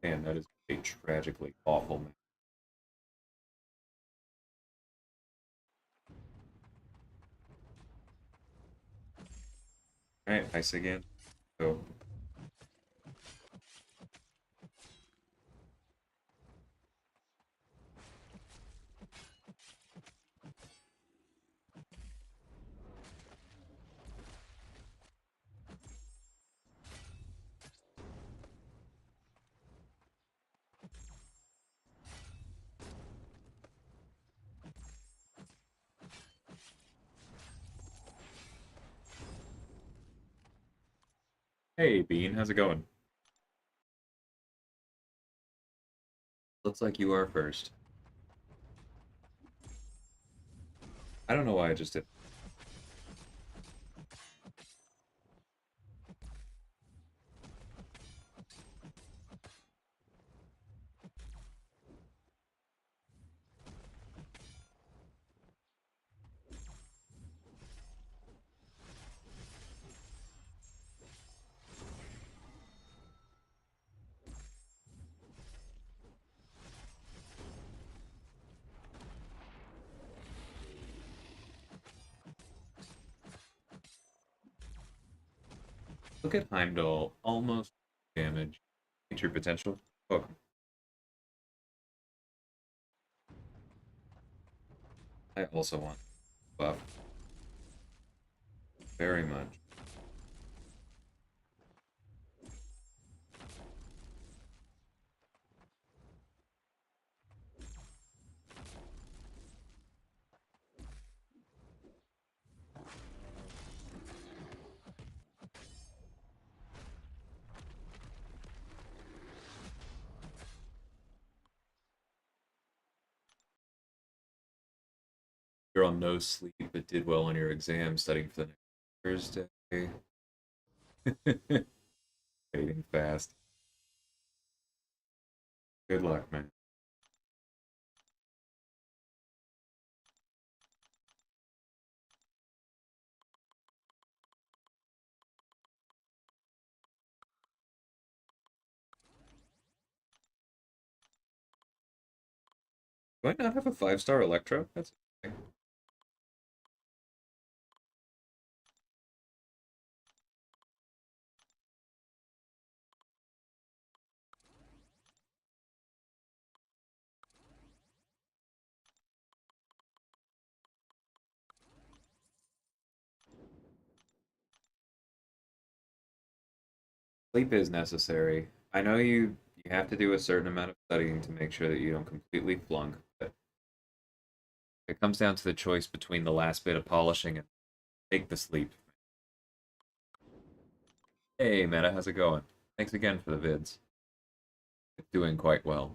Man, that is a tragically awful man. Alright, ice again. So, hey, Bean, how's it going? Looks like you are first. I don't know why I just did. Look at Heimdall, almost damage. True potential. Welcome. I also want buff. Very much. You're on no sleep, but did well on your exam, studying for the next Thursday. Fading fast. Good luck, man. Do I not have a 5-star Electro? That's okay. Sleep is necessary. I know you have to do a certain amount of studying to make sure that you don't completely flunk, but it comes down to the choice between the last bit of polishing and take the sleep. Hey, Meta, how's it going? Thanks again for the vids. It's doing quite well.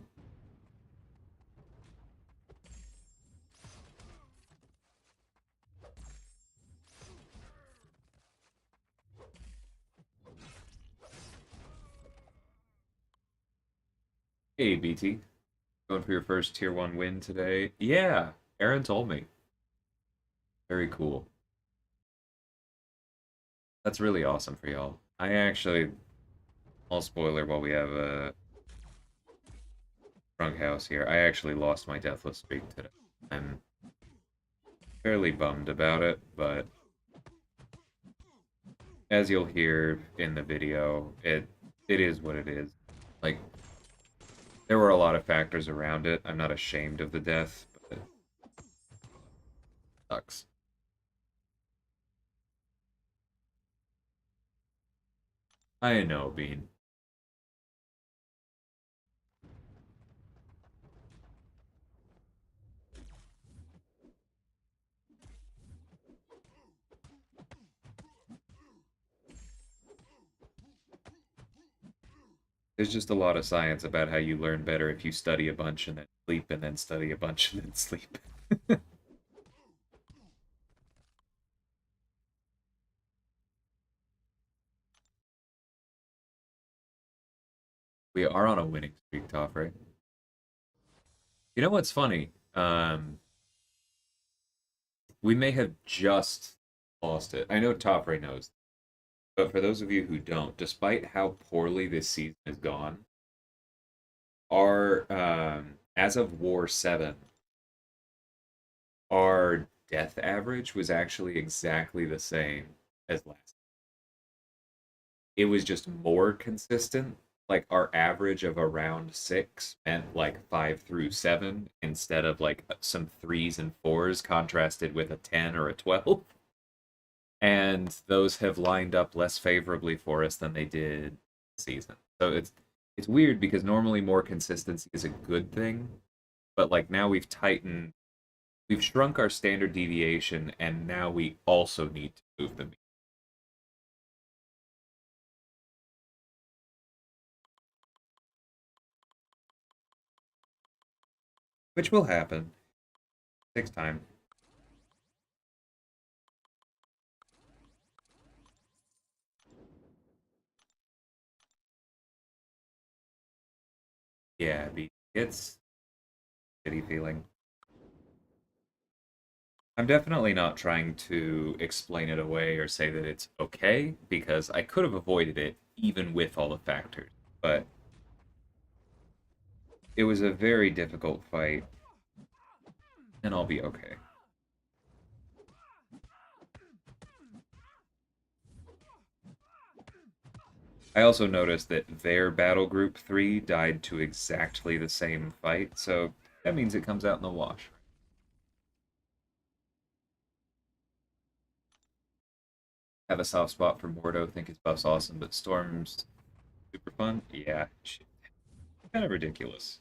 Hey, BT. Going for your first tier 1 win today? Yeah, Aaron told me. Very cool. That's really awesome for y'all. I actually, all spoiler while we have a drunk house here, I actually lost my deathless streak today. I'm fairly bummed about it, but as you'll hear in the video, it is what it is. Like, there were a lot of factors around it. I'm not ashamed of the death, but it sucks. I know, Bean. There's just a lot of science about how you learn better if you study a bunch and then sleep and then study a bunch and then sleep. We are on a winning streak, Toffrey. You know what's funny? We may have just lost it. I know Toffrey knows, but for those of you who don't, despite how poorly this season has gone, our as of War 7, our death average was actually exactly the same as last. It was just more consistent. Like our average of around 6 meant like 5 through 7 instead of like some 3s and 4s contrasted with a 10 or a 12. And those have lined up less favorably for us than they did this season. So it's weird because normally more consistency is a good thing, but like now we've shrunk our standard deviation, and now we also need to move the mean, which will happen. Takes time. Yeah, it's a shitty feeling. I'm definitely not trying to explain it away or say that it's okay because I could have avoided it even with all the factors. But it was a very difficult fight, and I'll be okay. I also noticed that their battle group 3 died to exactly the same fight, so that means it comes out in the wash. Have a soft spot for Mordo, think his buff's awesome, but Storm's super fun? Yeah, shit. Kind of ridiculous.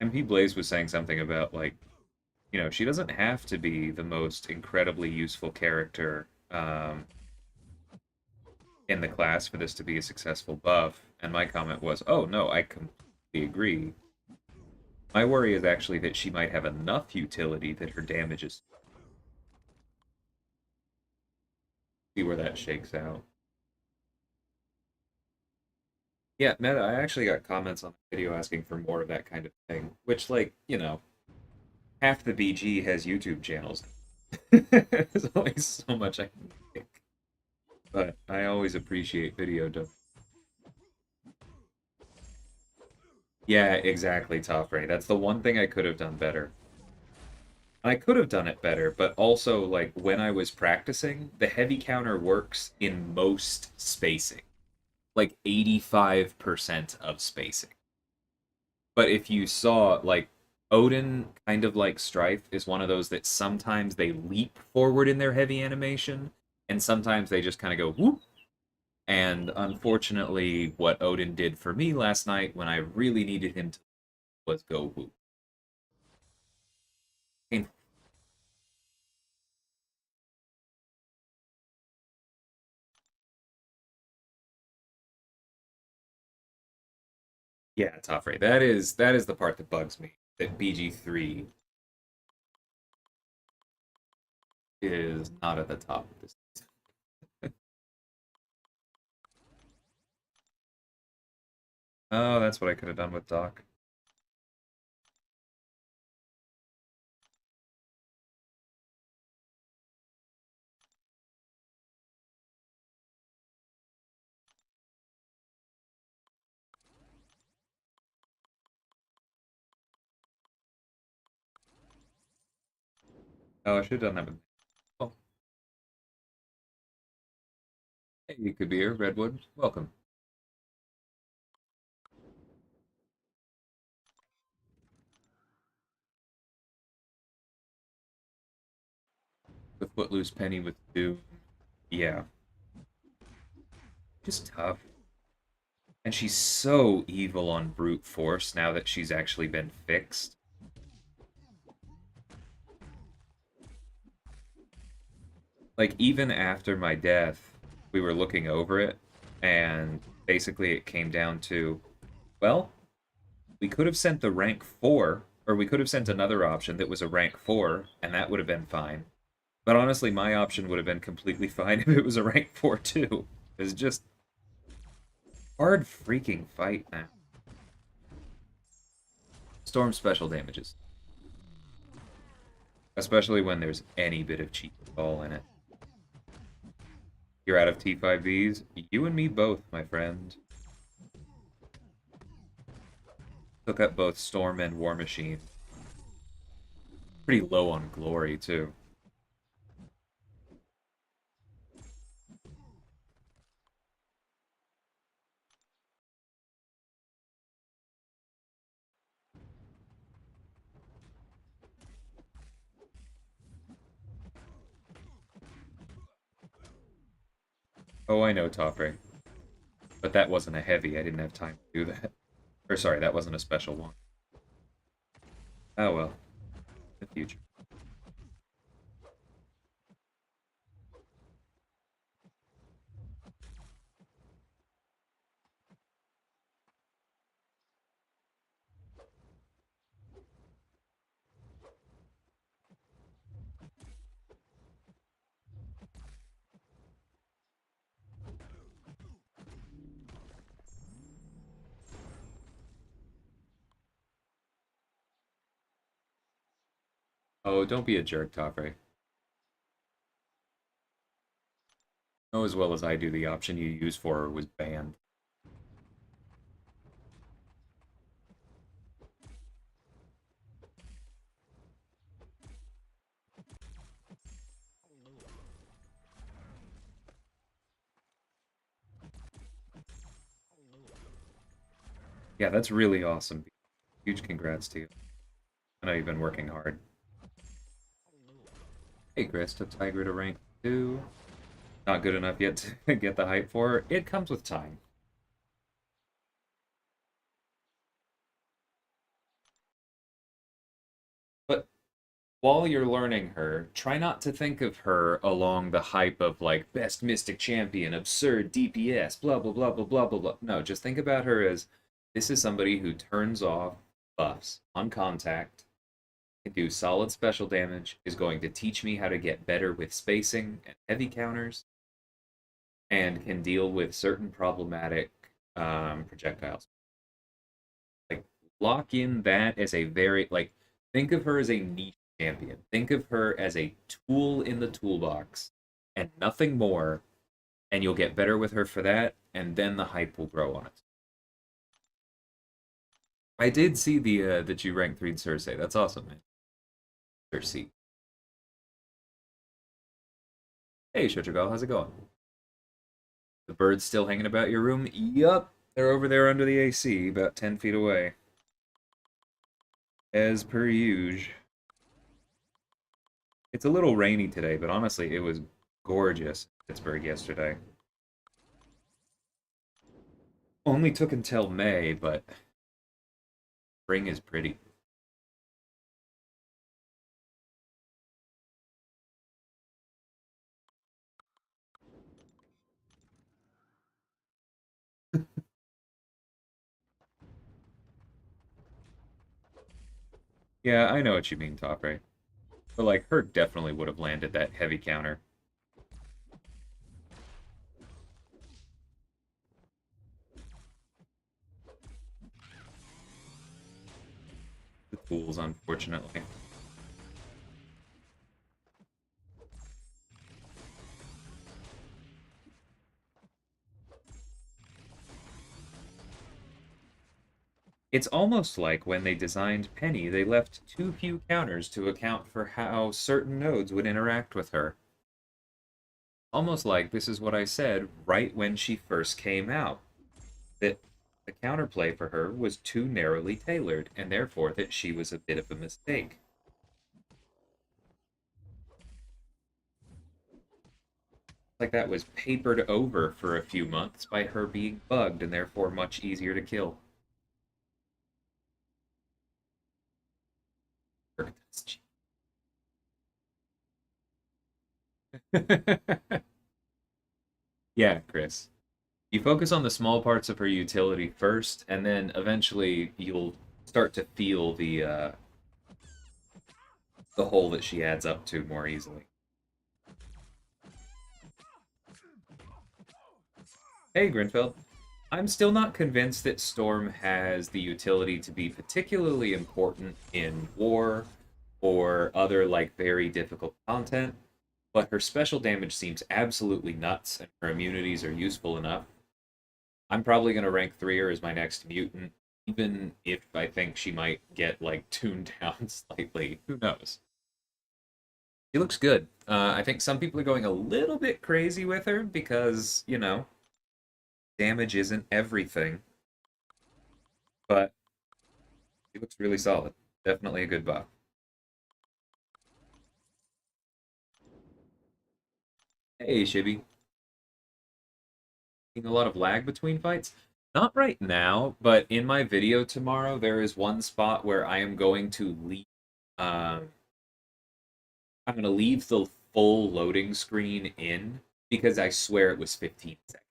MP Blaze was saying something about, like, she doesn't have to be the most incredibly useful character in the class for this to be a successful buff. And my comment was, oh no, I completely agree. My worry is actually that she might have enough utility that her damage is. See where that shakes out. Yeah, Meta, I actually got comments on the video asking for more of that kind of thing, which, like, half the BG has YouTube channels. There's only so much I can make. But I always appreciate video. Yeah, exactly, Toffrey. That's the one thing I could have done better. I could have done it better, but also, like, when I was practicing, the heavy counter works in most spacing. Like 85% of spacing. But if you saw, like, Odin, kind of like Strife, is one of those that sometimes they leap forward in their heavy animation, and sometimes they just kind of go whoop. And unfortunately, what Odin did for me last night when I really needed him to was go whoop. And yeah, Toffrey, that is the part that bugs me. That BG3 is not at the top of this. Oh, that's what I could have done with Doc. Oh, I should have done that with. Oh, hey, you could be here, Redwood. Welcome. The Footloose Penny with Doom. Yeah, just tough. And she's so evil on brute force now that she's actually been fixed. Like, even after my death, we were looking over it, and basically it came down to, well, we could have sent the rank 4, or we could have sent another option that was a rank 4, and that would have been fine. But honestly, my option would have been completely fine if it was a rank 4 too. It's just hard freaking fight now. Storm special damages. Especially when there's any bit of cheat at all in it. You're out of T5Bs? You and me both, my friend. Took up both Storm and War Machine. Pretty low on glory, too. Oh, I know, Topper. But that wasn't a heavy. I didn't have time to do that. Or sorry, that wasn't a special one. Oh well, the future. Oh, don't be a jerk, Topper. Know as well as I do the option you used for her was banned. Yeah, that's really awesome. Huge congrats to you. I know you've been working hard. Hey, Chris, took Tiger to rank 2. Not good enough yet to get the hype for her. It comes with time. But while you're learning her, try not to think of her along the hype of like best mystic champion, absurd DPS, blah blah blah blah blah blah blah. No, just think about her as this is somebody who turns off buffs on contact, can do solid special damage, is going to teach me how to get better with spacing and heavy counters, and can deal with certain problematic projectiles. Like lock in that as a very like think of her as a niche champion. Think of her as a tool in the toolbox and nothing more, and you'll get better with her for that, and then the hype will grow on it. I did see the that you ranked 3 in Cersei. That's awesome, man. Cersei. Hey, Shochigal, how's it going? The birds still hanging about your room? Yup. They're over there under the AC, about 10 feet away. As per usual. It's a little rainy today, but honestly, it was gorgeous in Pittsburgh yesterday. Only took until May, but spring is pretty. Yeah, I know what you mean, Top Ray. But like, her definitely would have landed that heavy counter. The tools, unfortunately. It's almost like when they designed Penny, they left too few counters to account for how certain nodes would interact with her. Almost like this is what I said right when she first came out, that the counterplay for her was too narrowly tailored, and therefore that she was a bit of a mistake. Like that was papered over for a few months by her being bugged and therefore much easier to kill. Yeah, Chris. You focus on the small parts of her utility first, and then eventually you'll start to feel the hole that she adds up to more easily. Hey, Grinfeld. I'm still not convinced that Storm has the utility to be particularly important in war or other like very difficult content, but her special damage seems absolutely nuts and her immunities are useful enough. I'm probably going to rank 3 her as my next mutant. even if I think she might get like tuned down slightly. Who knows? She looks good. I think some people are going a little bit crazy with her because, damage isn't everything, but she looks really solid. Definitely a good buff. Hey, Shibby. Seeing a lot of lag between fights? Not right now, but in my video tomorrow, there is one spot where I am going to leave. Um, I'm going to leave the full loading screen in because I swear it was 15 seconds.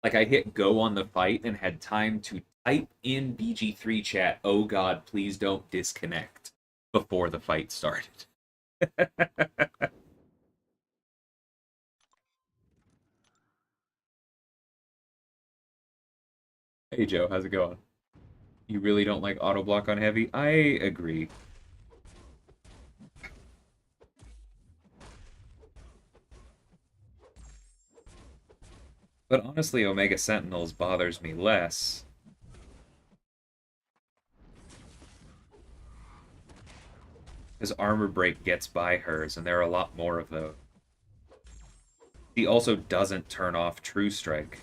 Like I hit go on the fight and had time to type in BG3 chat, "Oh God, please don't disconnect," before the fight started. Hey Joe, how's it going? You really don't like auto block on heavy? I agree. But honestly, Omega Sentinels bothers me less. Because Armor Break gets by hers, and there are a lot more of those. He also doesn't turn off True Strike.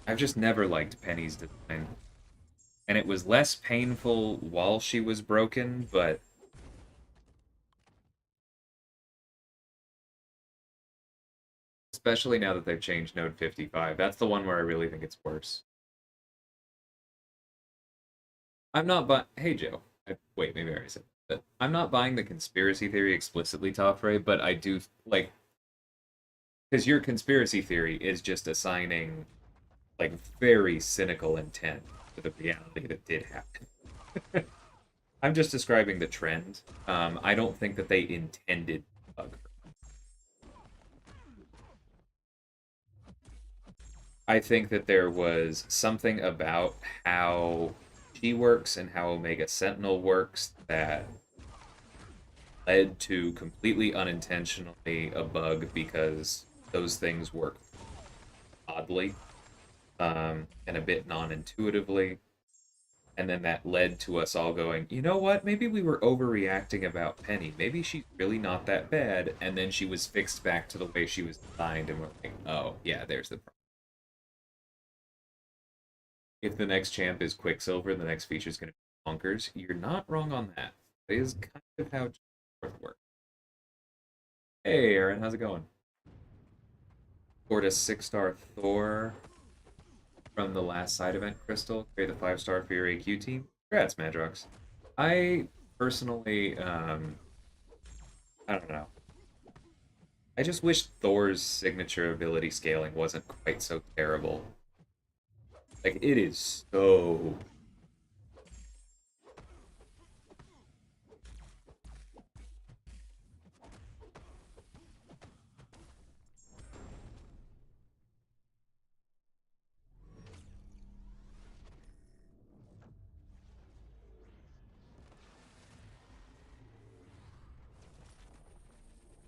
I've just never liked Penny's design. And it was less painful while she was broken, but especially now that they've changed Node 55, that's the one where I really think it's worse. I'm not but hey Joe. Wait, maybe I already said that. But I'm not buying the conspiracy theory explicitly, Toffrey, but I do like because your conspiracy theory is just assigning like very cynical intent to the reality that did happen. I'm just describing the trend. I don't think that they intended bug. I think that there was something about how she works and how Omega Sentinel works that led to completely unintentionally a bug because those things work oddly and a bit non-intuitively. And then that led to us all going, you know what? Maybe we were overreacting about Penny. Maybe she's really not that bad. And then she was fixed back to the way she was designed, and we're like, oh, yeah, there's the problem. If the next champ is Quicksilver, the next feature is going to be Bonkers. You're not wrong on that. That is kind of how Fourth works. Hey, Aaron, how's it going? Scored a 6-star Thor from the last side event crystal. Create the 5-star for your AQ team. Congrats, Madrox. I personally, I don't know. I just wish Thor's signature ability scaling wasn't quite so terrible. Like, it is so.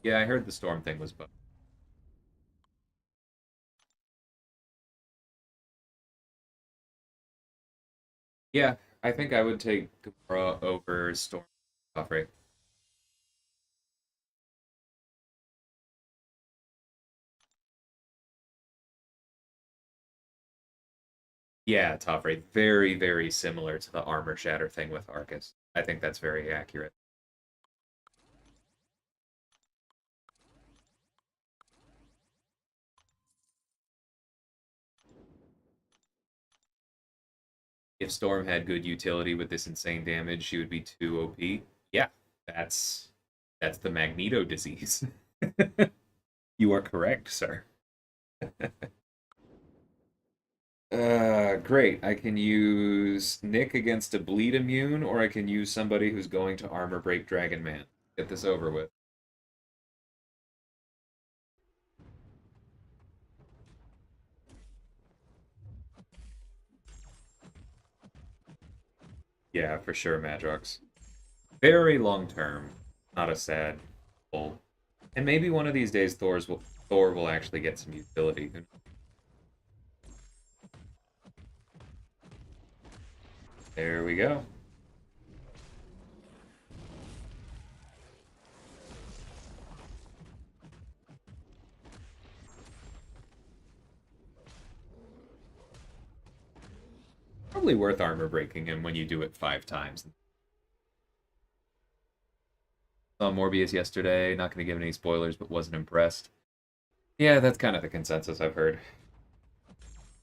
Yeah, I heard the storm thing was bugged. Yeah, I think I would take Gamora over Storm Joffrey. Yeah, Joffrey. Very, very similar to the armor shatter thing with Arcus. I think that's very accurate. If Storm had good utility with this insane damage, she would be too OP. Yeah, that's that's the Magneto disease. You are correct, sir. Great. I can use Nick against a bleed immune, or I can use somebody who's going to armor break Dragon Man. Get this over with. Yeah, for sure, Madrox. Very long term. Not a sad pull. And maybe one of these days Thor will actually get some utility. There we go. Probably worth armor breaking him when you do it 5 times. Saw Morbius yesterday. Not going to give any spoilers, but wasn't impressed. Yeah, that's kind of the consensus I've heard.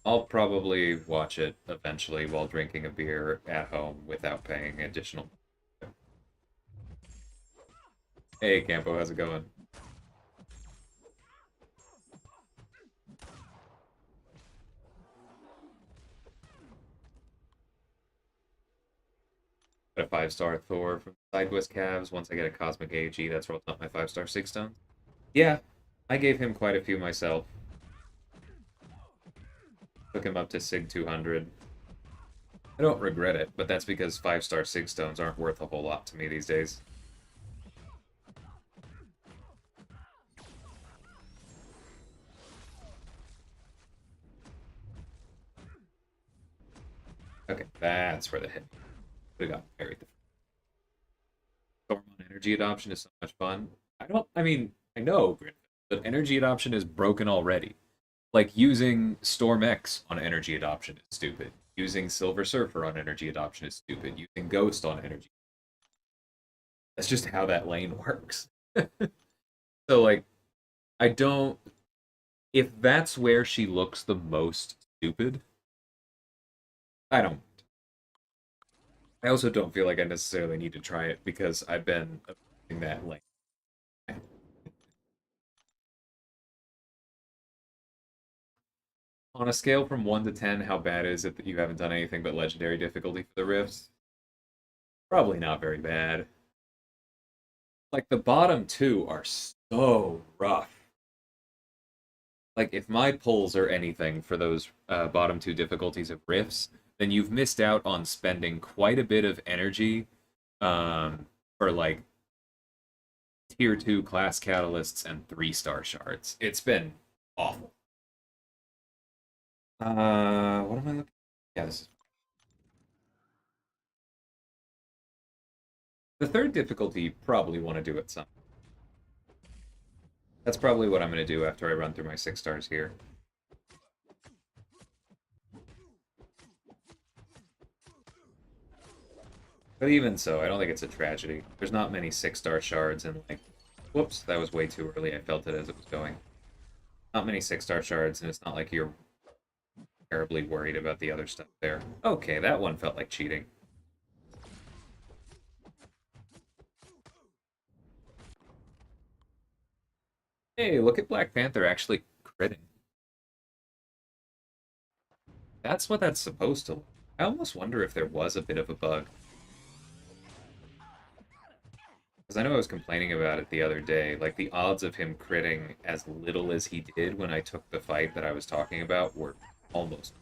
I'll probably watch it eventually while drinking a beer at home without paying additional. Hey, Campo, how's it going? Got a 5-star Thor from Sideways Cavs. Once I get a Cosmic AG, that's where I'll top my 5-star 6 stones. Yeah, I gave him quite a few myself. Took him up to Sig 200. I don't regret it, but that's because 5-star 6 stones aren't worth a whole lot to me these days. Okay, that's where the hit. We got buried. Storm on energy adoption is so much fun. I mean, I know, but energy adoption is broken already. Like, using Storm X on energy adoption is stupid. Using Silver Surfer on energy adoption is stupid. Using Ghost on energy. That's just how that lane works. So, like, I don't. If that's where she looks the most stupid, I don't. I also don't feel like I necessarily need to try it because I've been avoiding that lane. On a scale from 1 to 10, how bad is it that you haven't done anything but legendary difficulty for the rifts? Probably not very bad. Like, the bottom two are so rough. Like, if my pulls are anything for those bottom two difficulties of rifts, then you've missed out on spending quite a bit of energy for, like, tier 2 class catalysts and 3-star shards. It's been awful. What am I looking? Yeah, this is the third difficulty. You probably want to do it some. That's probably what I'm going to do after I run through my 6 stars here. But even so, I don't think it's a tragedy. There's not many 6-star shards, and like, whoops, that was way too early. I felt it as it was going. Not many 6-star shards, and it's not like you're terribly worried about the other stuff there. Okay, that one felt like cheating. Hey, look at Black Panther actually critting. That's what that's supposed to look. I almost wonder if there was a bit of a bug. Because I know I was complaining about it the other day. Like, the odds of him critting as little as he did when I took the fight that I was talking about were almost.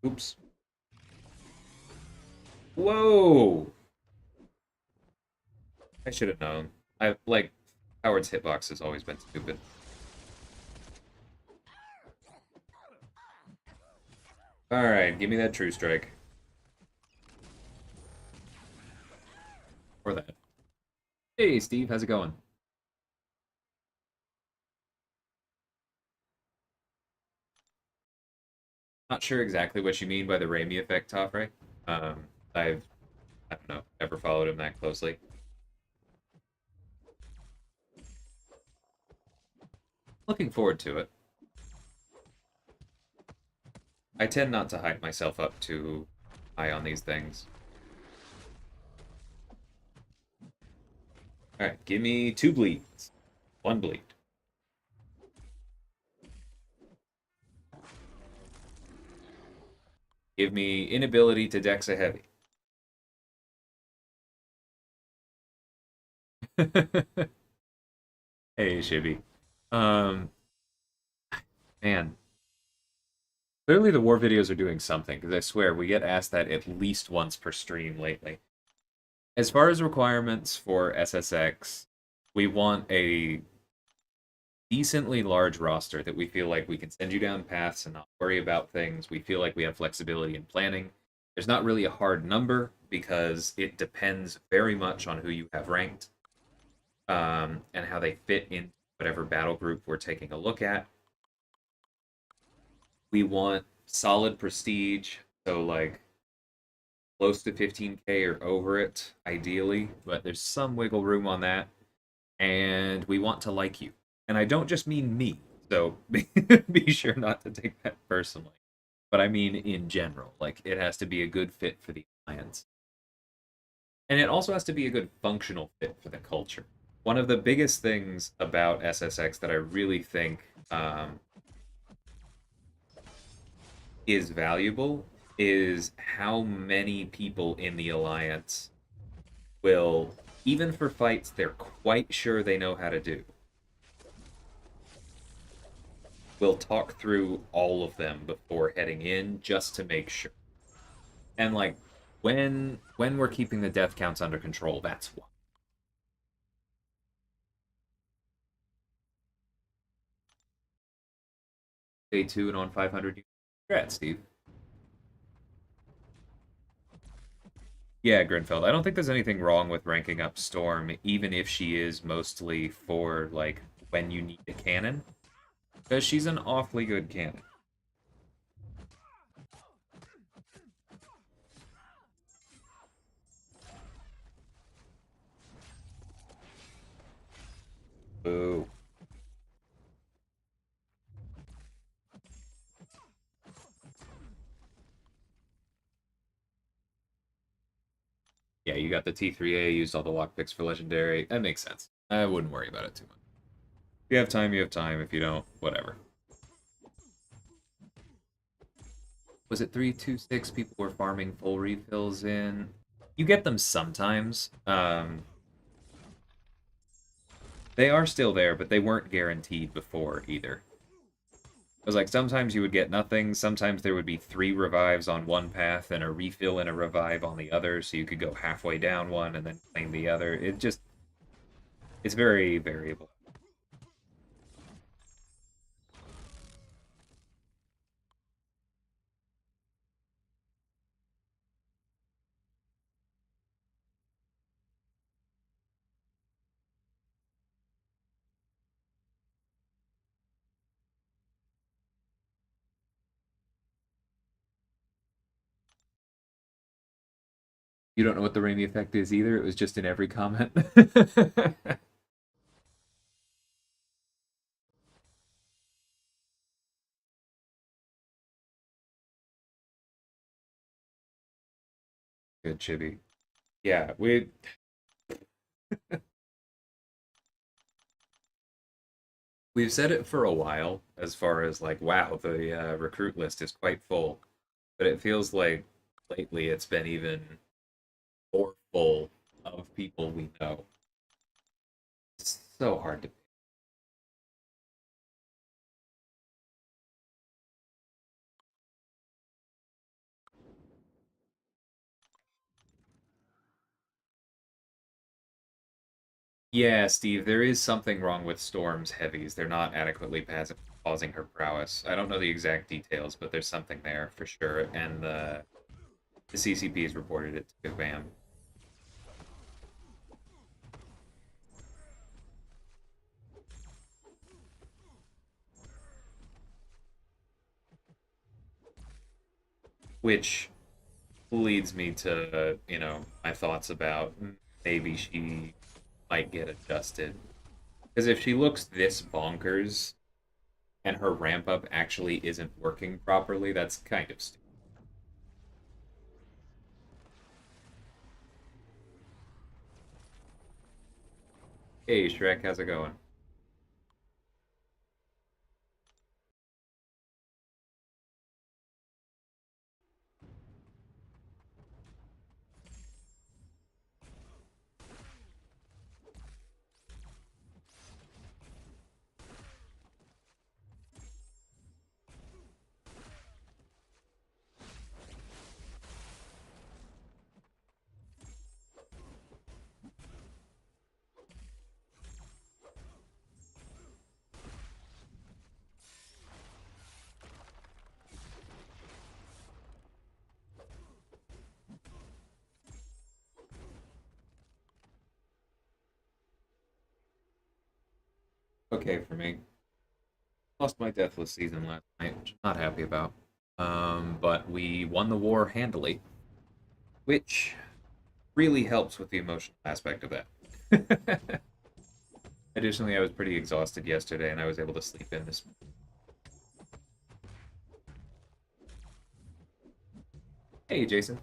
Oops. Whoa! I should have known. Like, Howard's hitbox has always been stupid. Alright, give me that true strike. Or that. Hey, Steve, how's it going? Not sure exactly what you mean by the Raimi effect, Toffrey. Um, I don't know, never followed him that closely. Looking forward to it. I tend not to hype myself up too high on these things. Alright, give me 2 bleeds. 1 bleed. Give me inability to dex a heavy. Hey, Shibby. Um, man. Clearly the war videos are doing something, because I swear we get asked that at least once per stream lately. As far as requirements for SSX, we want a decently large roster that we feel like we can send you down paths and not worry about things. We feel like we have flexibility in planning. There's not really a hard number because it depends very much on who you have ranked, and how they fit in whatever battle group we're taking a look at. We want solid prestige, so like close to 15K or over it, ideally, but there's some wiggle room on that. And we want to like you. And I don't just mean me, so be sure not to take that personally. But I mean in general. Like, it has to be a good fit for the alliance. And it also has to be a good functional fit for the culture. One of the biggest things about SSX that I really think is valuable is how many people in the alliance will, even for fights they're quite sure they know how to do, will talk through all of them before heading in just to make sure. And like when we're keeping the death counts under control, that's why. Day two and on 500. Congrats, Steve. Yeah, Grinfeld. I don't think there's anything wrong with ranking up Storm, even if she is mostly for like when you need a cannon, because she's an awfully good cannon. Boo. Yeah, you got the T3A, used all the lockpicks for legendary. That makes sense. I wouldn't worry about it too much. If you have time, you have time. If you don't, whatever. Was it 326 people were farming full refills in? You get them sometimes. They are still there, but they weren't guaranteed before either. It was like sometimes you would get nothing, sometimes there would be 3 revives on one path and a refill and a revive on the other, so you could go halfway down one and then claim the other. It's very variable. You don't know what the Raimi effect is either. It was just in every comment. Good chibi. Yeah, we've said it for a while as far as like, wow, the recruit list is quite full, but it feels like lately it's been even more full of people we know. It's so hard to. Yeah, Steve, there is something wrong with Storm's heavies. They're not adequately pausing her prowess. I don't know the exact details, but there's something there for sure, and the CCP has reported it to BAM. Which leads me to, my thoughts about maybe she might get adjusted. Because if she looks this bonkers and her ramp up actually isn't working properly, that's kind of stupid. Hey, Shrek, how's it going? okay for me. Lost my deathless season last night, which I'm not happy about. But we won the war handily, which really helps with the emotional aspect of that. Additionally, I was pretty exhausted yesterday, and I was able to sleep in this. Hey, Jason.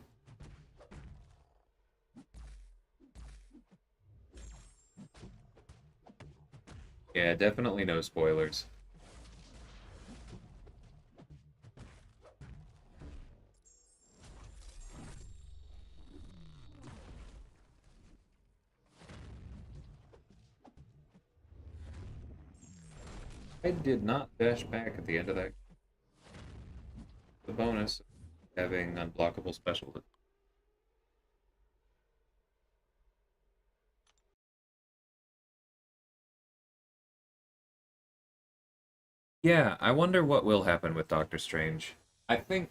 Yeah, definitely no spoilers. I did not dash back at the end of that. The bonus of having unblockable special. Yeah, I wonder what will happen with Doctor Strange. I think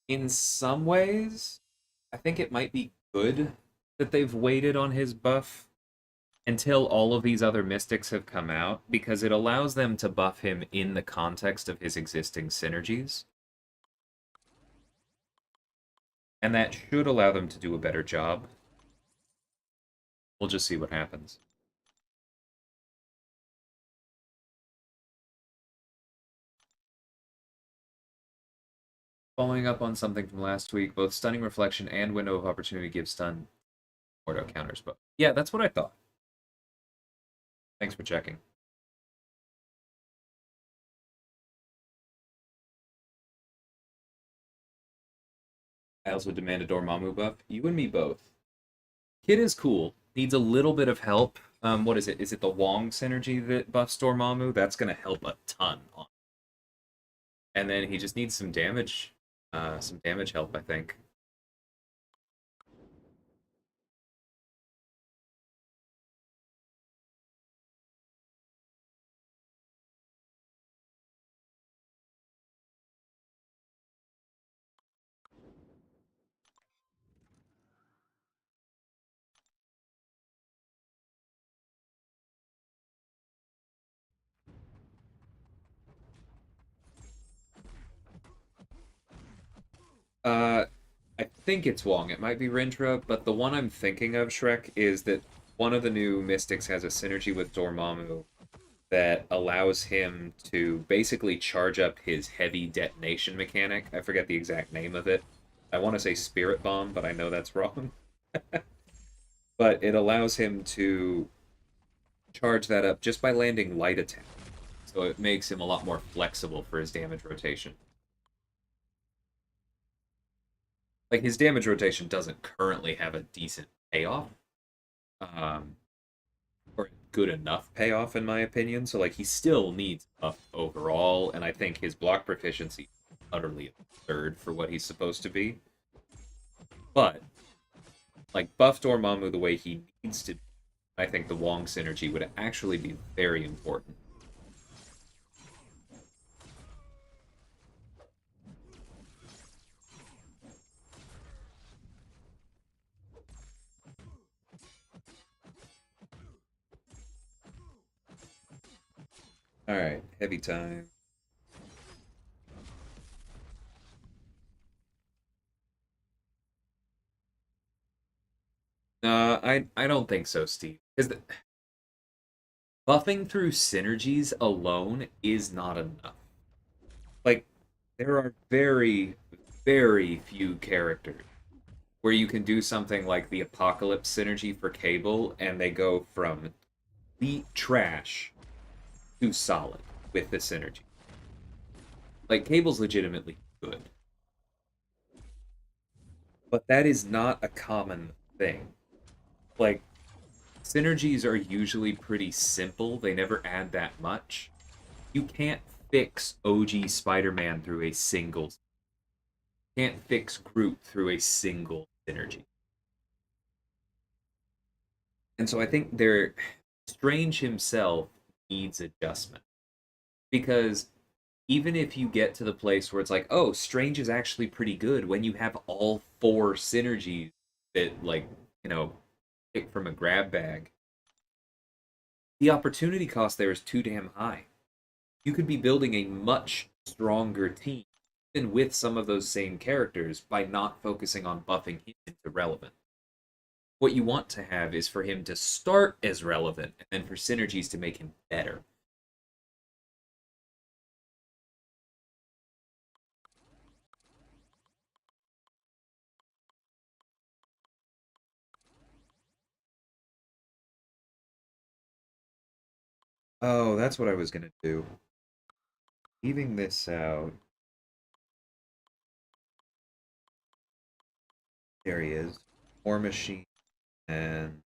in some ways, I think it might be good that they've waited on his buff until all of these other mystics have come out, because it allows them to buff him in the context of his existing synergies. And that should allow them to do a better job. We'll just see what happens. Following up on something from last week, both Stunning Reflection and Window of Opportunity give stun Mordo counters, but yeah, that's what I thought. Thanks for checking. I also demand a Dormammu buff. You and me both. Kid is cool. Needs a little bit of help. What is it? Is it the Wong synergy that buffs Dormammu? That's gonna help a ton. And then he just needs some damage help, I think. Uh, I think it's Wong. It might be Rintra, but the one I'm thinking of, Shrek, is that one of the new Mystics has a synergy with Dormammu that allows him to basically charge up his heavy detonation mechanic. I forget the exact name of it. I want to say Spirit Bomb, but I know that's wrong. But it allows him to charge that up just by landing light attack. So it makes him a lot more flexible for his damage rotation. Like, his damage rotation doesn't currently have a decent payoff. Um, or good enough payoff in my opinion. So like he still needs buff overall, and I think his block proficiency is utterly absurd for what he's supposed to be. But like buff Dormammu the way he needs to, I think the Wong synergy would actually be very important. All right, heavy time. I don't think so, Steve. Because buffing through synergies alone is not enough. Like, there are very, very few characters where you can do something like the Apocalypse synergy for Cable, and they go from complete trash to solid with the synergy. Like, Cable's legitimately good, but that is not a common thing. Like, synergies are usually pretty simple, they never add that much. You can't fix OG Spider Man through a single. Can't fix Groot through a single synergy. And so I think they're Strange himself needs adjustment, because even if you get to the place where it's like, oh, Strange is actually pretty good when you have all four synergies that, like, you know, pick from a grab bag, The opportunity cost there is too damn high. You could be building a much stronger team, even with some of those same characters, by not focusing on buffing him into relevant. What you want to have is for him to start as relevant, and then for synergies to make him better. Oh, that's what I was gonna do. Leaving this out. There he is. War Machine and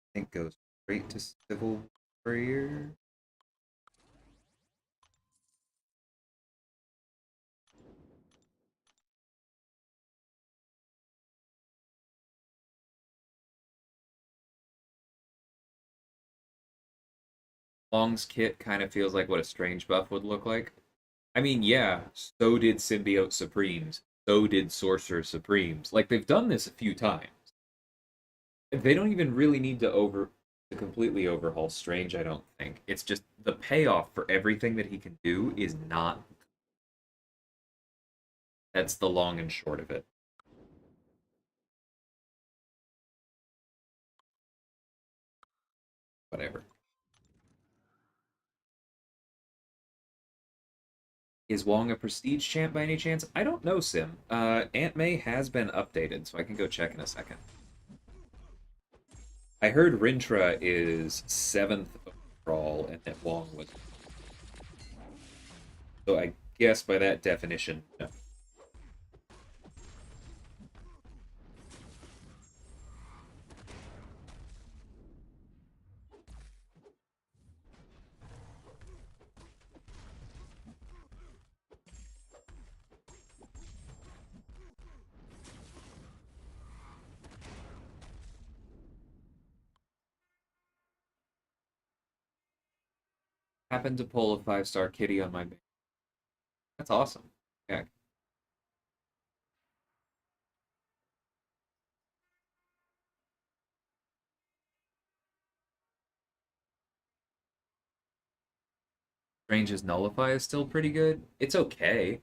I think goes straight to Civil Warrior. Wong's kit kind of feels like what a strange buff would look like. I mean, yeah, so did Symbiote Supremes. So did Sorcerer Supremes. Like they've done this a few times. They don't even really need to completely overhaul Strange, I don't think. It's just the payoff for everything that he can do is not. That's the long and short of it. Whatever. Is Wong a prestige champ by any chance? I don't know, Sim. Aunt May has been updated, so I can go check in a second. I heard Rintra is 7th overall, and that Wong was. So I guess by that definition, no. Happened to pull a 5-star kitty on my base. That's awesome. Yeah. Range's Nullify is still pretty good. It's okay.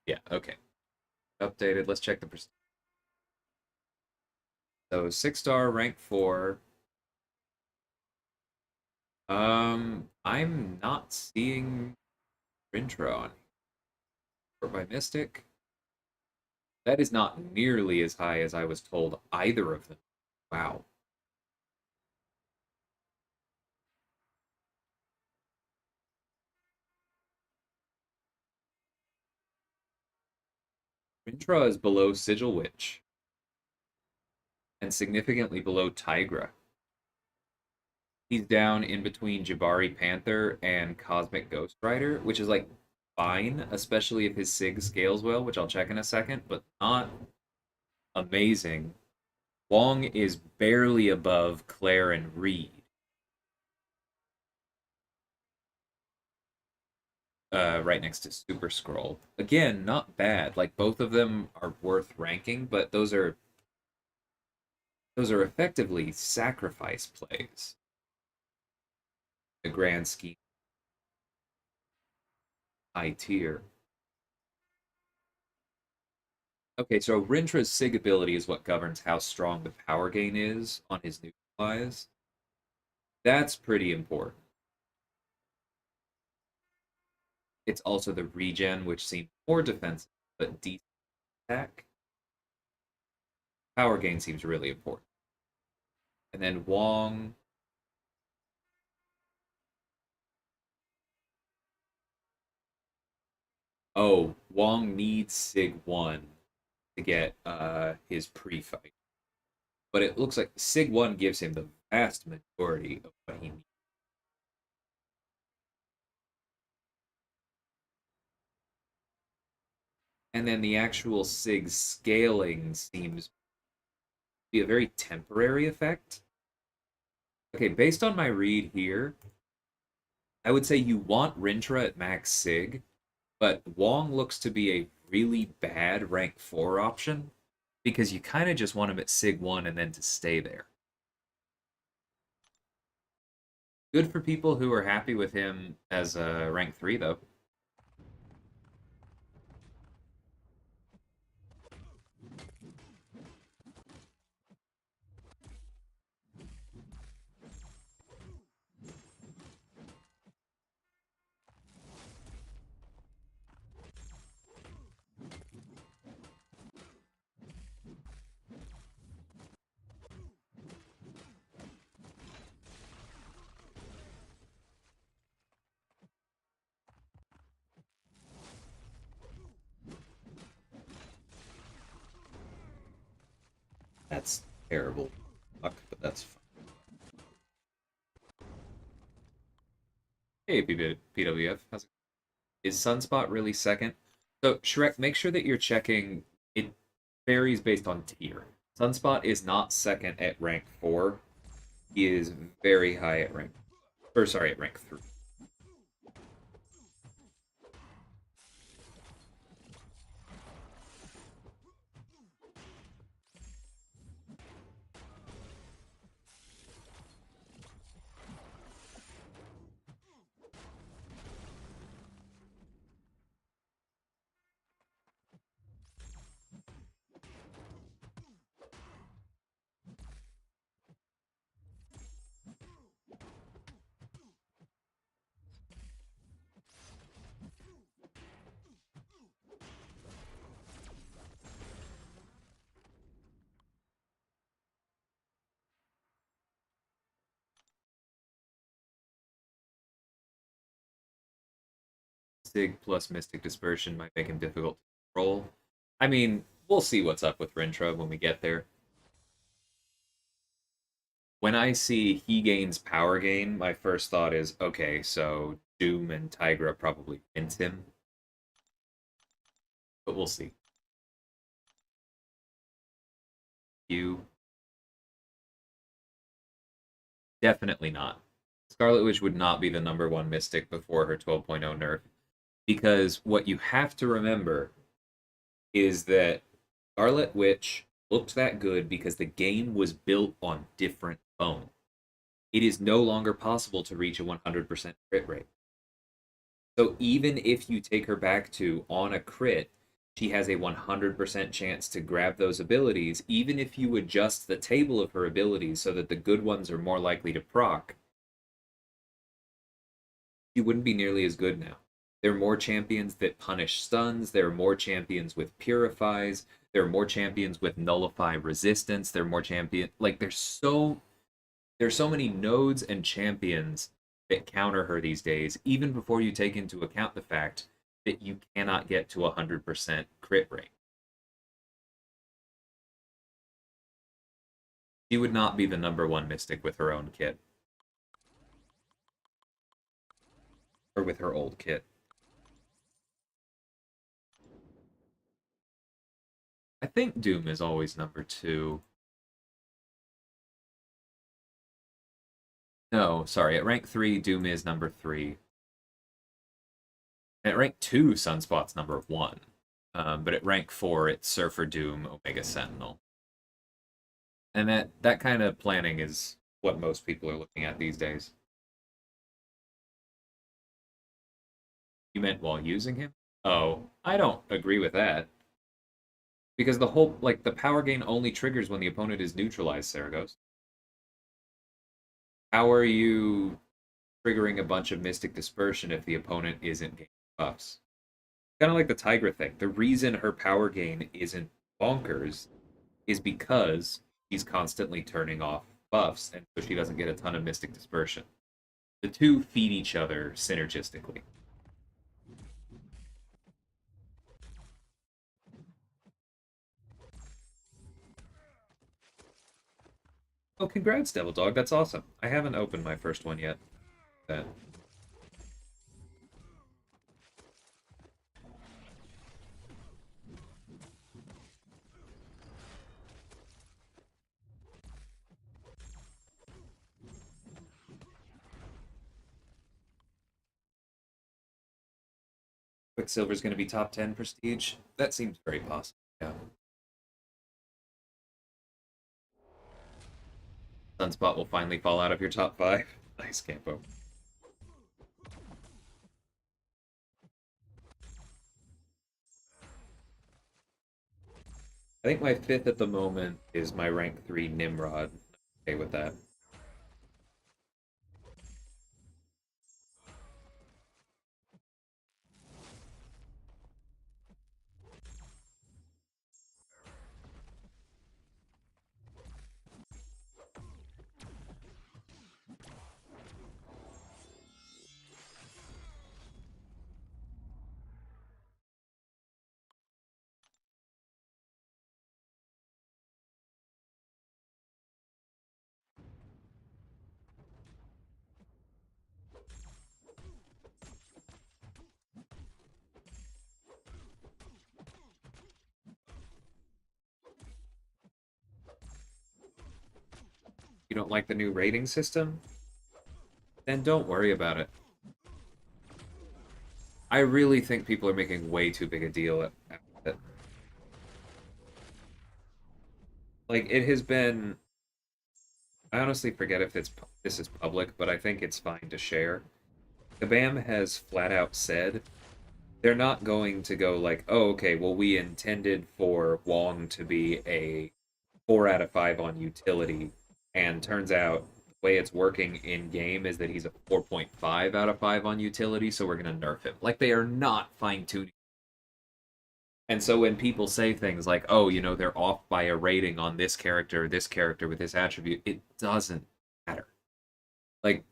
Yeah, okay. Updated. Let's check the percent. So 6-star, rank 4. I'm not seeing Rintra on or by Mystic. That is not nearly as high as I was told either of them. Wow. Rintra is below Sigil Witch and significantly below Tigra. He's down in between Jabari Panther and Cosmic Ghost Rider, which is like fine, especially if his Sig scales well, which I'll check in a second, but not amazing. Wong is barely above Claire and Reed. Right next to Super Scroll. Again, not bad. Like both of them are worth ranking, but those are effectively sacrifice plays. The grand scheme, high tier. Okay, so Rintra's Sig ability is what governs how strong the power gain is on his neutralize. That's pretty important. It's also the regen, which seems more defensive, but decent attack. Power gain seems really important. And then Wong. Oh, Wong needs Sig 1 to get his pre-fight. But it looks like Sig 1 gives him the vast majority of what he needs. And then the actual Sig scaling seems to be a very temporary effect. Okay, based on my read here, I would say you want Rintra at max Sig, but Wong looks to be a really bad rank 4 option because you kind of just want him at Sig 1 and then to stay there. Good for people who are happy with him as a rank 3, though. That's terrible. Fuck, but that's fine. Hey, PWF. Is Sunspot really second? So, Shrek, make sure that you're checking. It varies based on tier. Sunspot is not second at rank 4. He is very high at rank. Or, sorry, at rank 3. Sig plus Mystic Dispersion might make him difficult to control. I mean, we'll see what's up with Rintra when we get there. When I see he gains power gain, my first thought is, okay, so Doom and Tigra probably int him. But we'll see. You definitely not. Scarlet Witch would not be the number 1 Mystic before her 12.0 nerf. Because what you have to remember is that Scarlet Witch looked that good because the game was built on different phones. It is no longer possible to reach a 100% crit rate. So even if you take her back to on a crit, she has a 100% chance to grab those abilities, even if you adjust the table of her abilities so that the good ones are more likely to proc. She wouldn't be nearly as good now. There are more champions that punish stuns, there are more champions with purifies, there are more champions with nullify resistance, there are more champion like there's so many nodes and champions that counter her these days, even before you take into account the fact that you cannot get to 100% crit rate. She would not be the number 1 Mystic with her own kit. Or with her old kit. I think Doom is always number 2. No, sorry, at rank 3, Doom is number 3. At rank 2, Sunspot's number 1. But at rank 4, it's Surfer Doom, Omega Sentinel. And that kind of planning is what most people are looking at these days. You meant while using him? Oh, I don't agree with that. Because the whole, like, the power gain only triggers when the opponent is neutralized, Saragos. How are you triggering a bunch of Mystic Dispersion if the opponent isn't gaining buffs? Kind of like the Tigra thing. The reason her power gain isn't bonkers is because he's constantly turning off buffs, and so she doesn't get a ton of Mystic Dispersion. The two feed each other synergistically. Oh, congrats, Devil Dog. That's awesome. I haven't opened my first one yet. That Quicksilver's going to be top 10 prestige? That seems very possible. Yeah. Sunspot will finally fall out of your top 5. Nice, Campo. I think my 5th at the moment is my rank 3 Nimrod. Okay with that. You don't like the new rating system? Then don't worry about it. I really think people are making way too big a deal at it. Like, it has been... I honestly forget if this is public, but I think it's fine to share. Kabam has flat out said they're not going to go like, oh, okay, well, we intended for Wong to be a 4 out of 5 on utility, and turns out the way it's working in game is that he's a 4.5 out of 5 on utility, so we're going to nerf him. Like, they are not fine tuning. And so when people say things like, oh, you know, they're off by a rating on this character with this attribute, it doesn't matter. Like,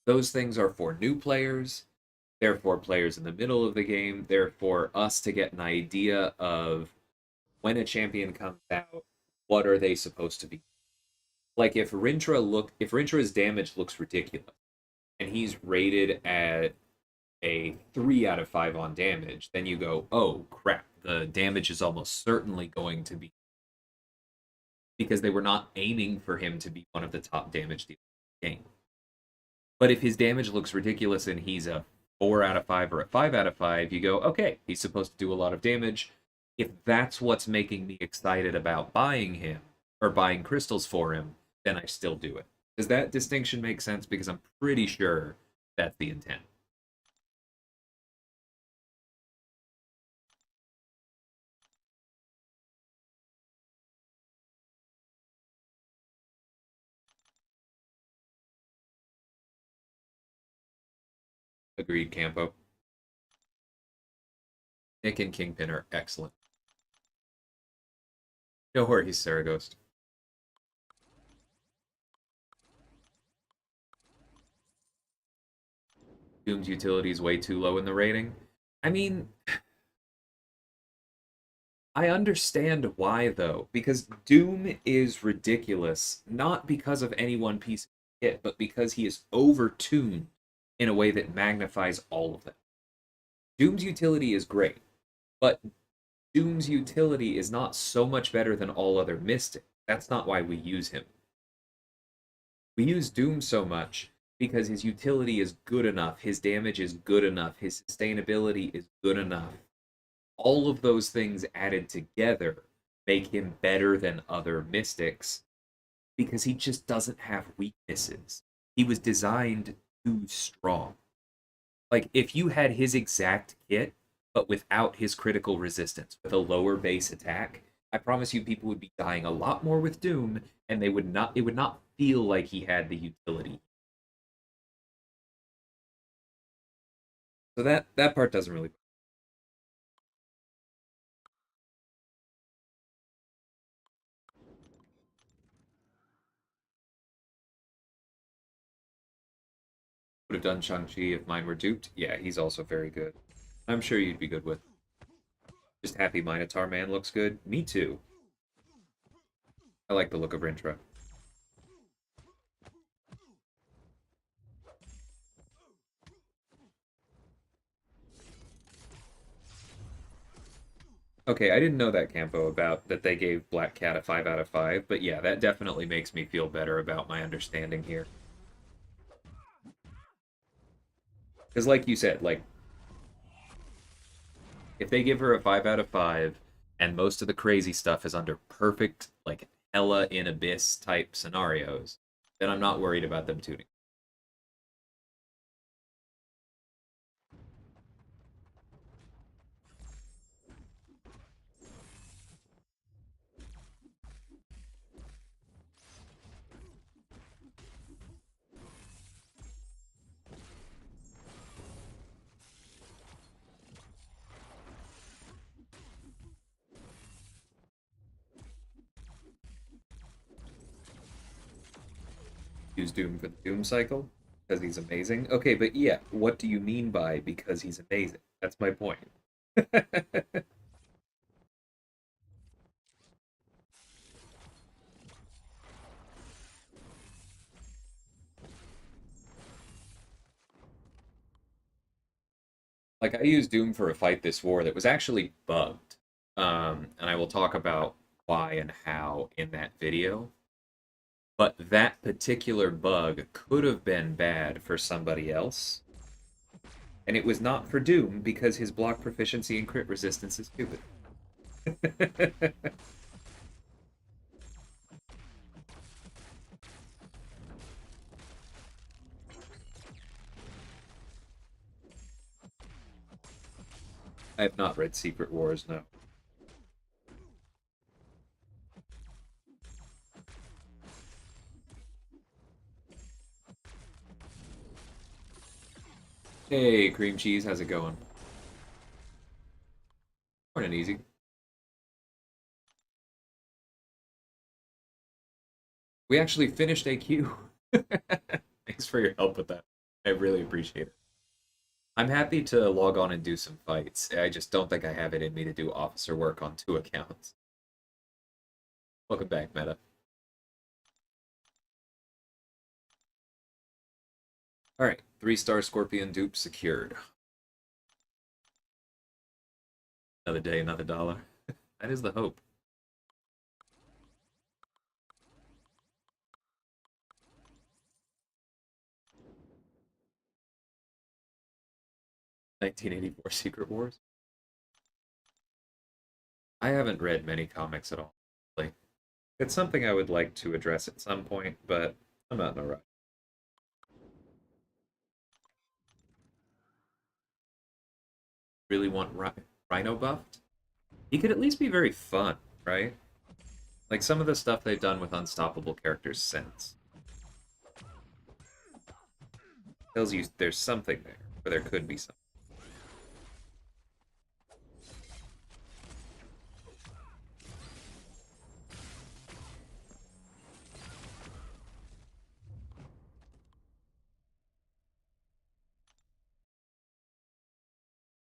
those things are for new players, they're for players in the middle of the game, they're for us to get an idea of when a champion comes out, what are they supposed to be? Like if Rintra's damage looks ridiculous and he's rated at a 3 out of 5 on damage, then you go, oh crap, the damage is almost certainly going to be, because they were not aiming for him to be one of the top damage dealers in the game. But if his damage looks ridiculous and he's a 4 out of 5 or a 5 out of 5, you go, okay, he's supposed to do a lot of damage. If that's what's making me excited about buying him or buying crystals for him, then I still do it. Does that distinction make sense? Because I'm pretty sure that's the intent. Agreed, Campo. Nick and Kingpin are excellent. No worries, Sarah Ghost. Doom's utility is way too low in the rating. I mean, I understand why, though, because Doom is ridiculous, not because of any one piece of kit, but because he is overtuned in a way that magnifies all of them. Doom's utility is great, but Doom's utility is not so much better than all other Mystics. That's not why we use him. We use Doom so much because his utility is good enough, his damage is good enough, his sustainability is good enough. All of those things added together make him better than other Mystics because he just doesn't have weaknesses. He was designed too strong. Like, if you had his exact kit, but without his critical resistance, with a lower base attack, I promise you people would be dying a lot more with Doom, and it would not feel like he had the utility. So that part doesn't really. Would have done Shang-Chi if mine were duped. Yeah, he's also very good. I'm sure you'd be good with. Just happy Minotaur Man looks good. Me too. I like the look of Rintra. Okay, I didn't know that, Campo, about that they gave Black Cat a 5 out of 5, but yeah, that definitely makes me feel better about my understanding here. Because like you said, like, If they give her a 5 out of 5, and most of the crazy stuff is under perfect, like, Ella in Abyss type scenarios, then I'm not worried about them tuning. Use Doom for the Doom cycle because he's amazing. Okay, but yeah, what do you mean by because he's amazing? That's my point. Like I used Doom for a fight this war that was actually bugged, and I will talk about why and how in that video. But that particular bug could have been bad for somebody else, and it was not for Doom because his block proficiency and crit resistance is stupid. I have not read Secret Wars, no. Hey, cream cheese, how's it going? Morning, easy. We actually finished AQ. Thanks for your help with that. I really appreciate it. I'm happy to log on and do some fights. I just don't think I have it in me to do officer work on 2 accounts. Welcome back, Meta. Alright, 3-star Scorpion dupe secured. Another day, another dollar. That is the hope. "1984 Secret Wars." I haven't read many comics at all. Like, it's something I would like to address at some point, but I'm not in a rush. Really want Rhino buffed? He could at least be very fun, right? Like some of the stuff they've done with unstoppable characters since tells you there's something there, or there could be something.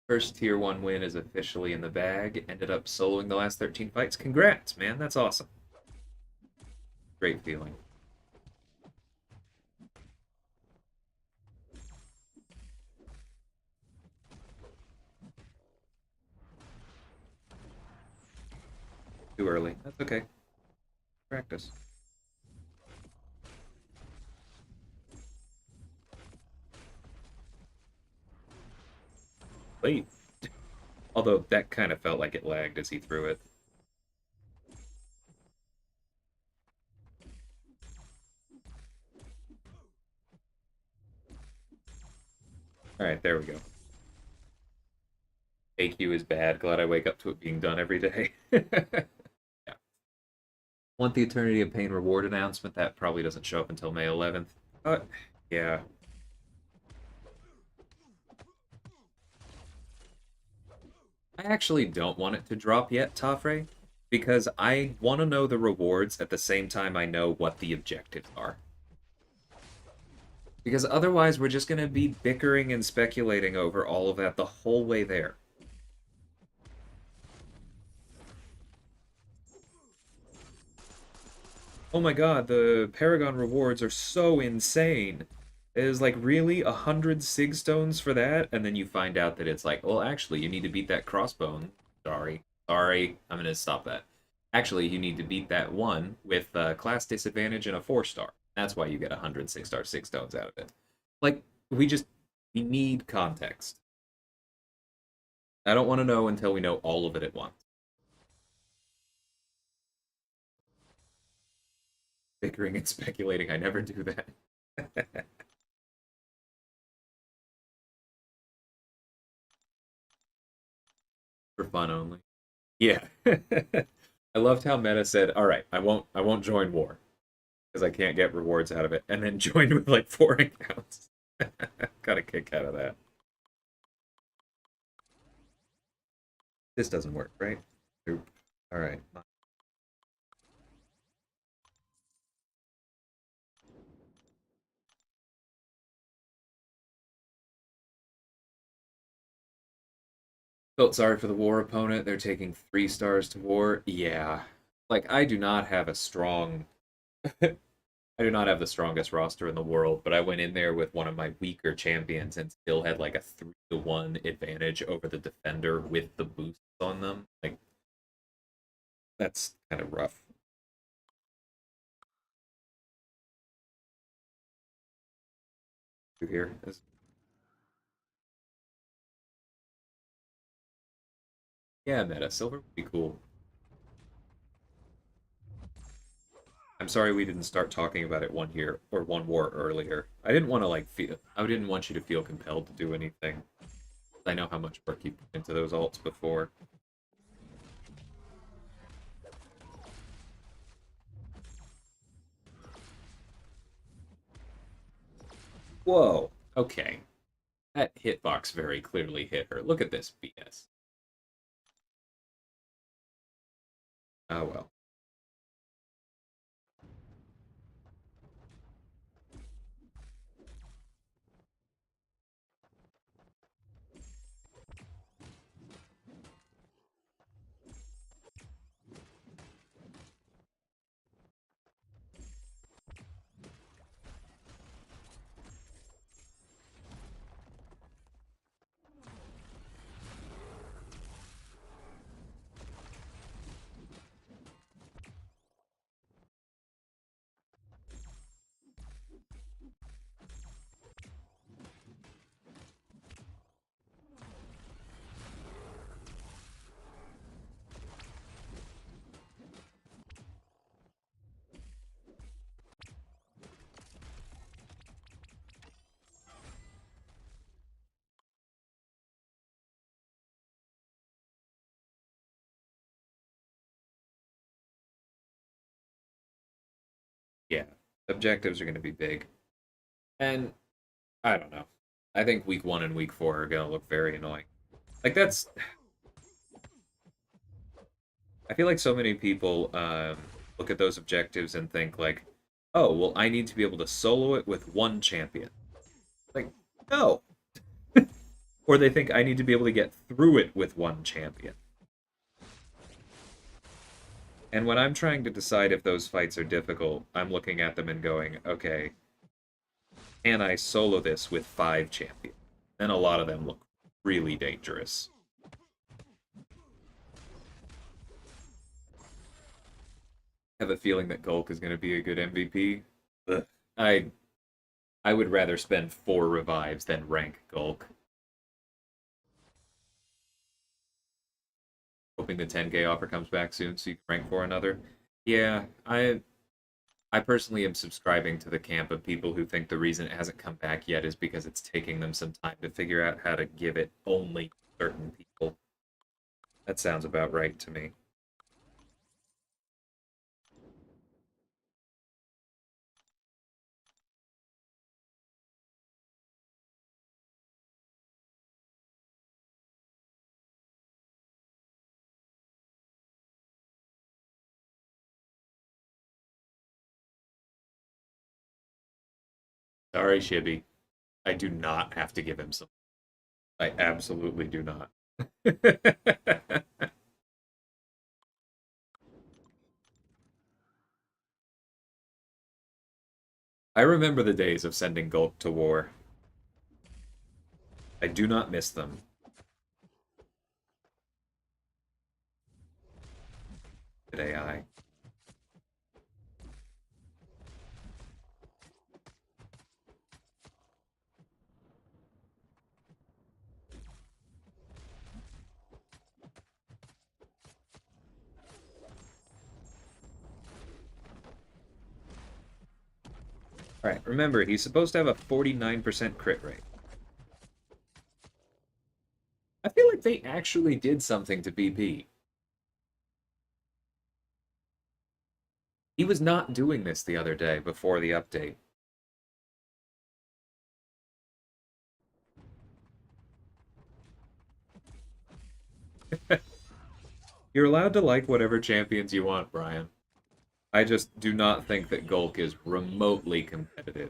First tier 1 win is officially in the bag. Ended up soloing the last 13 fights. Congrats, man. That's awesome. Great feeling. Too early. That's okay. Practice. Wait. Although that kind of felt like it lagged as he threw it. Alright, there we go. AQ is bad. Glad I wake up to it being done every day. Yeah. Want the Eternity of Pain reward announcement? That probably doesn't show up until May 11th. Yeah. I actually don't want it to drop yet, Tafre, because I want to know the rewards at the same time I know what the objectives are. Because otherwise, we're just going to be bickering and speculating over all of that the whole way there. Oh my god, the Paragon rewards are so insane. It is like, really? 100 Sig Stones for that? And then you find out that it's like, well, actually, you need to beat that crossbone. Sorry. Sorry, I'm going to stop that. Actually, you need to beat that one with class disadvantage and a 4-star. That's why you get 100 6-star Sig Stones out of it. Like, we need context. I don't want to know until we know all of it at once. Bickering and speculating, I never do that. For fun only. Yeah. I loved how Meta said, "All right, I won't join war because I can't get rewards out of it," and then joined with like 4 accounts. Got a kick out of that. This doesn't work, right? Nope. All right. Felt sorry for the war opponent. They're taking 3 stars to war. Yeah. Like I do not have a strong I do not have the strongest roster in the world, but I went in there with one of my weaker champions and still had like a 3-1 advantage over the defender with the boosts on them. Like that's kind of rough. Here is yeah, meta silver would be cool. I'm sorry we didn't start talking about it one year or one war earlier. I didn't want to like feel I didn't want you to feel compelled to do anything. I know how much work you put into those alts before. Whoa. Okay. That hitbox very clearly hit her. Look at this BS. Oh well. Yeah. Objectives are going to be big. And I don't know. I think week 1 and week 4 are going to look very annoying. Like that's I feel like so many people look at those objectives and think like, "Oh, well I need to be able to solo it with one champion." Like, no. Or they think I need to be able to get through it with one champion. And when I'm trying to decide if those fights are difficult, I'm looking at them and going, okay, can I solo this with 5 champions? And a lot of them look really dangerous. I have a feeling that Gulk is going to be a good MVP. Ugh. I I would rather spend 4 revives than rank Gulk. Hoping the 10K offer comes back soon so you can rank for another. Yeah, I personally am subscribing to the camp of people who think the reason it hasn't come back yet is because it's taking them some time to figure out how to give it only certain people. That sounds about right to me. Sorry, Shibby. I do not have to give him some. I absolutely do not. I remember the days of sending Gulp to war. I do not miss them. Good AI. Alright, remember, he's supposed to have a 49% crit rate. I feel like they actually did something to BP. He was not doing this the other day before the update. You're allowed to like whatever champions you want, Brian. I just do not think that Gulk is remotely competitive.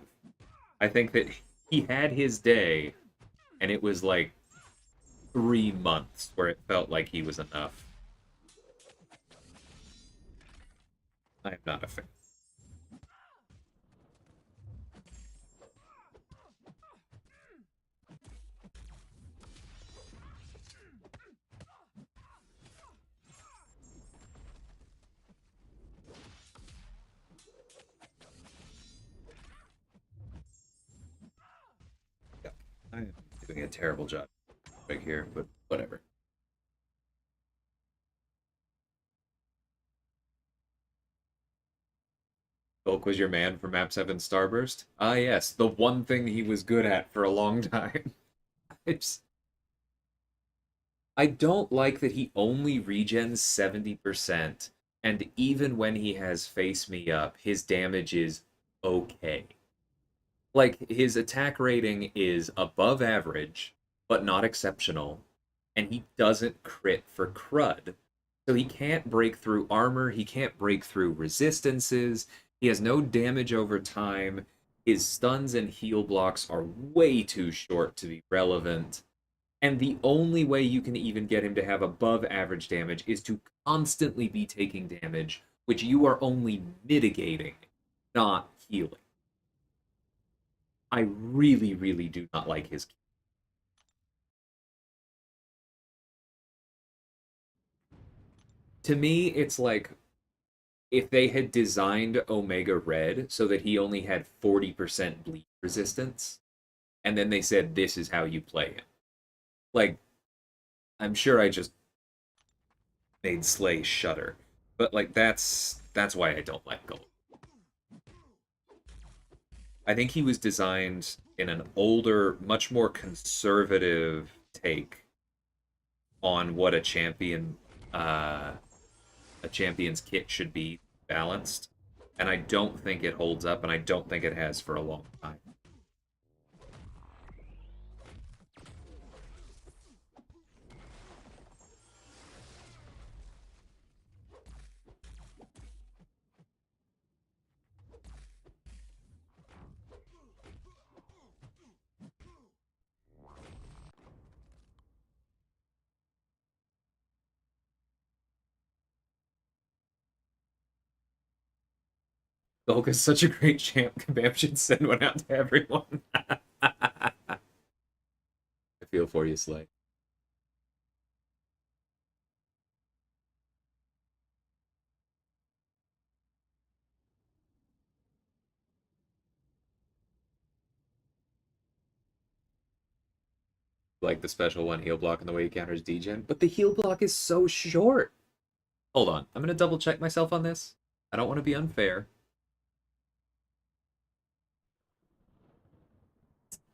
I think that he had his day, and it was like 3 months where it felt like he was enough. I am not a fan. I am doing a terrible job right here, but whatever. Gulk was your man for Map 7 Starburst? Ah, yes, the one thing he was good at for a long time. It's I don't like that he only regens 70%, and even when he has Face Me Up, his damage is okay. Like, his attack rating is above average, but not exceptional, and he doesn't crit for crud. So he can't break through armor, he can't break through resistances, he has no damage over time, his stuns and heal blocks are way too short to be relevant. And the only way you can even get him to have above average damage is to constantly be taking damage, which you are only mitigating, not healing. I really, really do not like his. To me, it's like if they had designed Omega Red so that he only had 40% bleed resistance, and then they said, this is how you play him. Like, I'm sure I just made Slay shudder. But like that's why I don't like Gold. I think he was designed in an older, much more conservative take on what uh, a champion's kit should be balanced, and I don't think it holds up, and I don't think it has for a long time. Golk is such a great champ. Kabam should send one out to everyone. I feel for you, Slay. Like the special one heal block and the way he counters degen, but the heal block is so short. Hold on, I'm gonna double check myself on this. I don't want to be unfair.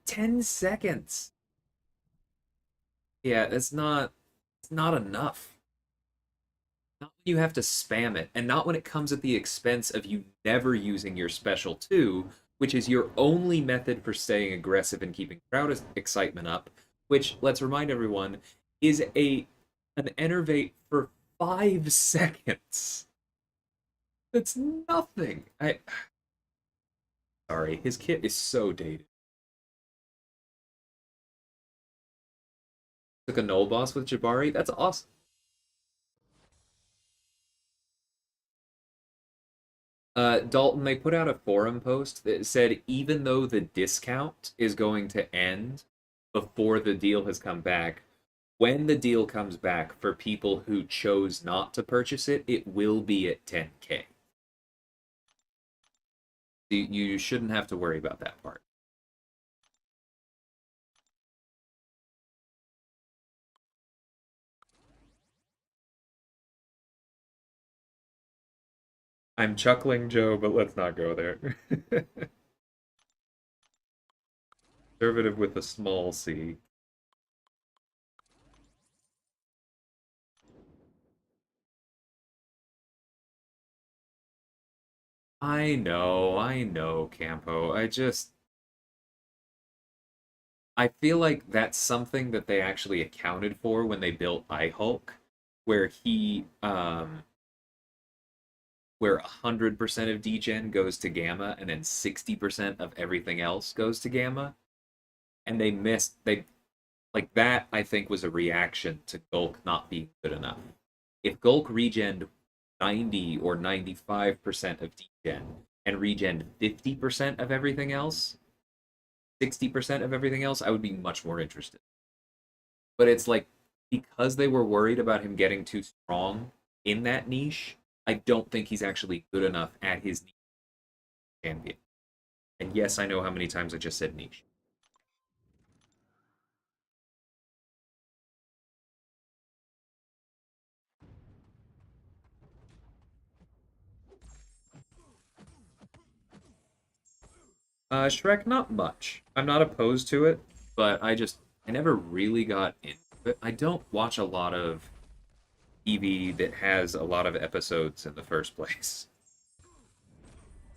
10 seconds. Yeah, it's not enough. Not when you have to spam it, and not when it comes at the expense of you never using your special two, which is your only method for staying aggressive and keeping crowd excitement up, which, let's remind everyone, is an enervate for 5 seconds. That's nothing. I sorry, his kit is so dated. Took a null boss with Jabari. That's awesome. Dalton, they put out a forum post that said even though the discount is going to end before the deal has come back, when the deal comes back for people who chose not to purchase it, it will be at 10K. You shouldn't have to worry about that part. I'm chuckling, Joe, but let's not go there. Conservative with a small c. I know, Campo. I feel like that's something that they actually accounted for when they built iHulk, where where 100% of degen goes to gamma and then 60% of everything else goes to gamma. And they like that, I think, was a reaction to Gulk not being good enough. If Gulk regened 90 or 95% of degen and regened 50% of everything else, 60% of everything else, I would be much more interested. But it's like because they were worried about him getting too strong in that niche, I don't think he's actually good enough at his niche champion. And yes, I know how many times I just said niche. Shrek, not much. I'm not opposed to it, but I never really got into it. I don't watch a lot of TV that has a lot of episodes in the first place.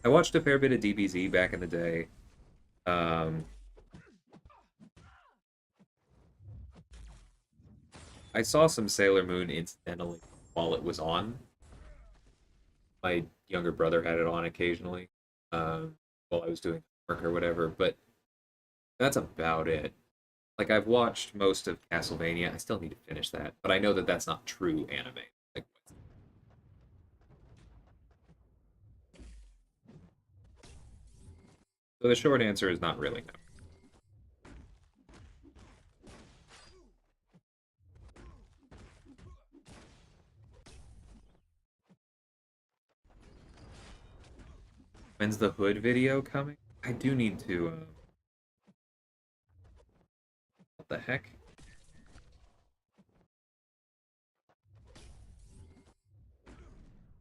I watched a fair bit of DBZ back in the day. Um, I saw some Sailor Moon incidentally while it was on. My younger brother had it on occasionally while I was doing work or whatever, but that's about it. Like I've watched most of Castlevania. I still need to finish that, but I know that that's not true anime. Like, so the short answer is not really no. When's the Hood video coming? I do need to. What the heck?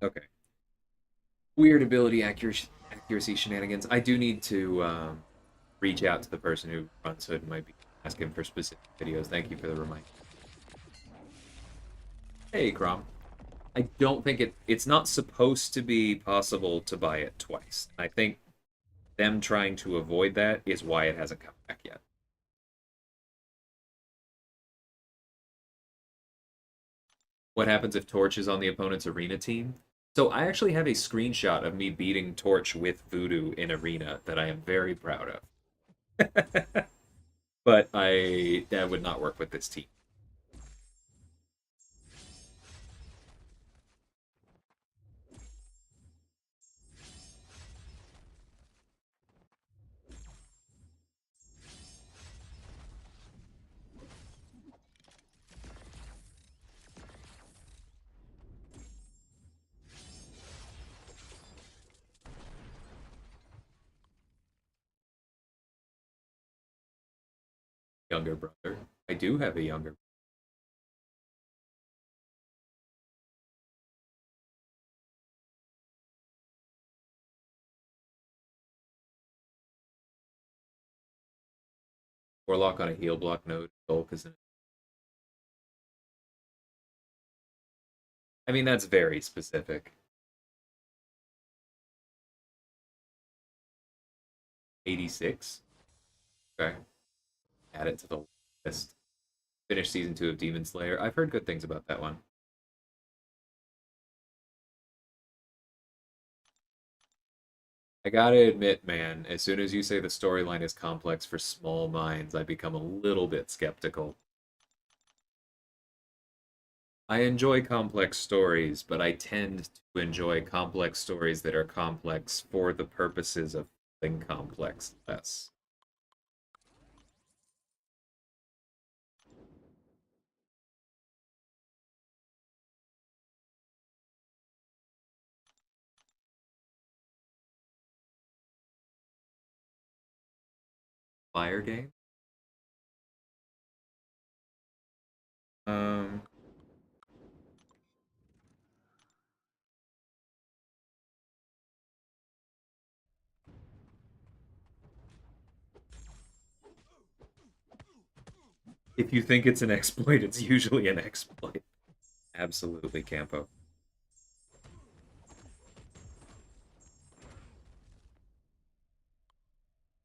Okay. Weird ability accuracy shenanigans. I do need to reach out to the person who runs Hood and might be ask him for specific videos. Thank you for the reminder. Hey, Crom. I don't think it's not supposed to be possible to buy it twice. I think them trying to avoid that is why it hasn't come back yet. What happens if Torch is on the opponent's arena team? So I actually have a screenshot of me beating Torch with Voodoo in arena that I am very proud of. But that would not work with this team. Younger brother. I do have a younger. Warlock on a heal block node. Bulk is in. I mean, that's very specific. 86. Okay. Add it to the list. Finish season 2 of Demon Slayer. I've heard good things about that one. I gotta admit, man, as soon as you say the storyline is complex for small minds, I become a little bit skeptical. I enjoy complex stories, but I tend to enjoy complex stories that are complex for the purposes of feeling complex less. Fire game? Um, If you think it's an exploit, it's usually an exploit. Absolutely, Campo.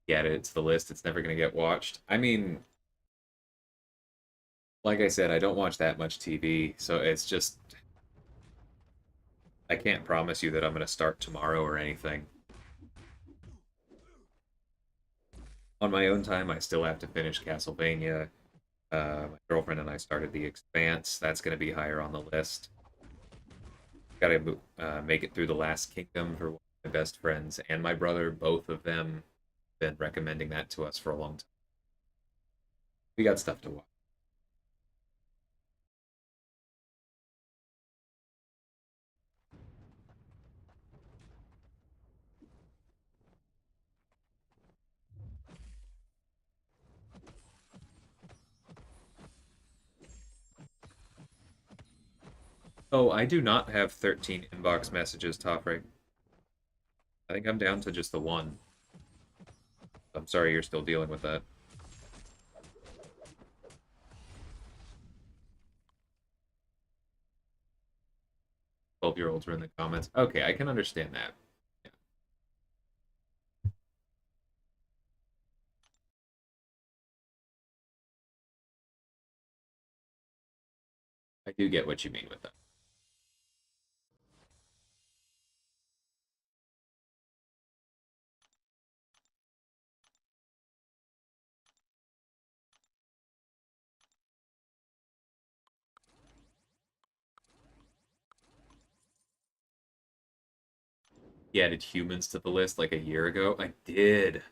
Get it, it's the list, it's never going to get watched. I mean, like I said, I don't watch that much TV, so it's just I can't promise you that I'm going to start tomorrow or anything. On my own time, I still have to finish Castlevania. My girlfriend and I started The Expanse. That's going to be higher on the list. Got to make it through The Last Kingdom for one of my best friends and my brother. Both of them been recommending that to us for a long time. We got stuff to watch. Oh, I do not have 13 inbox messages, Toffrey. I think I'm down to just the one. I'm sorry you're still dealing with that. 12-year-olds are in the comments. Okay, I can understand that. Yeah, I do get what you mean with that. He added humans to the list like a year ago. I did.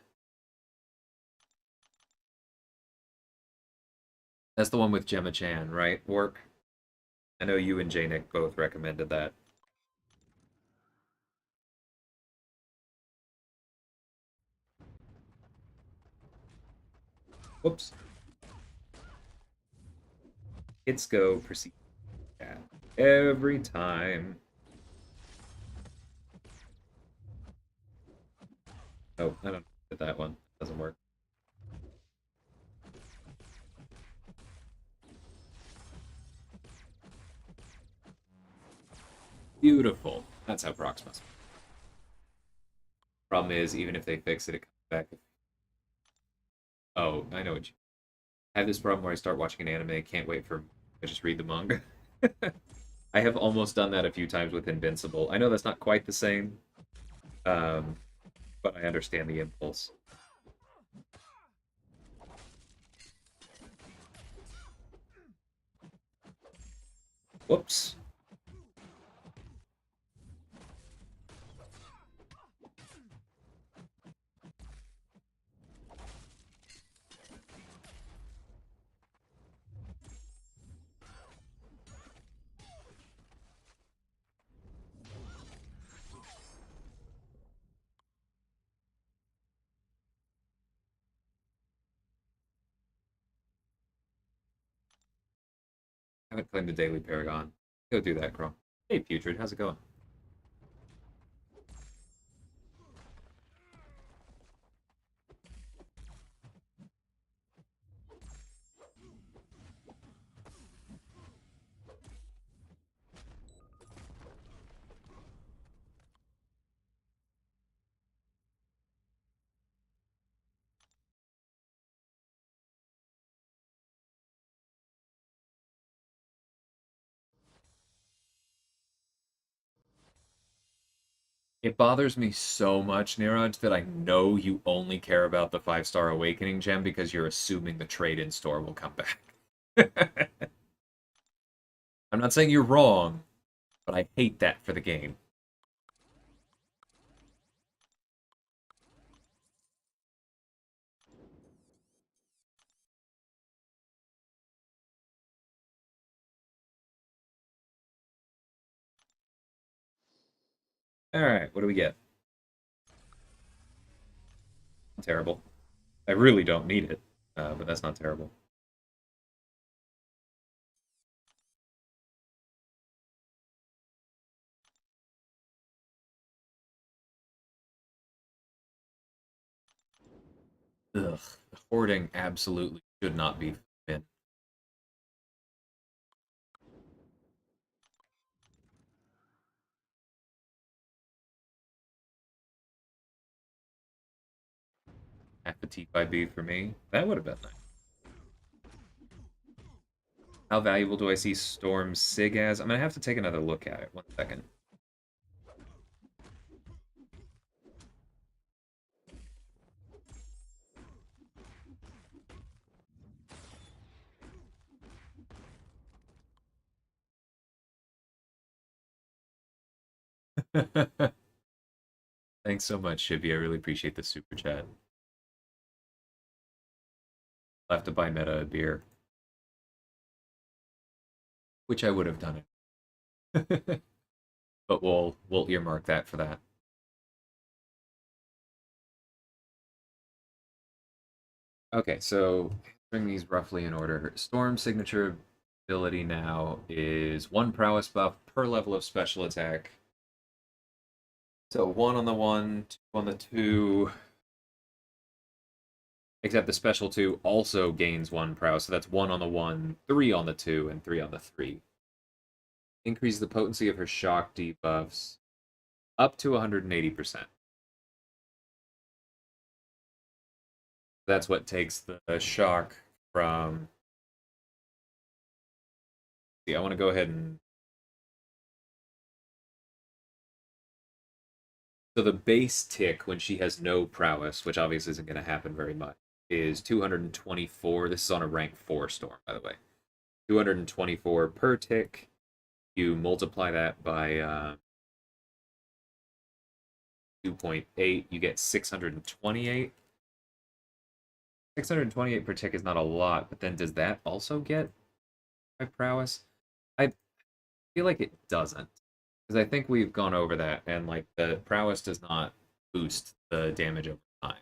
That's the one with Gemma Chan, right? Work. I know you and J Nick both recommended that. Whoops. Hits go, proceed. Yeah. Every time. Oh, I don't get that one. Doesn't work. Beautiful. That's how procs must be. Problem is, even if they fix it, it comes back. Oh, I know what you. I have this problem where I start watching an anime, can't wait for. I just read the manga. I have almost done that a few times with Invincible. I know that's not quite the same, um, but I understand the impulse. Whoops. I haven't claimed the Daily Paragon. Go do that, Chrome. Hey, Putrid, how's it going? It bothers me so much, Niraj, that I know you only care about the 5-star Awakening gem because you're assuming the trade-in store will come back. I'm not saying you're wrong, but I hate that for the game. All right, what do we get? Terrible. I really don't need it, but that's not terrible. Ugh, hoarding absolutely should not be in. Half a T5B for me. That would have been nice. How valuable do I see Storm Sig as? I'm going to have to take another look at it. 1 second. Thanks so much, Shibby. I really appreciate the super chat. I'll have to buy Meta a beer. Which I would have done it. But we'll earmark that for that. Okay, so bring these roughly in order. Storm signature ability now is 1 prowess buff per level of special attack. So 1 on the 1, 2 on the 2. Except the special 2 also gains 1 prowess, so that's 1 on the 1, 3 on the 2, and 3 on the 3. Increase the potency of her shock debuffs up to 180%. That's what takes the shock from... See, I want to go ahead and... So the base tick when she has no prowess, which obviously isn't going to happen very much, is 224. This is on a rank 4 storm, by the way. 224 per tick. You multiply that by 2.8, you get 628. 628 per tick is not a lot, but then does that also get my prowess? I feel like it doesn't. Because I think we've gone over that, and like the prowess does not boost the damage over time.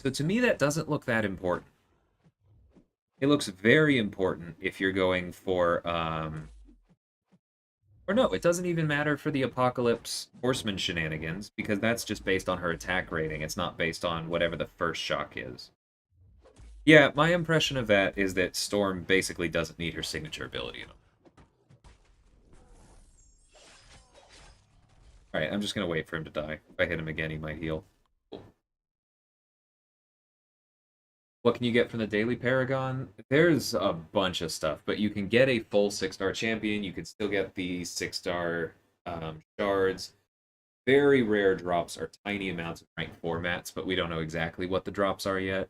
So to me, that doesn't look that important. It looks very important if you're going for or no, it doesn't even matter for the Apocalypse Horseman shenanigans, because that's just based on her attack rating. It's not based on whatever the first shock is. Yeah, my impression of that is that Storm basically doesn't need her signature ability at all. Alright, I'm just gonna wait for him to die. If I hit him again, he might heal. Cool. What can you get from the Daily Paragon? There's a bunch of stuff, but you can get a full 6-star champion. You can still get the 6-star shards. Very rare drops are tiny amounts of rank 4 mats, but we don't know exactly what the drops are yet.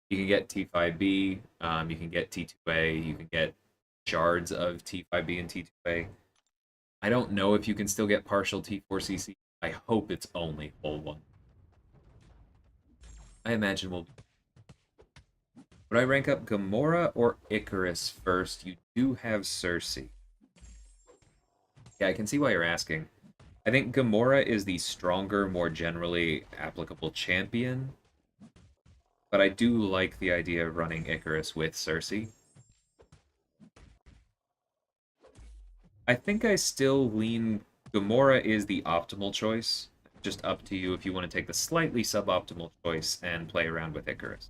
You can get T5B, you can get T2A, you can get shards of T5B and T2A. I don't know if you can still get partial T4CC. I hope it's only full one. I imagine we'll... Would I rank up Gamora or Icarus first? You do have Cersei. Yeah, I can see why you're asking. I think Gamora is the stronger, more generally applicable champion. But I do like the idea of running Icarus with Cersei. I think I still lean... Gamora is the optimal choice. Just up to you if you want to take the slightly suboptimal choice and play around with Icarus.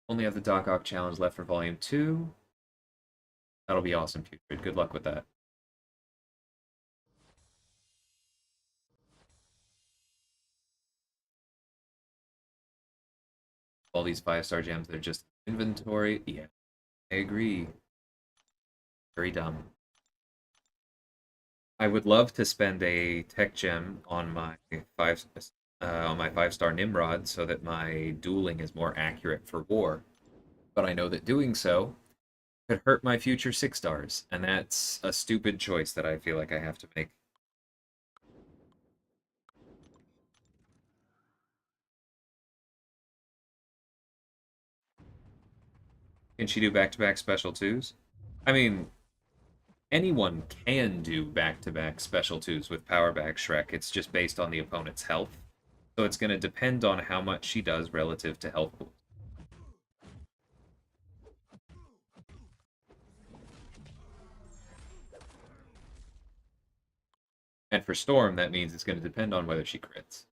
Only have the Doc Ock challenge left for Volume 2. That'll be awesome, Putrid. Good luck with that. All these 5-star gems, they're just inventory. Yeah, I agree. Very dumb. I would love to spend a tech gem on my 5-star Nimrod so that my dueling is more accurate for war. But I know that doing so could hurt my future 6-stars, and that's a stupid choice that I feel like I have to make. Can she do back-to-back special twos? I mean, anyone can do back-to-back special twos with Powerback Shrek. It's just based on the opponent's health. So it's going to depend on how much she does relative to health pools. And for Storm, that means it's going to depend on whether she crits.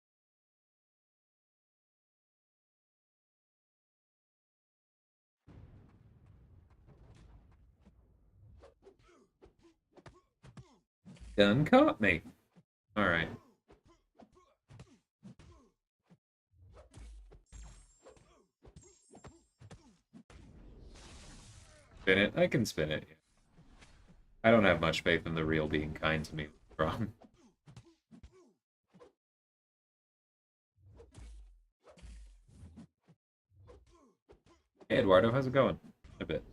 done caught me. Alright. Spin it? I can spin it. I don't have much faith in the real being kind to me. Wrong. Hey, Eduardo, how's it going? A bit.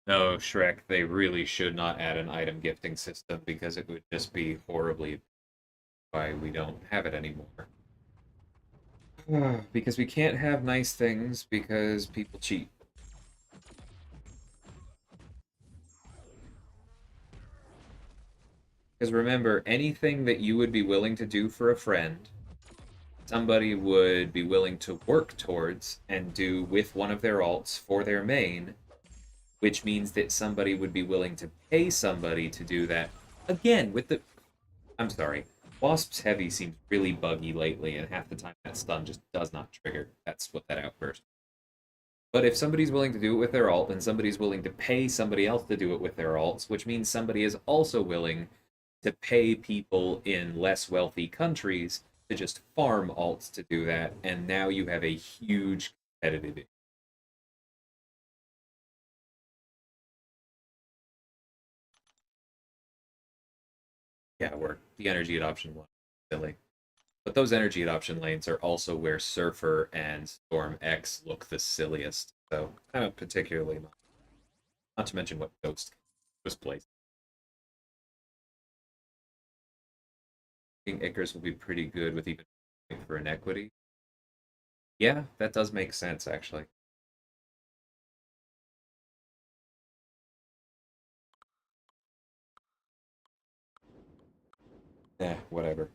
No, Shrek, they really should not add an item gifting system because it would just be horribly why we don't have it anymore. Because we can't have nice things because people cheat. Because remember, anything that you would be willing to do for a friend, somebody would be willing to work towards and do with one of their alts for their main, which means that somebody would be willing to pay somebody to do that. Again, with the... I'm sorry. Wasp's Heavy seems really buggy lately, and half the time that stun just does not trigger. That's what that outburst. But if somebody's willing to do it with their alt, then somebody's willing to pay somebody else to do it with their alts, which means somebody is also willing to pay people in less wealthy countries to just farm alts to do that, and now you have a huge competitive. Yeah, where the energy adoption one silly. But those energy adoption lanes are also where Surfer and Storm X look the silliest. So kind of particularly not to mention what Ghost was placed. I think Icarus will be pretty good with even for inequity. Yeah, that does make sense actually. Whatever.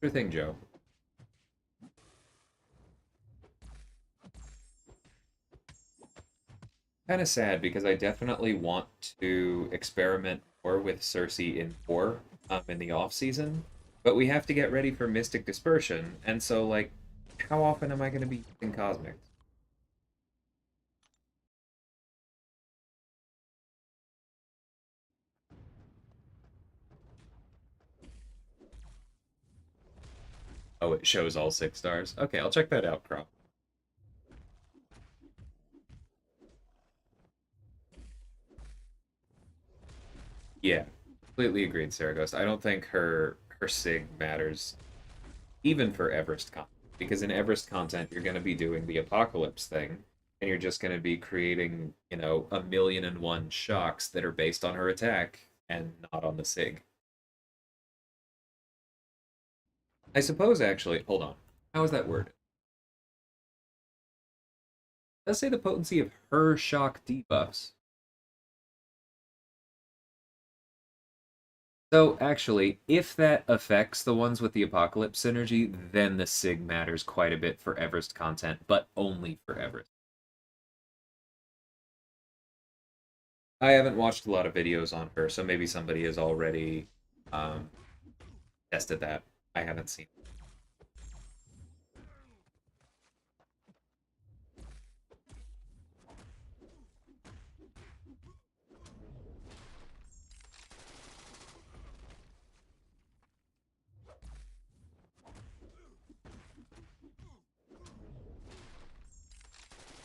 Sure thing, Joe. Kind of sad because I definitely want to experiment more with Cersei in 4 in the off season, but we have to get ready for Mystic Dispersion, and so like, how often am I going to be using Cosmic? Oh, it shows all 6 stars. Okay, I'll check that out, Crop. Yeah, completely agreed, Saragos. I don't think her sig matters even for Everest content, because in Everest content you're going to be doing the apocalypse thing, and you're just going to be creating, 1,000,001 shocks that are based on her attack and not on the sig. I suppose actually, hold on. How is that worded? Let's say the potency of her shock debuffs. So actually, if that affects the ones with the Apocalypse synergy, then the Sig matters quite a bit for Everest content, but only for Everest. I haven't watched a lot of videos on her, so maybe somebody has already um, tested that. I haven't seen.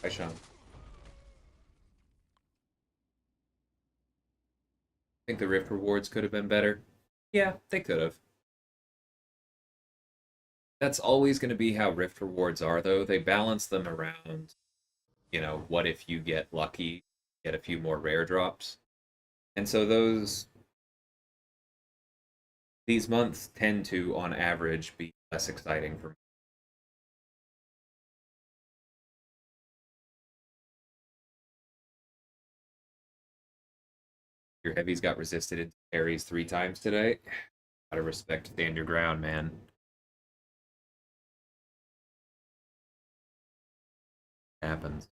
Hi, Sean. I think the Rift rewards could have been better. Yeah, they could have. That's always going to be how Rift rewards are, though. They balance them around, what if you get lucky, get a few more rare drops. And so these months tend to, on average, be less exciting for me. Your heavies got resisted into parries 3 times today. Gotta respect stand your ground, man. Happens.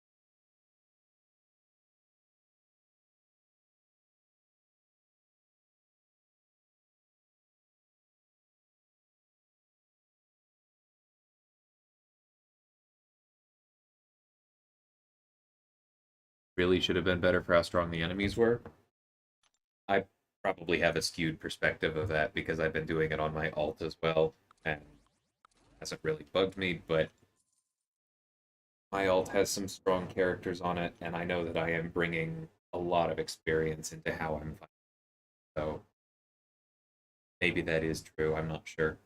Really should have been better for how strong the enemies were. I probably have a skewed perspective of that because I've been doing it on my alt as well, and it hasn't really bugged me, but my alt has some strong characters on it, and I know that I am bringing a lot of experience into how I'm fighting. So maybe that is true. I'm not sure.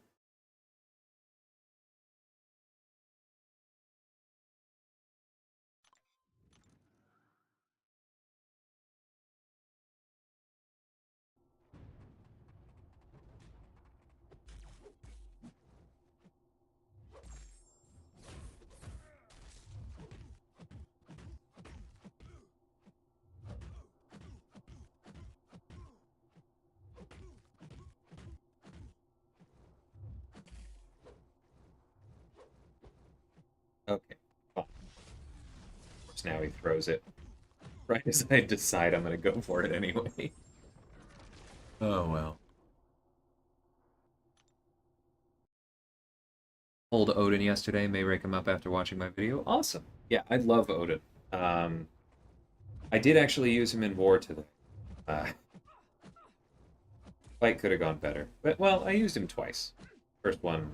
Okay, fine. Of course, now he throws it right as I decide I'm going to go for it anyway. Oh well. Pulled Odin yesterday. May rake him up after watching my video. Awesome. Yeah, I love Odin. Um, I did actually use him in war today. Uh, Fight could have gone better, but well, I used him twice. First one,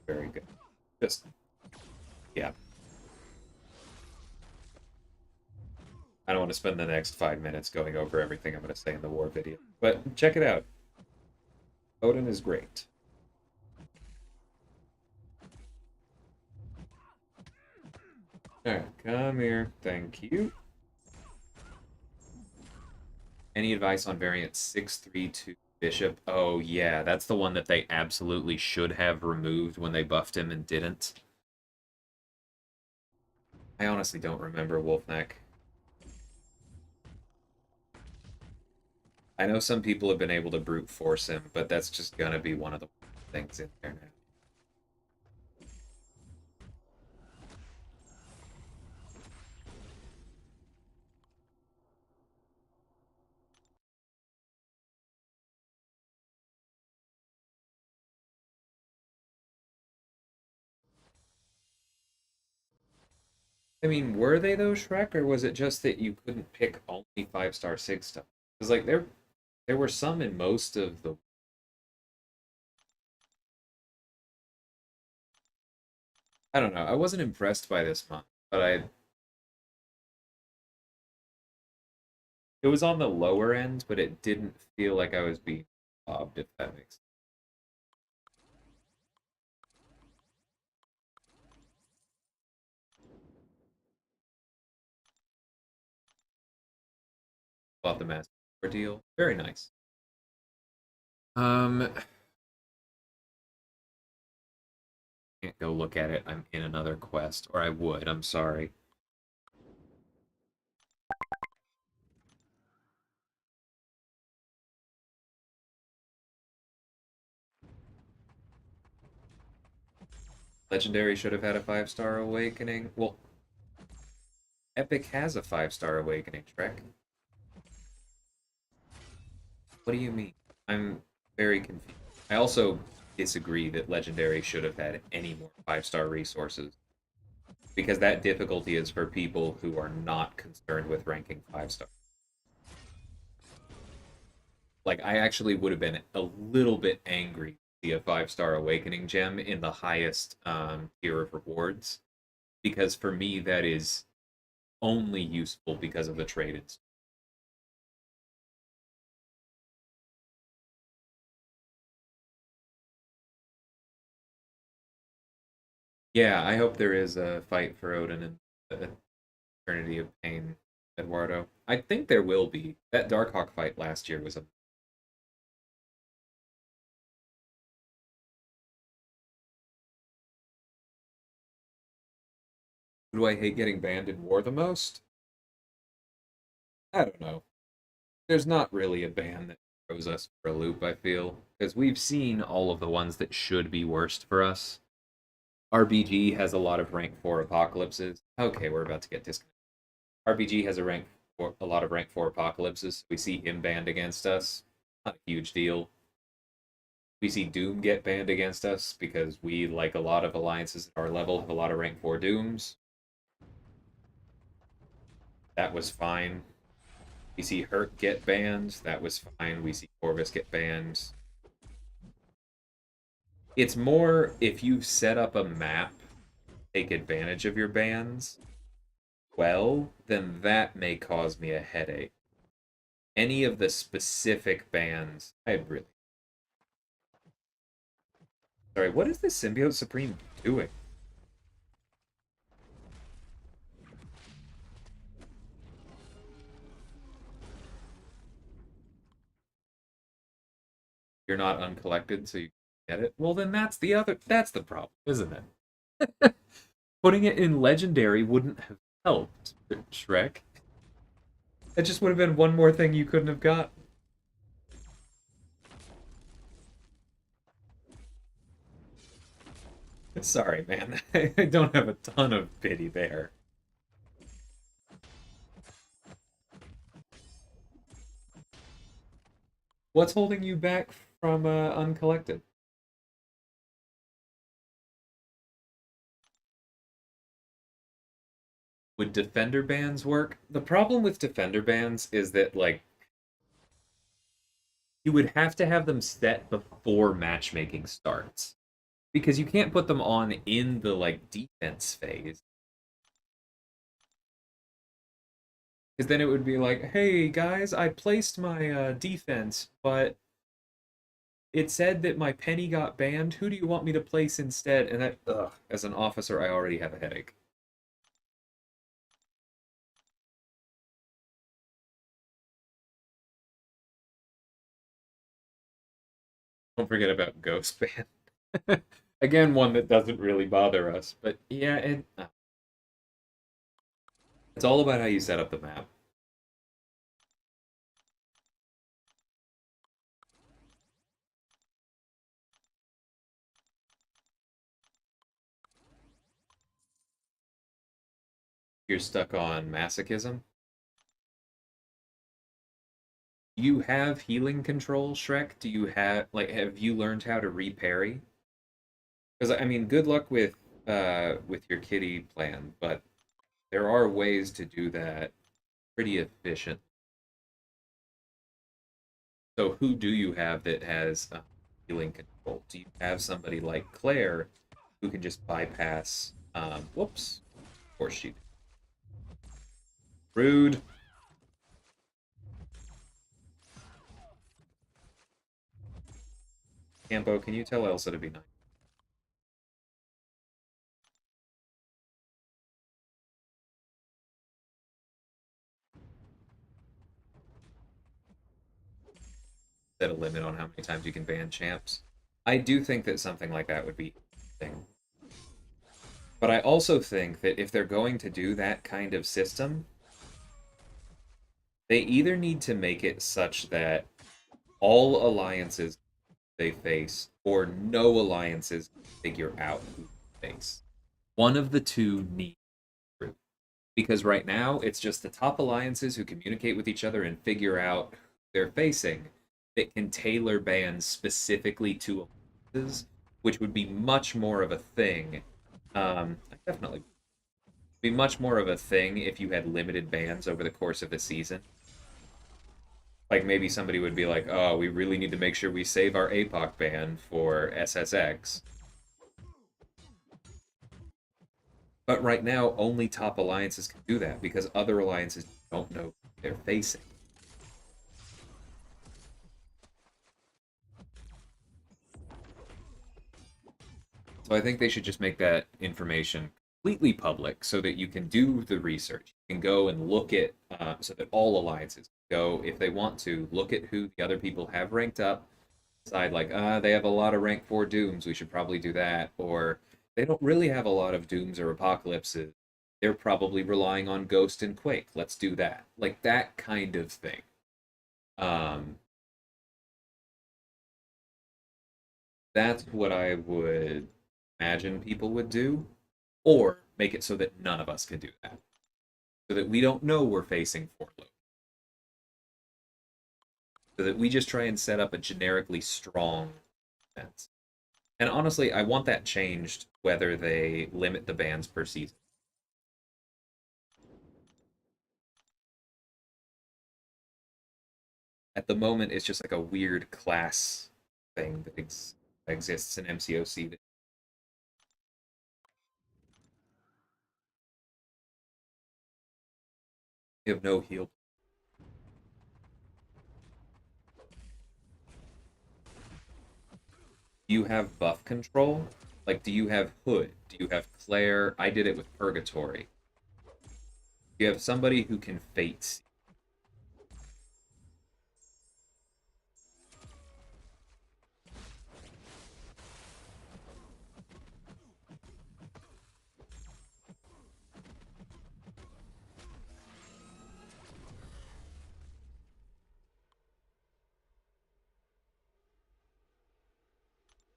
very good. Just yeah. I don't want to spend the next 5 minutes going over everything I'm going to say in the war video, but check it out. Odin is great. All right, come here. Thank you. Any advice on variant 632 Bishop? Oh, yeah, that's the one that they absolutely should have removed when they buffed him and didn't. I honestly don't remember Wolfneck. I know some people have been able to brute force him, but that's just gonna be one of the things in there now. I mean, were they though, Shrek, or was it just that you couldn't pick only 5-star 6-star? Because like there were some in most of the. I don't know. I wasn't impressed by this month, but it was on the lower end, but it didn't feel like I was being robbed, if that makes sense. Bought the Master deal. Very nice. Um, can't go look at it. I'm in another quest, or I would. I'm sorry. Legendary should have had a 5-star awakening. Well, Epic has a 5-star awakening, Trek. What do you mean? I'm very confused. I also disagree that Legendary should have had any more 5-star resources because that difficulty is for people who are not concerned with ranking 5-star. Like, I actually would have been a little bit angry to see a 5-star awakening gem in the highest tier of rewards because for me that is only useful because of the traded. Yeah, I hope there is a fight for Odin in the Eternity of Pain, Eduardo. I think there will be. That Darkhawk fight last year was a. Who do I hate getting banned in War the most? I don't know. There's not really a ban that throws us for a loop, I feel. because we've seen all of the ones that should be worst for us. RBG has a lot of rank 4 apocalypses. Okay, we're about to get disconnected. RBG has a lot of rank 4 apocalypses. We see him banned against us. Not a huge deal. We see Doom get banned against us because we, like a lot of alliances at our level, have a lot of rank 4 Dooms. That was fine. We see Hurt get banned. That was fine. We see Corvus get banned. It's more if you've set up a map, take advantage of your bans, well, then that may cause me a headache. Any of the specific bans, I really... Sorry, what is this Symbiote Supreme doing? You're not uncollected, so you get it? Well, then that's the problem, isn't it? Putting it in Legendary wouldn't have helped, Shrek. That just would have been one more thing you couldn't have got. Sorry, man. I don't have a ton of pity there. What's holding you back from uncollected? Would defender bans work? The problem with defender bans is that, like, you would have to have them set before matchmaking starts. Because you can't put them on in the, like, defense phase. Because then it would be like, hey, guys, I placed my defense, but it said that my penny got banned. Who do you want me to place instead? And that, ugh, as an officer, I already have a headache. Don't forget about Ghost Ban. Again, one that doesn't really bother us, but yeah, it's all about how you set up the map. You're stuck on masochism. You have healing control, Shrek? Do you have you learned how to reparry? Because I mean, good luck with your kitty plan, but there are ways to do that pretty efficient. So who do you have that has healing control? Do you have somebody like Claire who can just bypass? Whoops, of course she did. Rude. Campo, can you tell Elsa to be nice? Set a limit on how many times you can ban champs. I do think that something like that would be interesting. But I also think that if they're going to do that kind of system, they either need to make it such that all alliances they face or no alliances figure out who they face. One of the two needs to. Because right now, it's just the top alliances who communicate with each other and figure out who they're facing that can tailor bans specifically to alliances, which would be much more of a thing. Definitely be much more of a thing if you had limited bans over the course of the season. Like maybe somebody would be like, "Oh, we really need to make sure we save our APOC ban for SSX." But right now, only top alliances can do that because other alliances don't know who they're facing. So I think they should just make that information completely public so that you can do the research. You can go and look at, so that all alliances go, if they want to, look at who the other people have ranked up, decide like, they have a lot of rank 4 Dooms, we should probably do that. Or they don't really have a lot of Dooms or Apocalypses. They're probably relying on Ghost and Quake. Let's do that. Like that kind of thing. Um, That's what I would imagine people would do, or make it so that none of us can do that, so that we don't know we're facing Fort Low, so that we just try and set up a generically strong defense. And honestly, I want that changed whether they limit the bans per season. At the moment, it's just like a weird class thing that exists in MCOC. That you have no heal. Do you have buff control? Like, do you have Hood? Do you have Claire? I did it with Purgatory. Do you have somebody who can Fate?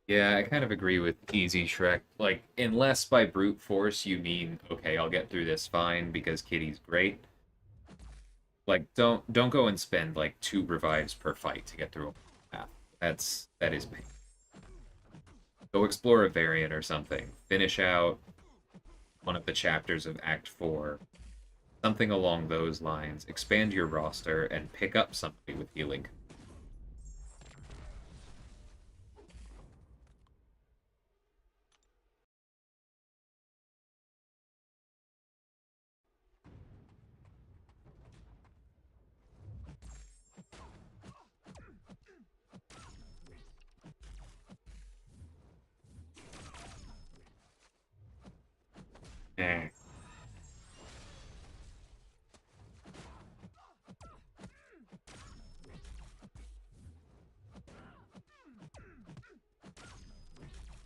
Yeah, I kind of agree with Easy Shrek. Like, unless by brute force you mean, okay, I'll get through this fine because Kitty's great. Like, don't go and spend like 2 revives per fight to get through a path. That is pain. Go explore a variant or something. Finish out one of the chapters of Act 4. Something along those lines. Expand your roster and pick up somebody with healing. Eh.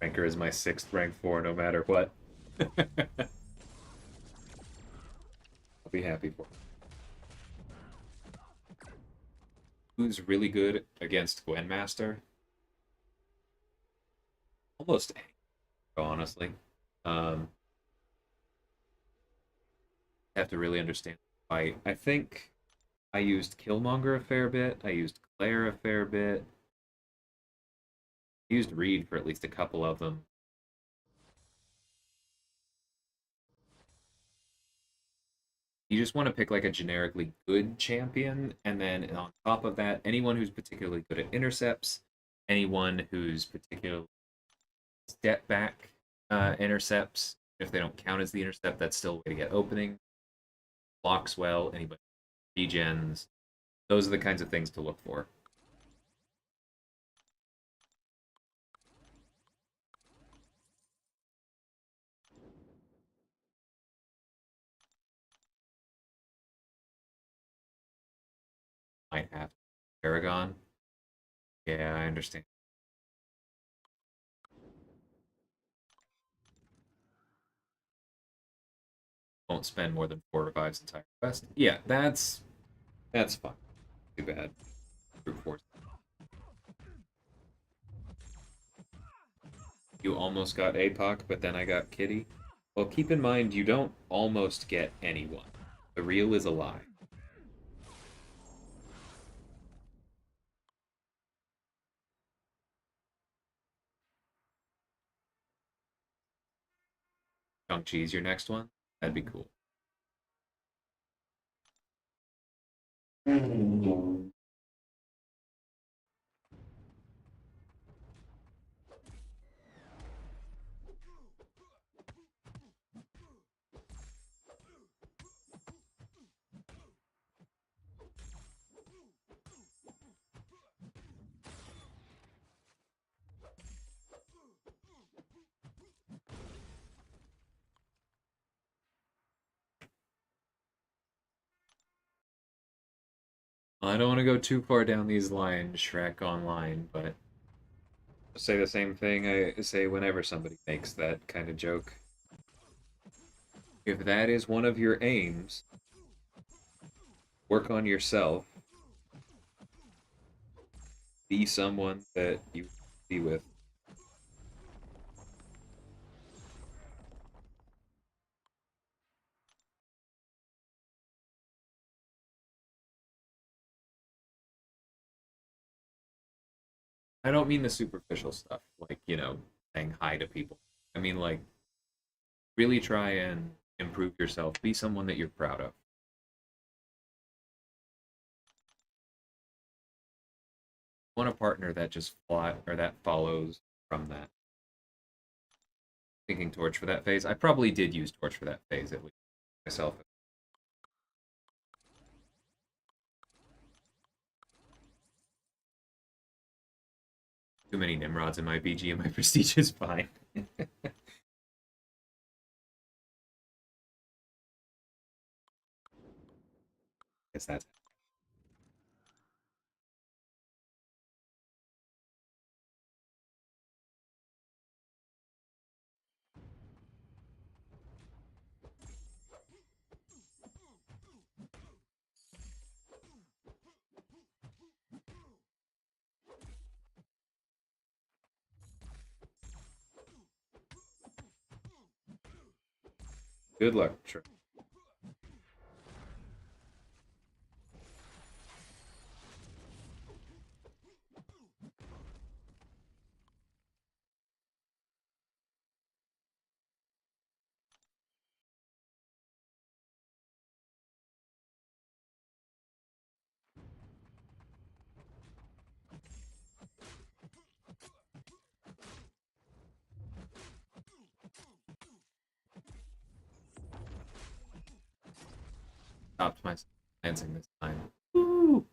Ranker is my 6th rank 4 no matter what. I'll be happy for it. Who's really good against Gwynmaster? Almost any, honestly. Um, have to really understand the fight. I think I used Killmonger a fair bit. I used Claire a fair bit. I used Reed for at least a couple of them. You just want to pick like a generically good champion, and then on top of that, anyone who's particularly good at intercepts, anyone who's particularly step back intercepts. If they don't count as the intercept, that's still a way to get opening. Blocks well, anybody regens. Those are the kinds of things to look for. Might have Paragon. Yeah, I understand. Won't spend more than 4 revives entire quest. Yeah, that's fine. Too bad. Brute force. You almost got APOC, but then I got Kitty. Well, keep in mind you don't almost get anyone. The real is a lie. Shang-Chi's your next one? That'd be cool. I don't want to go too far down these lines, Shrek Online, but I say the same thing I say whenever somebody makes that kind of joke. If that is one of your aims, work on yourself. Be someone that you be with. I don't mean the superficial stuff, like, saying hi to people. I mean, like, really try and improve yourself. Be someone that you're proud of. Want a partner that just fly or that follows from that. Thinking Torch for that phase. I probably did use Torch for that phase at least myself. Too many Nimrods in my BG and my Prestige is fine. Guess that's good luck. Sure. Stopped my dancing this time. Woo!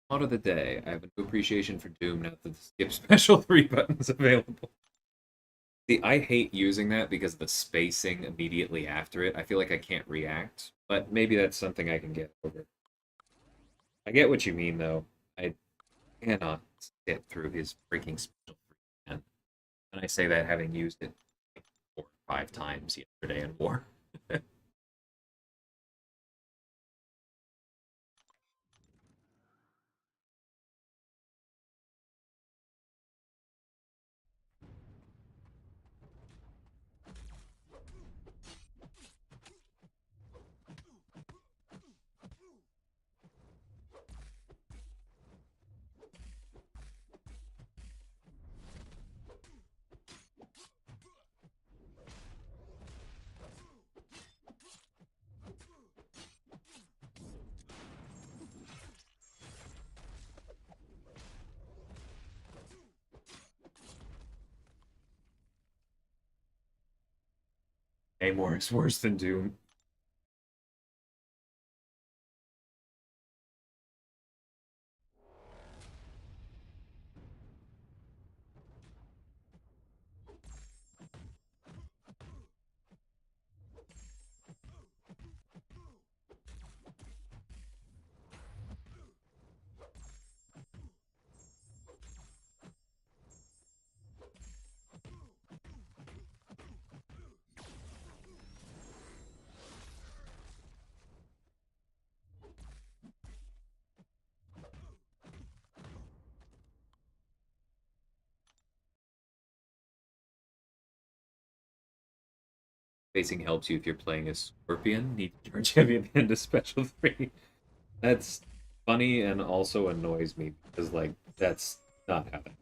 Out of the day, I have a new appreciation for Doom now that the skip special 3 button's available. See, I hate using that because of the spacing immediately after it. I feel like I can't react, but maybe that's something I can get over. I get what you mean, though. I cannot get through his freaking special 3 again. And I say that having used it like 4 or 5 times yesterday in War. Namor is worse than Doom. Spacing helps you if you're playing as Scorpion. Need to charge heavy at the end of special 3. That's funny and also annoys me because, like, that's not happening.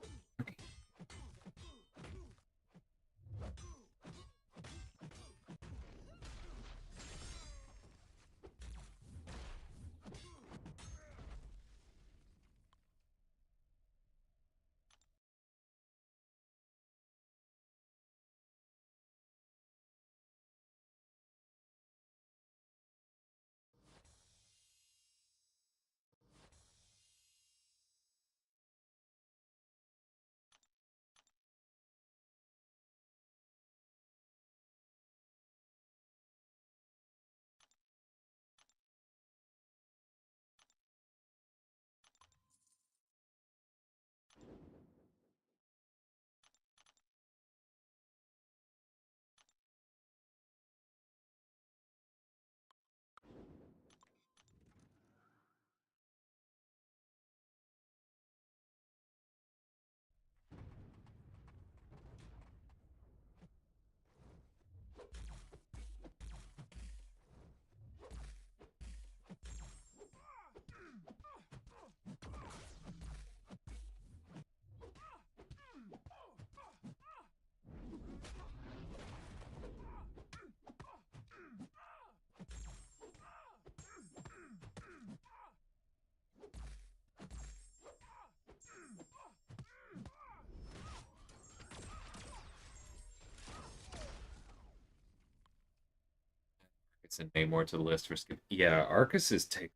Arcus and Namor to the list for skip. Yeah, Arcus is taking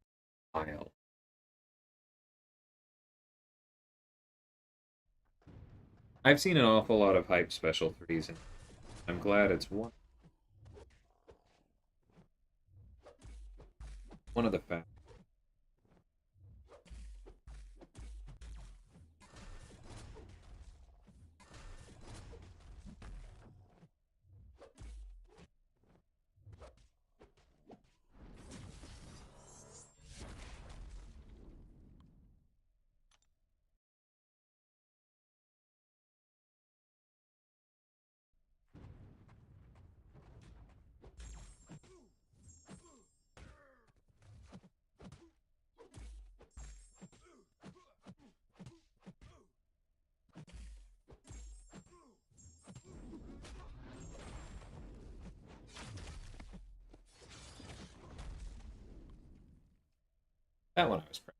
a while. I've seen an awful lot of hype special threes, and I'm glad it's one of the facts. That one I was proud.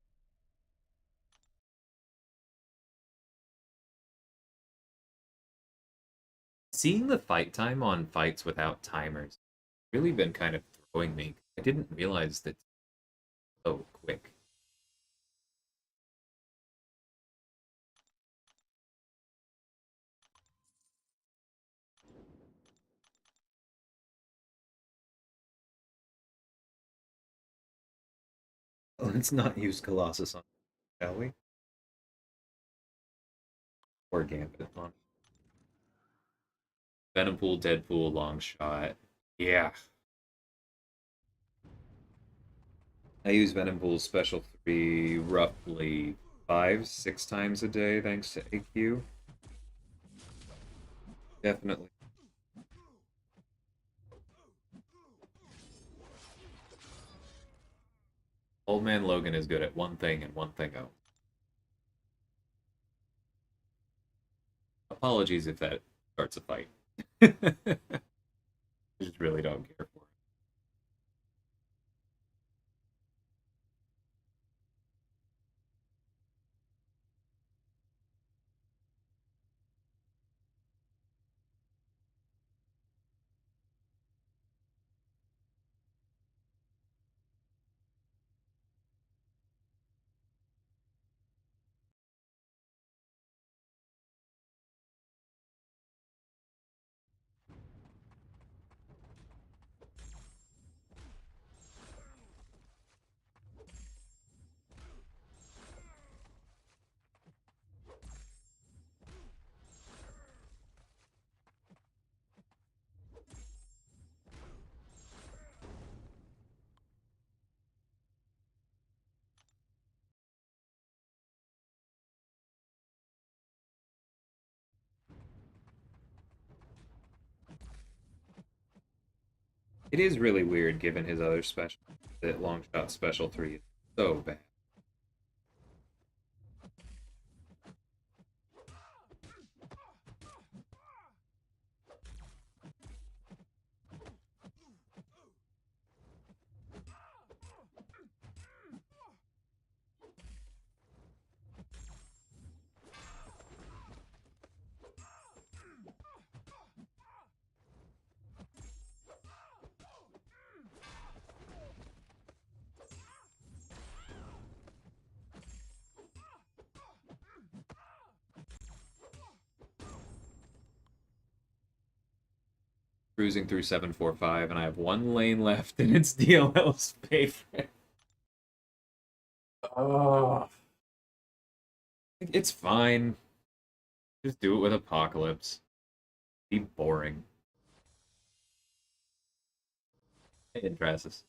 Seeing the fight time on fights without timers really been kind of throwing me. I didn't realize that so quick. Let's not use Colossus on, shall we? Or Gambit on Venompool, Deadpool, long shot. Yeah. I use Venompool's special 3 roughly 5, 6 times a day thanks to AQ. Definitely. Old Man Logan is good at one thing and one thing only. Apologies if that starts a fight. I just really don't care for it. It is really weird given his other special that long shot special 3 is so bad. Cruising through 745, and I have one lane left, and it's DLL's favorite. Oh, it's fine. Just do it with Apocalypse. Be boring. Hey, Drasus.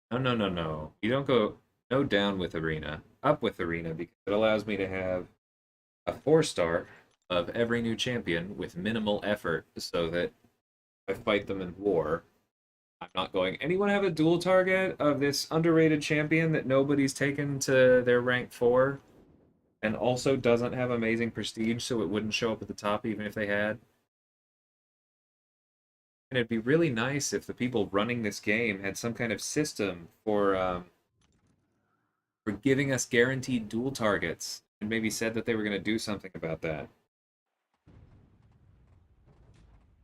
No, no, no, no. You don't go no down with Arena. Up with Arena because it allows me to have a 4-star of every new champion with minimal effort so that I fight them in war. I'm not going. Anyone have a dual target of this underrated champion that nobody's taken to their rank 4 and also doesn't have amazing prestige so it wouldn't show up at the top even if they had? And it'd be really nice if the people running this game had some kind of system for giving us guaranteed dual targets and maybe said that they were going to do something about that.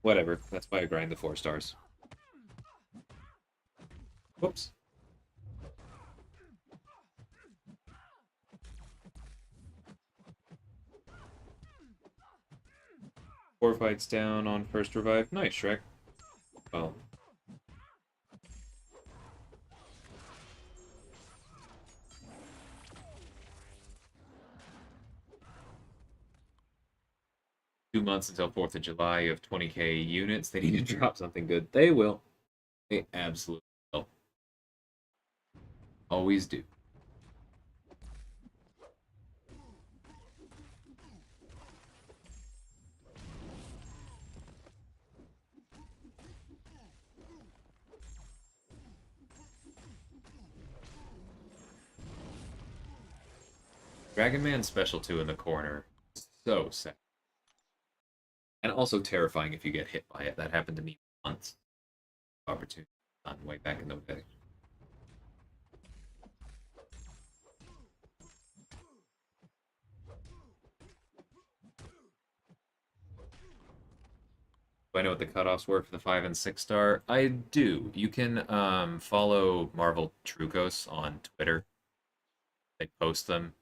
Whatever. That's why I grind the 4 stars. Whoops. 4 fights down on first revive. Nice, Shrek. Well, 2 months until 4th of July. You have 20k units. They need to drop something good. They will. They absolutely will. Always do. Dragon Man Special 2 in the corner. So sad. And also terrifying if you get hit by it. That happened to me once. Opportunity on way back in the day. Do I know what the cutoffs were for the 5 and 6 star? I do. You can follow Marvel Trucos on Twitter. They post them.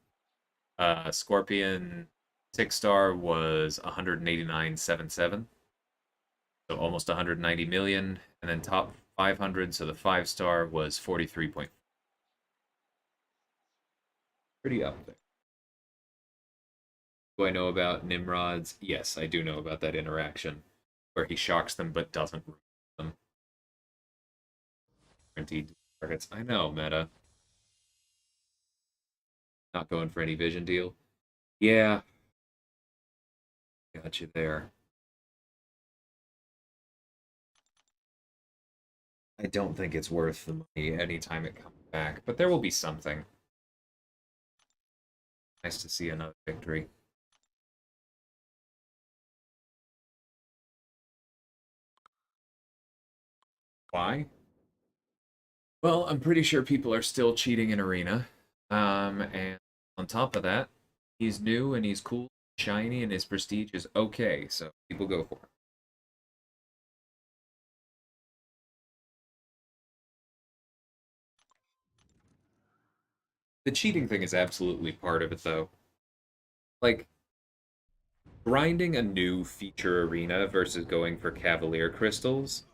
Scorpion 6 star was 189.77, so almost 190 million. And then top 500, so the 5 star was 43 point. Pretty up there. Do I know about Nimrod's? Yes, I do know about that interaction where he shocks them but doesn't ruin them. Guaranteed targets. I know, meta. Not going for any vision deal. Yeah, got you there. I don't think it's worth the money anytime it comes back, but there will be something. Nice to see another victory. Why? Well, I'm pretty sure people are still cheating in Arena. And on top of that, he's new and he's cool, shiny, and his prestige is okay, so people go for him. The cheating thing is absolutely part of it, though. Like, grinding a new feature arena versus going for Cavalier crystals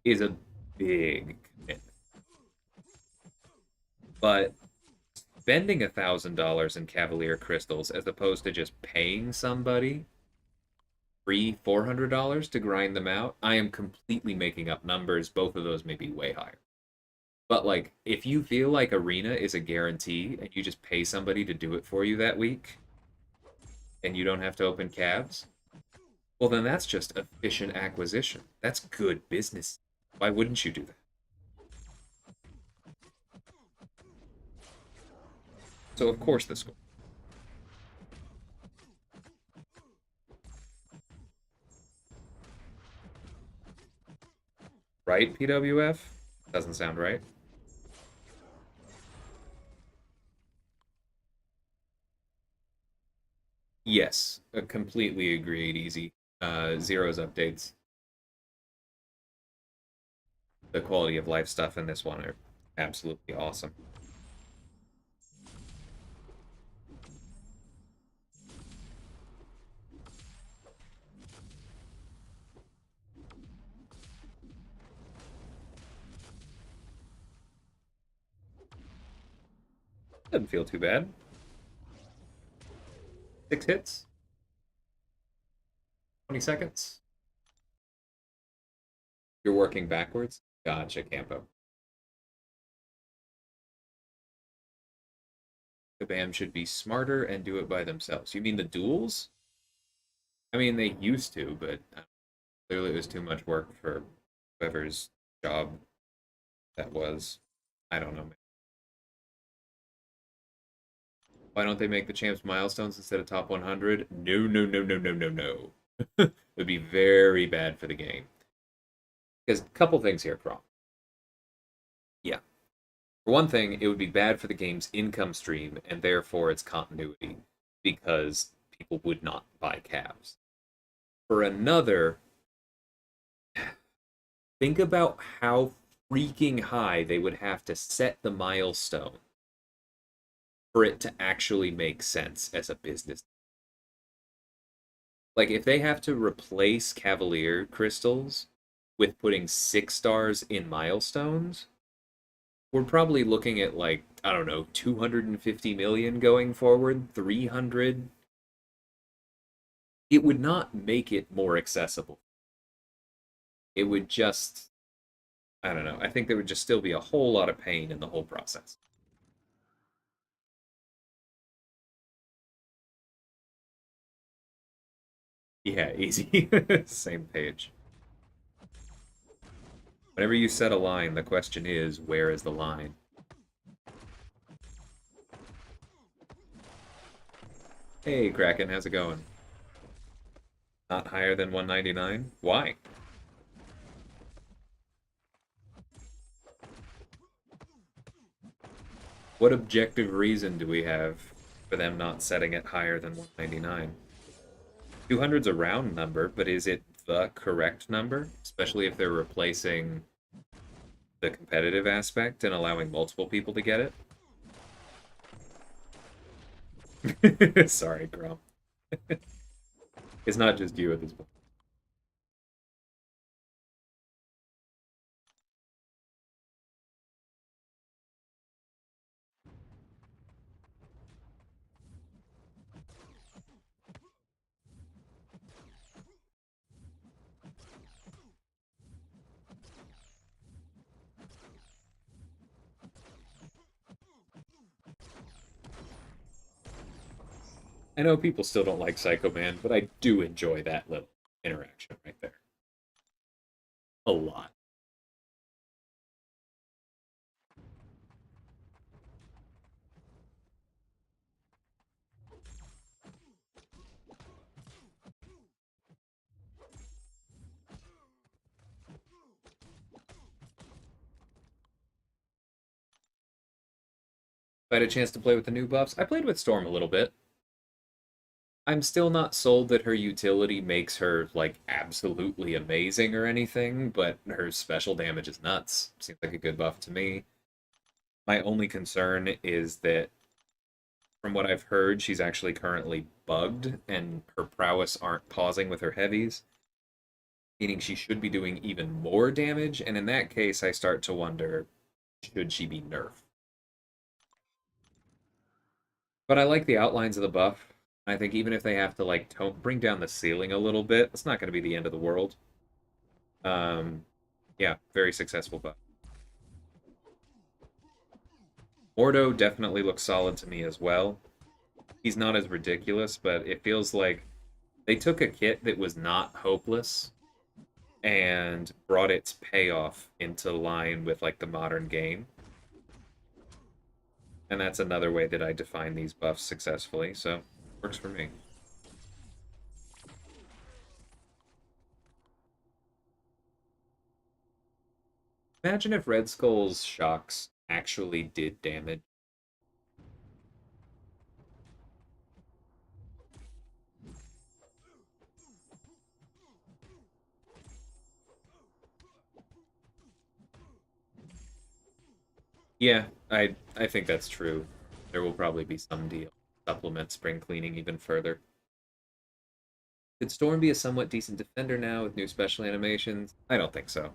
is a big commitment. But spending $1,000 in Cavalier crystals as opposed to just paying somebody free $400 to grind them out, I am completely making up numbers. Both of those may be way higher. But like, if you feel like Arena is a guarantee and you just pay somebody to do it for you that week, and you don't have to open calves, well, then that's just efficient acquisition. That's good business. Why wouldn't you do that? So of course this will. Right, PWF? Doesn't sound right. Yes, completely agreed, Easy. Zero's updates. The quality of life stuff in this one are absolutely awesome. Doesn't feel too bad. 6 hits, 20 seconds. You're working backwards? Gotcha, Campo. The BAM should be smarter and do it by themselves. You mean the duels? I mean, they used to, but clearly it was too much work for whoever's job that was. I don't know. Why don't they make the champs milestones instead of top 100? No, no, no, no, no, no, no. It would be very bad for the game. Because a couple things here, Crom. Yeah. For one thing, it would be bad for the game's income stream and therefore its continuity because people would not buy calves. For another, think about how freaking high they would have to set the milestone for it to actually make sense as a business. Like if they have to replace Cavalier crystals with putting 6 stars in milestones, we're probably looking at like, I don't know, 250 million going forward, 300. It would not make it more accessible. It would just, I don't know. I think there would just still be a whole lot of pain in the whole process. Yeah, easy. Same page. Whenever you set a line, the question is, where is the line? Hey, Kraken, how's it going? Not higher than 199? Why? What objective reason do we have for them not setting it higher than 199? 200's a round number, but is it the correct number? Especially if they're replacing the competitive aspect and allowing multiple people to get it? Sorry, Grum. It's not just you at this point. I know people still don't like Psycho Man, but I do enjoy that little interaction right there. A lot. If I had a chance to play with the new buffs, I played with Storm a little bit. I'm still not sold that her utility makes her like absolutely amazing or anything, but her special damage is nuts. Seems like a good buff to me. My only concern is that from what I've heard, she's actually currently bugged and her prowess aren't pausing with her heavies, meaning she should be doing even more damage, and in that case I start to wonder, should she be nerfed? But I like the outlines of the buff. I think even if they have to like bring down the ceiling a little bit, it's not going to be the end of the world. Um, yeah, very successful buff. Ordo definitely looks solid to me as well. He's not as ridiculous, but it feels like they took a kit that was not hopeless and brought its payoff into line with like the modern game. And that's another way that I define these buffs successfully, so works for me. Imagine if Red Skull's shocks actually did damage. Yeah, I think that's true. There will probably be some deal supplement spring cleaning even further. Could Storm be a somewhat decent defender now with new special animations? I don't think so.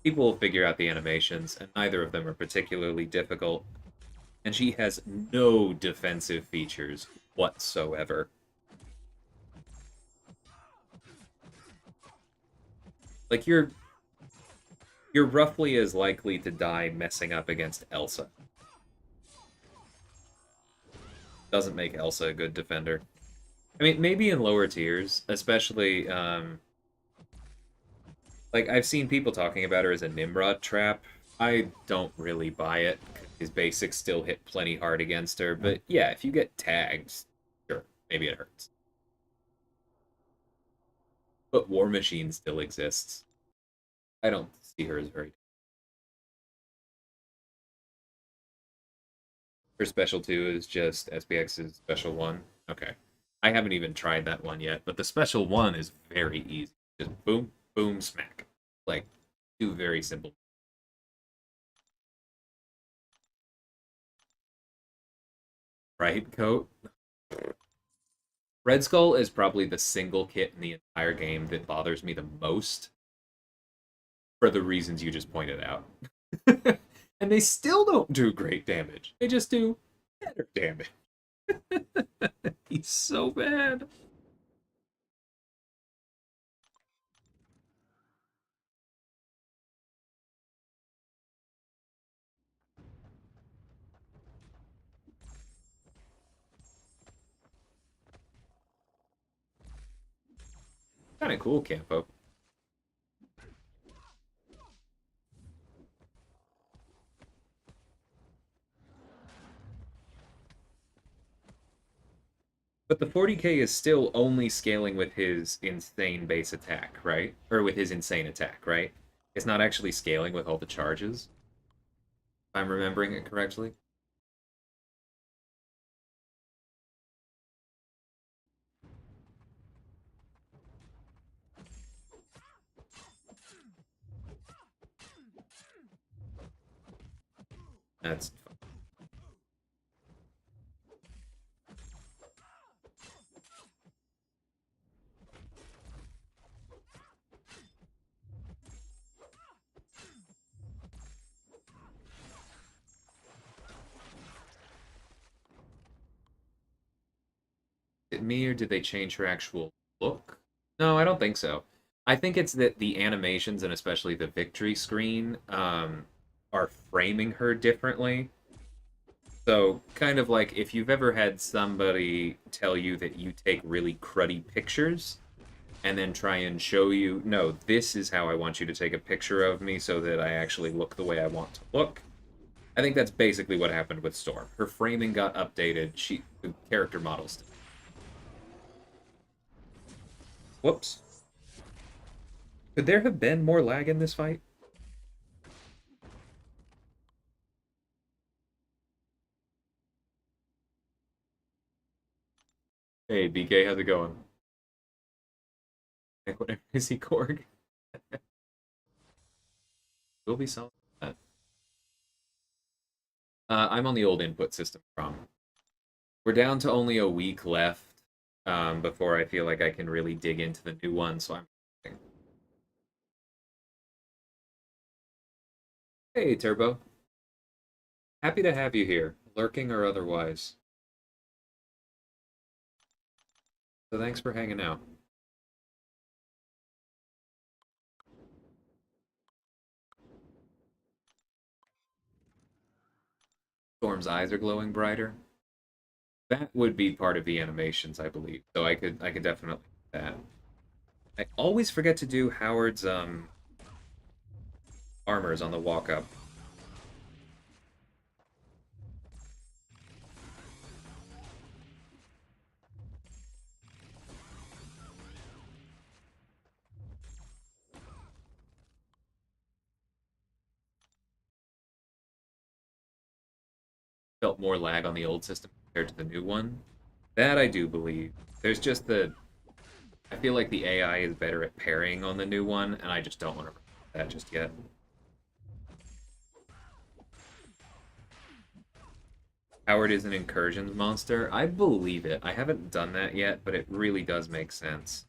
People will figure out the animations, and neither of them are particularly difficult. And she has no defensive features whatsoever. Like you're roughly as likely to die messing up against Elsa. Doesn't make Elsa a good defender. I mean, maybe in lower tiers, especially like I've seen people talking about her as a Nimrod trap. I don't really buy it. His basics still hit plenty hard against her, but yeah, if you get tagged, sure, maybe it hurts. But War Machine still exists. I don't see her as very. Her special 2 is just SPX's special 1. Okay. I haven't even tried that one yet, but the special 1 is very easy. Just boom, boom, smack. Like, two very simple. Right coat. Red Skull is probably the single kit in the entire game that bothers me the most for the reasons you just pointed out. And they still don't do great damage. They just do better damage. He's so bad. Kind of cool, Campo. But the 40k is still only scaling with his insane base attack, right? Or with his insane attack, right? It's not actually scaling with all the charges, if I'm remembering it correctly. That's it me or did they change her actual look? No, I don't think so. I think it's that the animations and especially the victory screen are framing her differently. So, kind of like if you've ever had somebody tell you that you take really cruddy pictures and then try and show you, no, this is how I want you to take a picture of me so that I actually look the way I want to look. I think that's basically what happened with Storm. Her framing got updated. The character models. Whoops. Could there have been more lag in this fight? Hey, BK, how's it going? Like, whatever is he, Korg? We'll be solid. I'm on the old input system from. We're down to only a week left before I feel like I can really dig into the new one, so I'm. Hey, Turbo. Happy to have you here, lurking or otherwise. So thanks for hanging out. Storm's eyes are glowing brighter. That would be part of the animations, I believe. So I could definitely do that. I always forget to do Howard's armors on the walk up. Felt more lag on the old system compared to the new one. That I do believe. There's just the I feel like the AI is better at parrying on the new one, and I just don't want to that just yet. Howard is an incursions monster. I believe it. I haven't done that yet, but it really does make sense.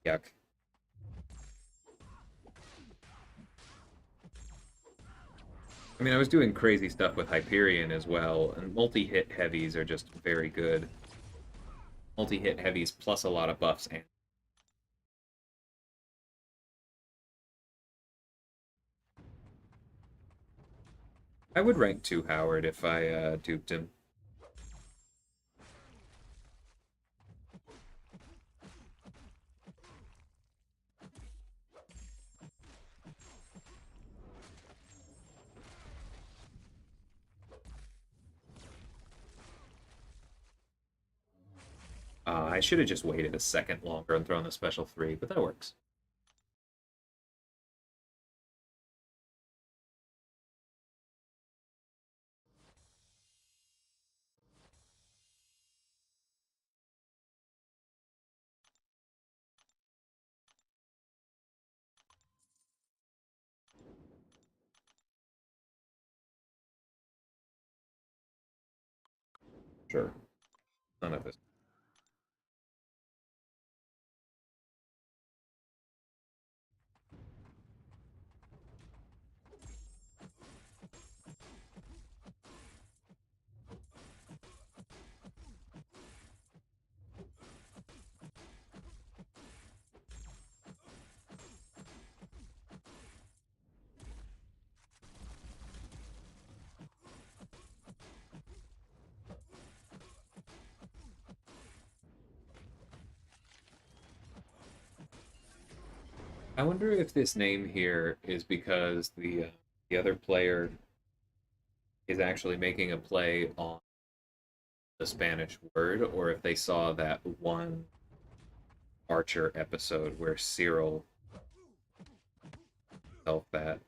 Yuck. I mean, I was doing crazy stuff with Hyperion as well, and multi-hit heavies are just very good. Multi-hit heavies plus a lot of buffs, and I would rank 2 Howard if I duped him. I should have just waited a second longer and thrown the special 3, but that works. Sure. None of this. I wonder if this name here is because the other player is actually making a play on the Spanish word, or if they saw that one Archer episode where Cyril felt that.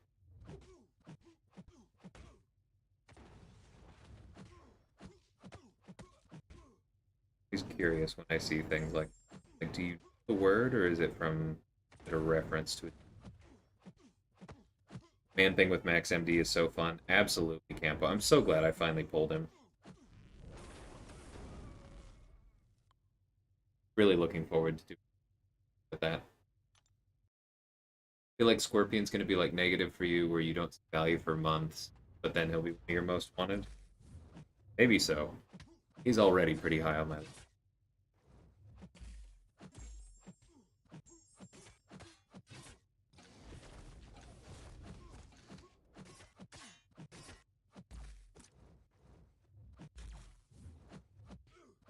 He's curious when I see things like do you know the word, or is it from a reference to it? Man thing with Max MD is so fun. Absolutely, Campo. I'm so glad I finally pulled him. Really looking forward to doing with that. I feel like Scorpion's going to be like negative for you, where you don't see value for months, but then he'll be one of your most wanted. Maybe so. He's already pretty high on my list.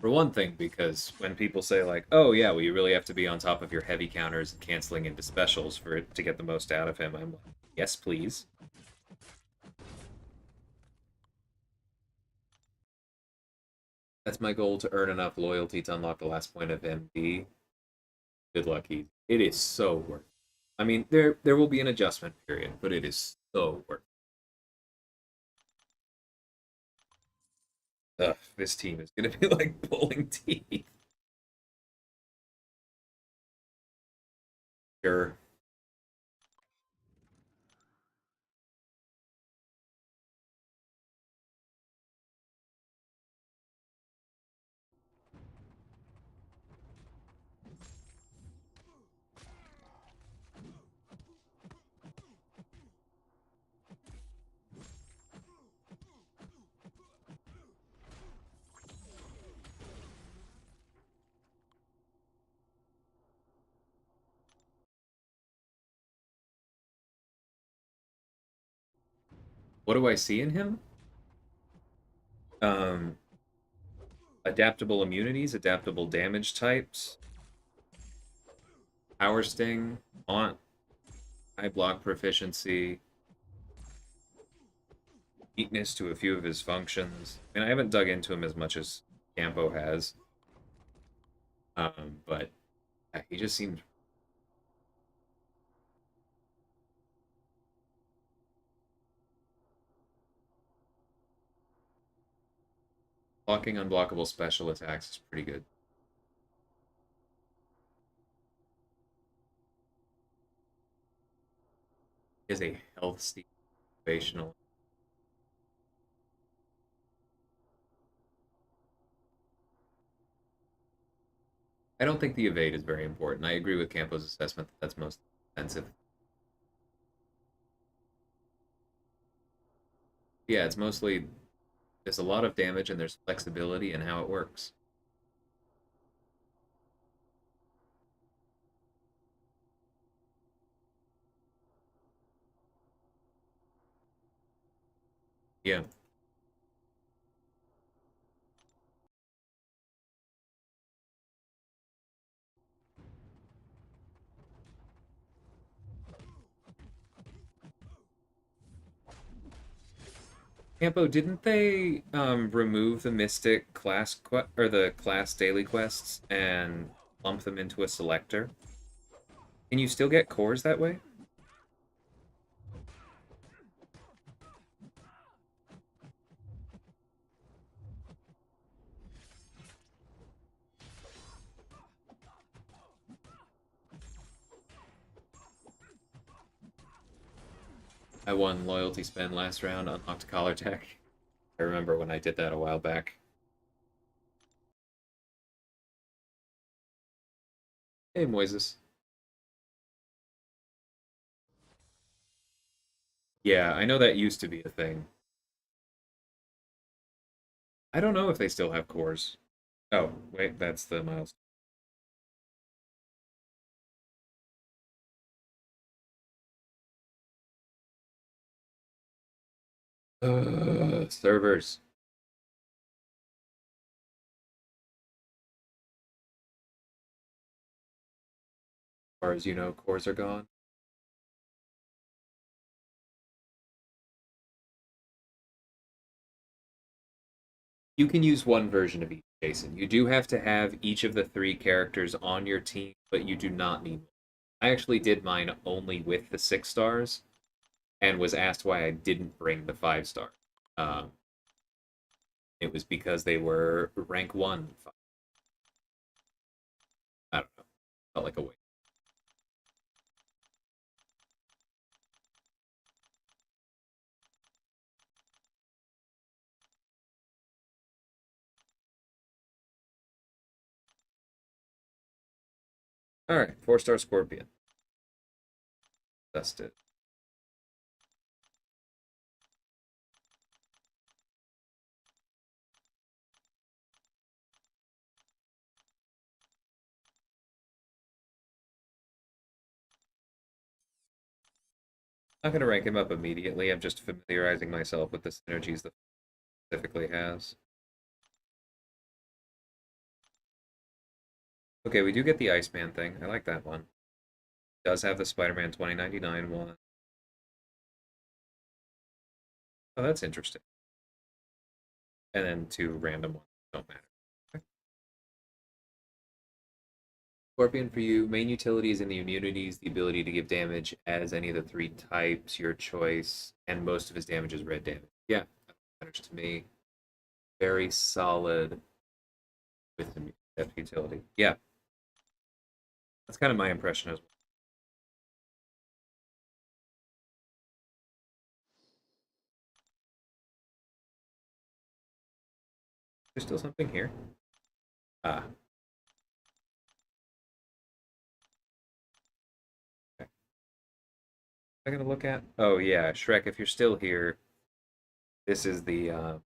For one thing, because when people say like, "Oh yeah, well you really have to be on top of your heavy counters and canceling into specials for it to get the most out of him," I'm like, "Yes, please." That's my goal, to earn enough loyalty to unlock the last point of MD. Good luck, Heath. It is so worth it. I mean, there will be an adjustment period, but it is so worth it. Ugh, this team is gonna be like pulling teeth. Sure. What do I see in him? Um, Adaptable immunities, adaptable damage types, power sting, taunt, high block proficiency, weakness to a few of his functions. I mean, I haven't dug into him as much as Campo has, but yeah, he just seems blocking unblockable special attacks is pretty good. He has a health steal motivational. I don't think the evade is very important. I agree with Campo's assessment that that's most expensive. Yeah, it's mostly there's a lot of damage and there's flexibility in how it works. Yeah. Campo, didn't they remove the Mystic or the class daily quests and lump them into a selector? Can you still get cores that way? I won loyalty spend last round, unlocked collar tech. I remember when I did that a while back. Hey, Moises. Yeah, I know that used to be a thing. I don't know if they still have cores. Oh, wait, that's the milestone. Servers. As far as you know, cores are gone. You can use one version of each, Jason. You do have to have each of the three characters on your team, but you do not need one. I actually did mine only with the 6 stars and was asked why I didn't bring the 5 star. Um, it was because they were rank one. I don't know. Felt like a waste. All right, 4 star Scorpion. That's it. I'm not going to rank him up immediately. I'm just familiarizing myself with the synergies that specifically has. Okay, we do get the Iceman thing. I like that one. Does have the Spider-Man 2099 one. Oh, that's interesting. And then 2 random ones don't matter. Okay. Scorpion for you. Main utilities and the immunities, the ability to give damage as any of the 3 types, your choice, and most of his damage is red damage. Yeah, that matters to me. Very solid with the that utility. Yeah, that's kind of my impression as well. There's still something here. Ah, okay. I'm gonna look at. Oh yeah, Shrek. If you're still here, this is the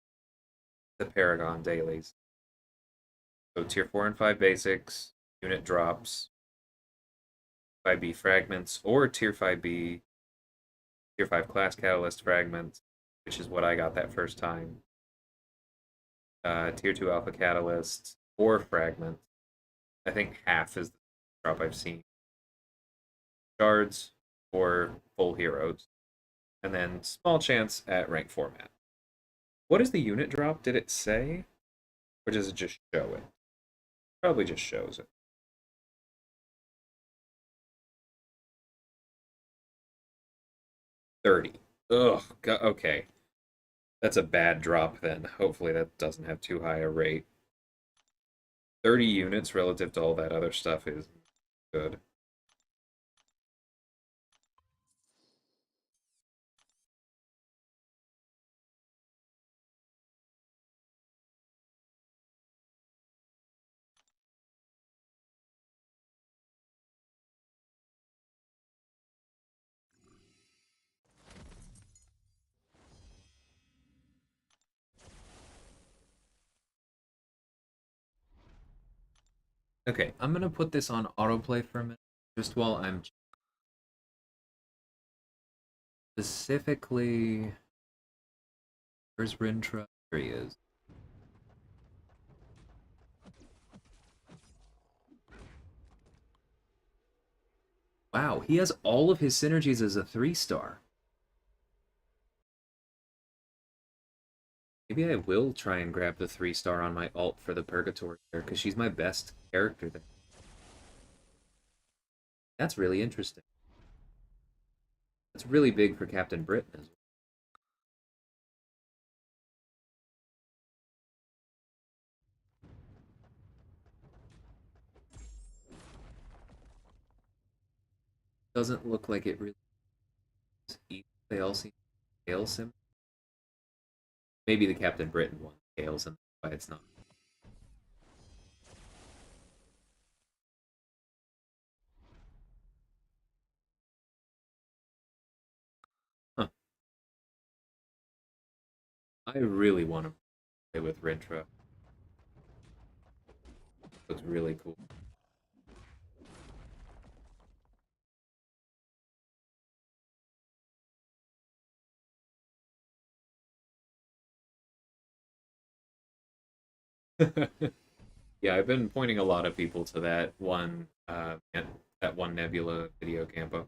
Paragon dailies. So tier 4 and 5 basics, unit drops, 5B fragments, or tier 5B, tier 5 class catalyst fragments, which is what I got that first time. Tier 2 alpha catalyst, or fragments. I think half is the drop I've seen. Shards or full heroes. And then small chance at rank format. What is the unit drop? Did it say? Or does it just show it? Probably just shows it. 30. Ugh, okay. That's a bad drop then. Hopefully that doesn't have too high a rate. 30 units relative to all that other stuff is good. Okay, I'm gonna put this on autoplay for a minute, just while I'm specifically. Where's Rintra? There he is. Wow, he has all of his synergies as a 3 star. Maybe I will try and grab the 3 star on my alt for the Purgatory here, because she's my best character there. That's really interesting. That's really big for Captain Britain as well. Doesn't look like it really is. They all seem scale sim. Maybe the Captain Britain one scales and why it's not. I really want to play with Rintra. Looks really cool. Yeah, I've been pointing a lot of people to that one Nebula video campo.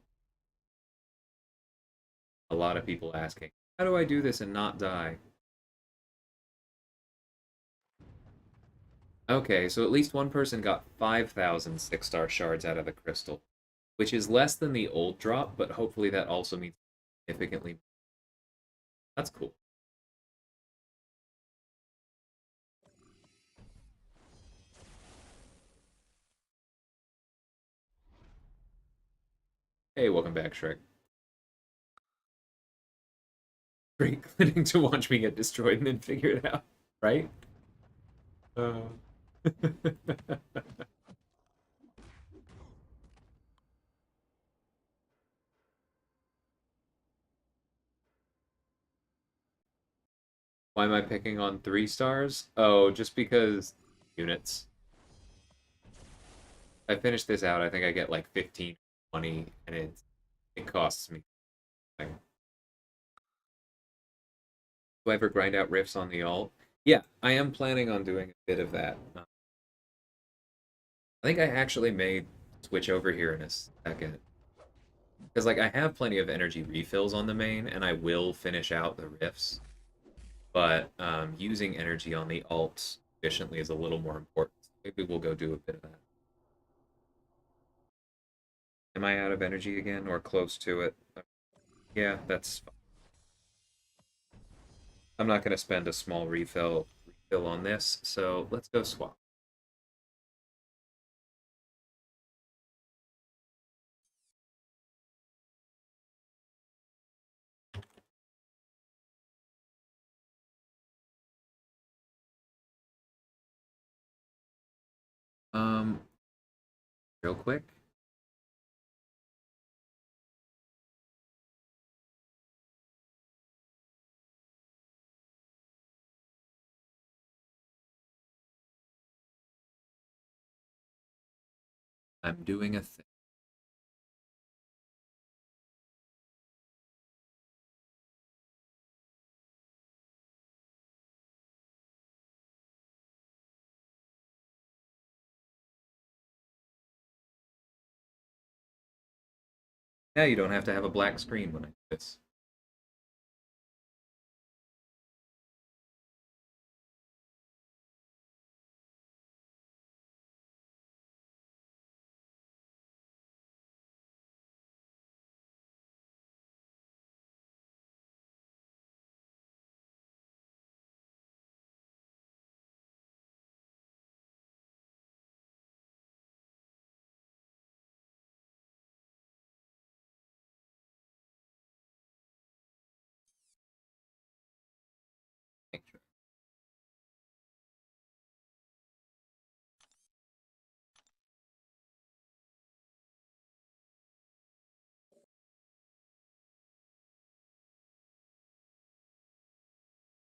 A lot of people asking, how do I do this and not die? Okay, so at least one person got 5,000 six-star shards out of the crystal, which is less than the old drop, but hopefully that also means significantly. That's cool. Hey, welcome back, Shrek. Great clipping to watch me get destroyed and then figure it out, right? Uh... Why am I picking on 3 stars? Oh, just because units. If I finish this out, I think I get like 15, 20, and it costs me. Nothing. Do I ever grind out riffs on the alt? Yeah, I am planning on doing a bit of that. I think I actually may switch over here in a second. Because like I have plenty of energy refills on the main, and I will finish out the riffs. But using energy on the alt efficiently is a little more important. Maybe we'll go do a bit of that. Am I out of energy again, or close to it? Yeah, that's fine. I'm not going to spend a small refill on this, so let's go swap. Um, real quick. I'm doing a thing. Now you don't have to have a black screen when I do this.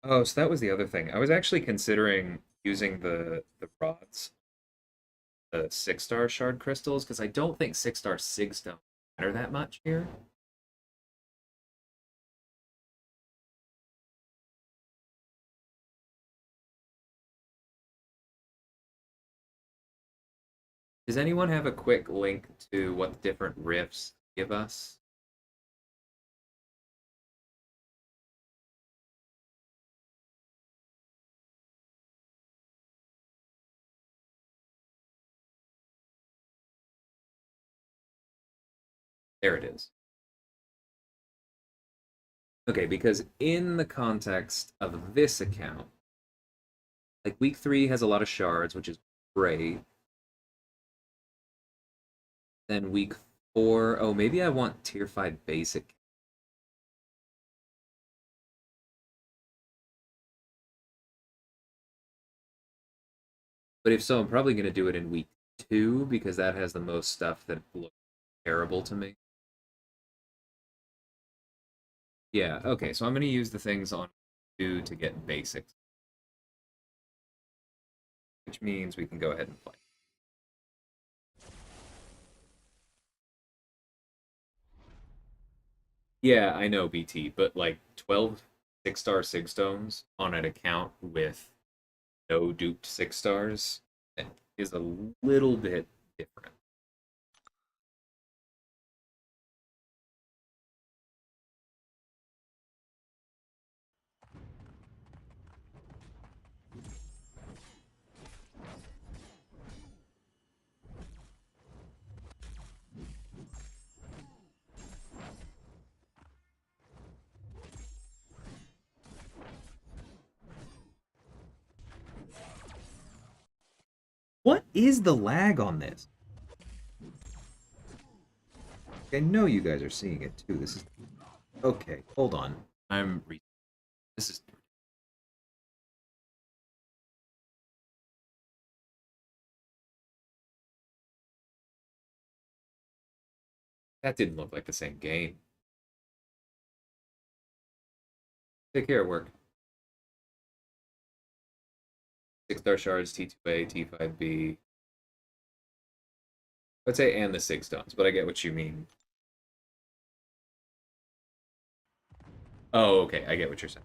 Oh, so that was the other thing. I was actually considering using the rods, the 6-star shard crystals, because I don't think 6-star SIGs don't matter that much here. Does anyone have a quick link to what the different riffs give us? There it is. Okay, because in the context of this account, like week 3 has a lot of shards, which is great. Then week 4, oh, maybe I want tier 5 basic. But if so, I'm probably going to do it in week 2 because that has the most stuff that looks terrible to me. Yeah, okay, so I'm going to use the things on do to get basics, which means we can go ahead and play. Yeah, I know BT, but like 12 6-star Sig Stones on an account with no duped 6-stars is a little bit different. What is the lag on this? I know you guys are seeing it too. This is okay. Hold on. This is that didn't look like the same game. Take care at work. 6-star shards, T2A, T5B. I'd say and the 6 stones, but I get what you mean. Oh, okay. I get what you're saying.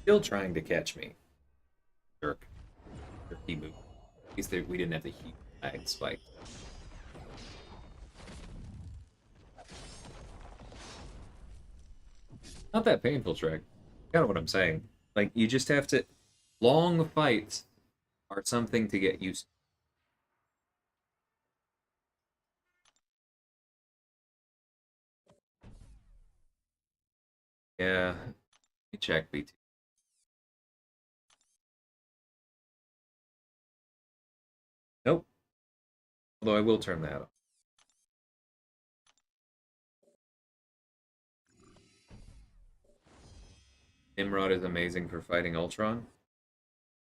Still trying to catch me. Jerk. Jerky move. At least we didn't have the heat lag spike. Not that painful, Shrek. Kind of what I'm saying. Like, you just have to. Long fights are something to get used to. Yeah. Let me check BT. Nope. Although I will turn that off. Nimrod is amazing for fighting Ultron.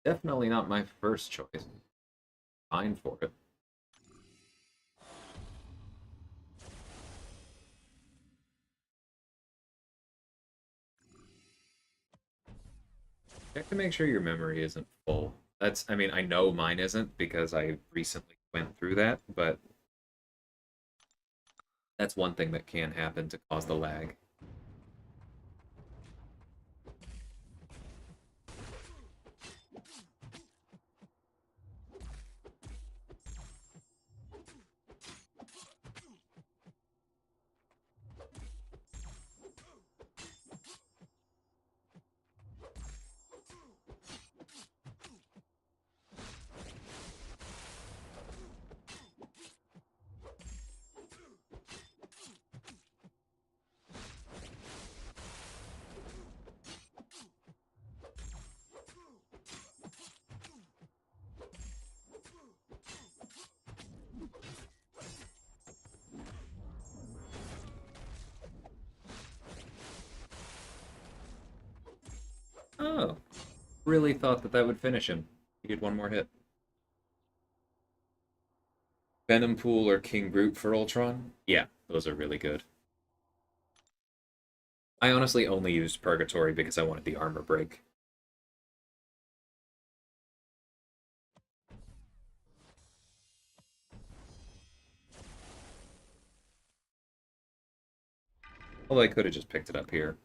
Definitely not my first choice. Fine for it. Check to make sure your memory isn't full. I mean, I know mine isn't because I recently went through that, but that's one thing that can happen to cause the lag. Oh, really thought that that would finish him. He did one more hit. Venom Pool or King Brute for Ultron? Yeah, those are really good. I honestly only used Purgatory because I wanted the armor break. Although I could have just picked it up here.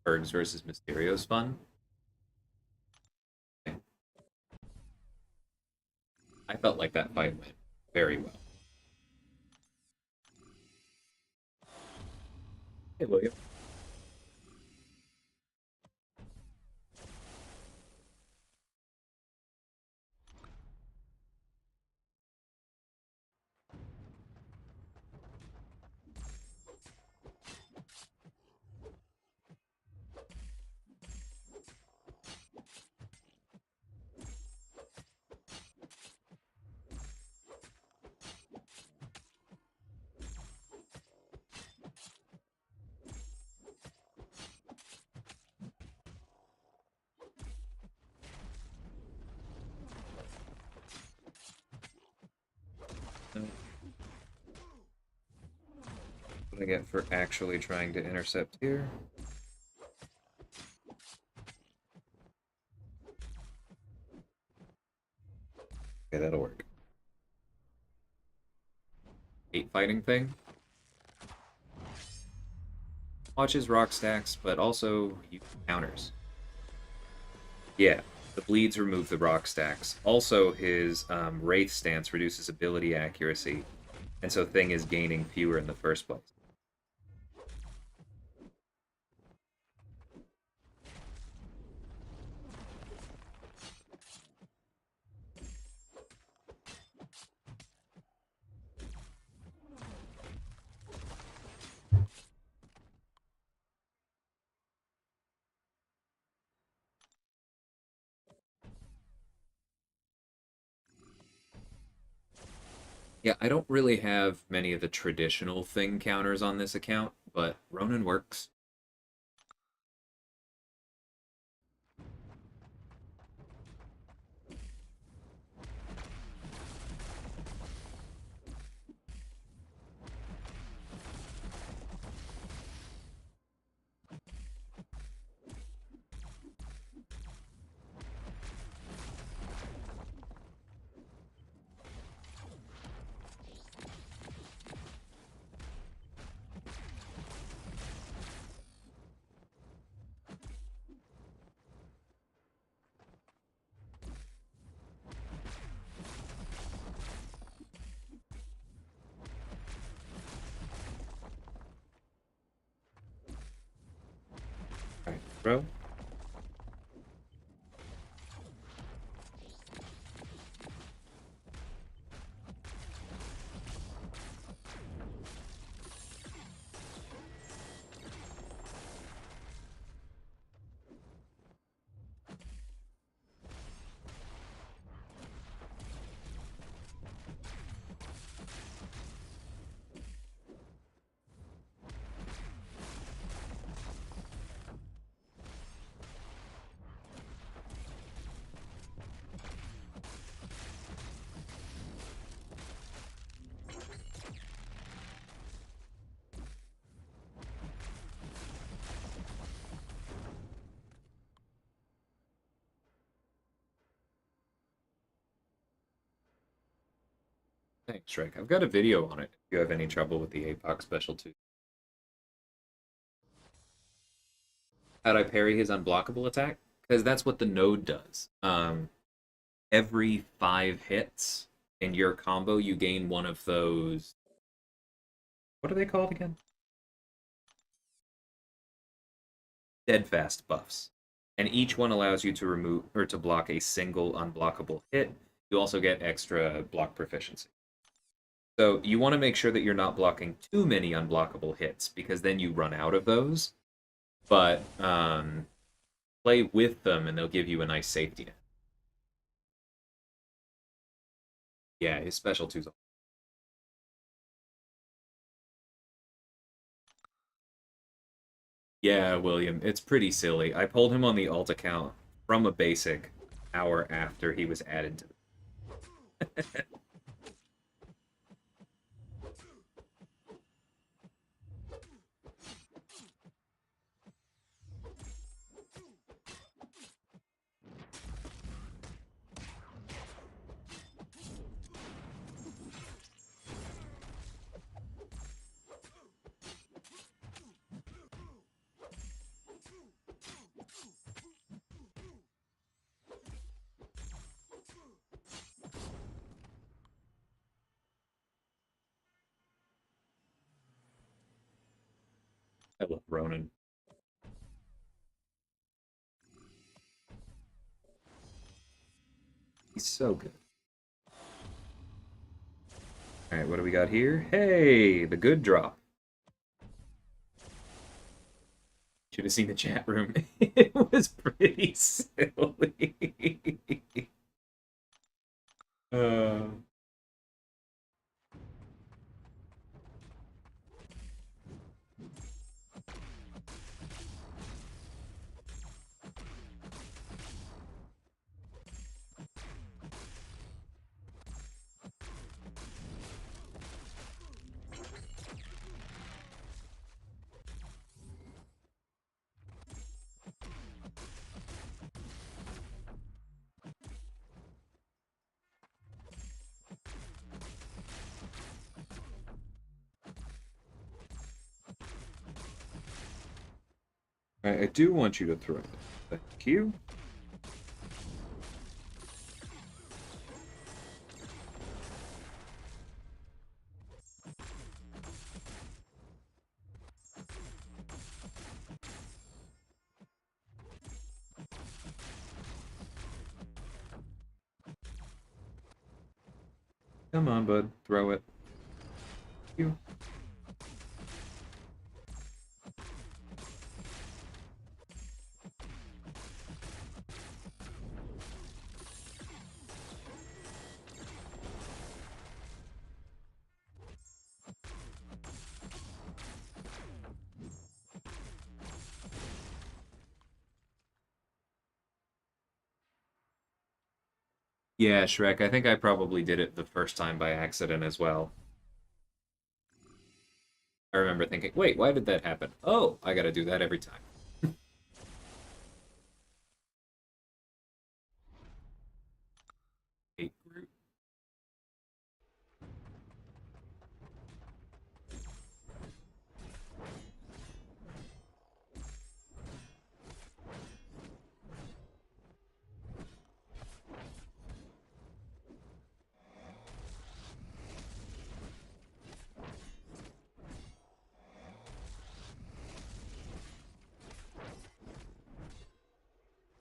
Bergs versus Mysterio's fun. I felt like that fight went very well. Hey, William. What do I get for actually trying to intercept here? Okay, that'll work. 8 fighting thing. Watches rock stacks, but also use counters. Yeah, the bleeds remove the rock stacks. Also, his Wraith stance reduces ability accuracy, and so Thing is gaining fewer in the first place. Yeah, I don't really have many of the traditional Thing counters on this account, but Ronin works. Alright, bro. Thanks, Shrek. I've got a video on it if you have any trouble with the APOC special too. How'd I parry his unblockable attack? Because that's what the node does. Every 5 hits in your combo, you gain one of those. What are they called again? Steadfast buffs. And each one allows you to remove or to block a single unblockable hit. You also get extra block proficiency. So you want to make sure that you're not blocking too many unblockable hits because then you run out of those. But play with them and they'll give you a nice safety net. Yeah, his special two's. Yeah, William, it's pretty silly. I pulled him on the alt account from a basic hour after he was added to the... I love Ronan. He's so good. Alright, what do we got here? Hey, the good drop. Should have seen the chat room. It was pretty silly. uh... I do want you to throw it. Thank you. Come on, bud. Throw it. Thank you. Yeah, Shrek, I think I probably did it the first time by accident as well. I remember thinking, wait, why did that happen? Oh, I gotta do that every time. Hate Groot.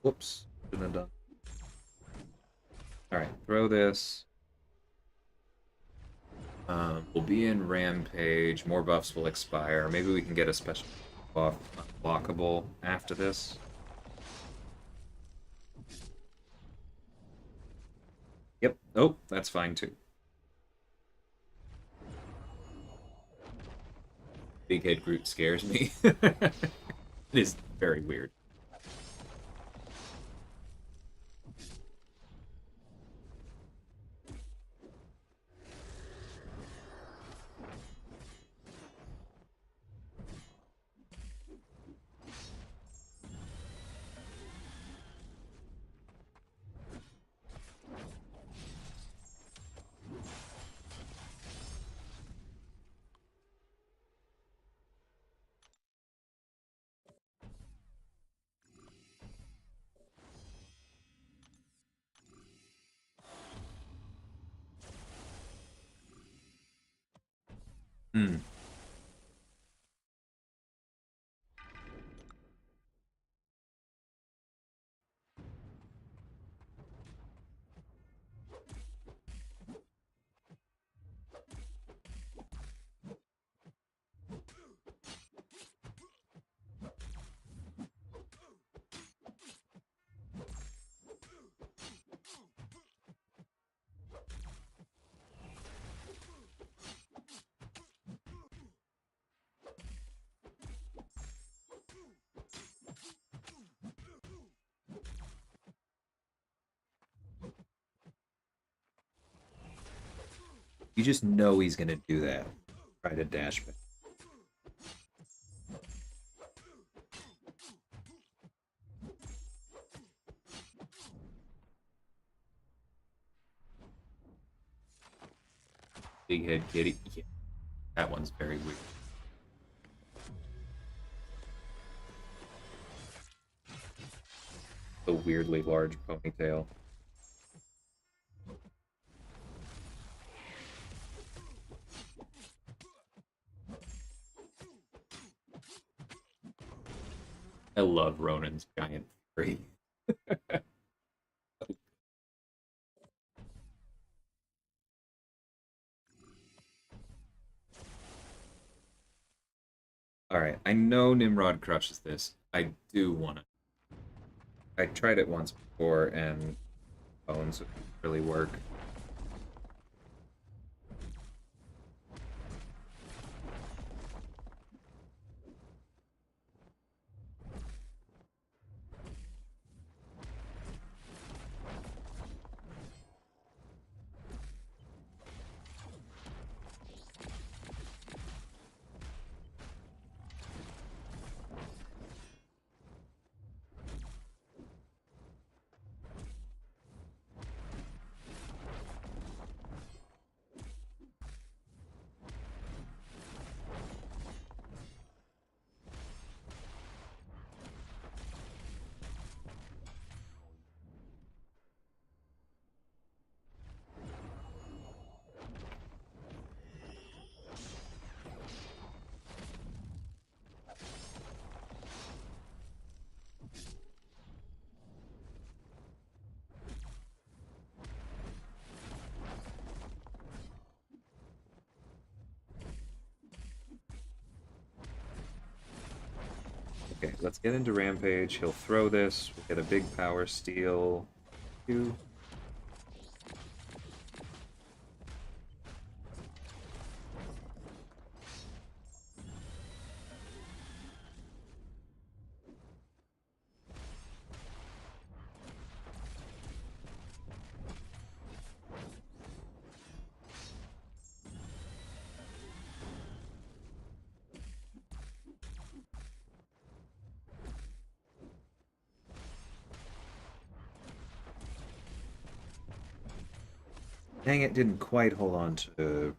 Whoops. Shouldn't have done. Alright, throw this. We'll be in Rampage. More buffs will expire. Maybe we can get a special buff unblockable after this. Yep. Oh, that's fine too. Big Head Groot scares me. It is very weird. Hmm. You just know he's gonna do that. Try to dash back. Big head kitty. Yeah, that one's very weird. The weirdly large ponytail. I love Ronan's giant fury. All right, I know Nimrod crushes this. I do want to. I tried it once before, and bones would really work. Okay, let's get into Rampage. He'll throw this. We'll get a big power steal. Two. Dang it, didn't quite hold on to.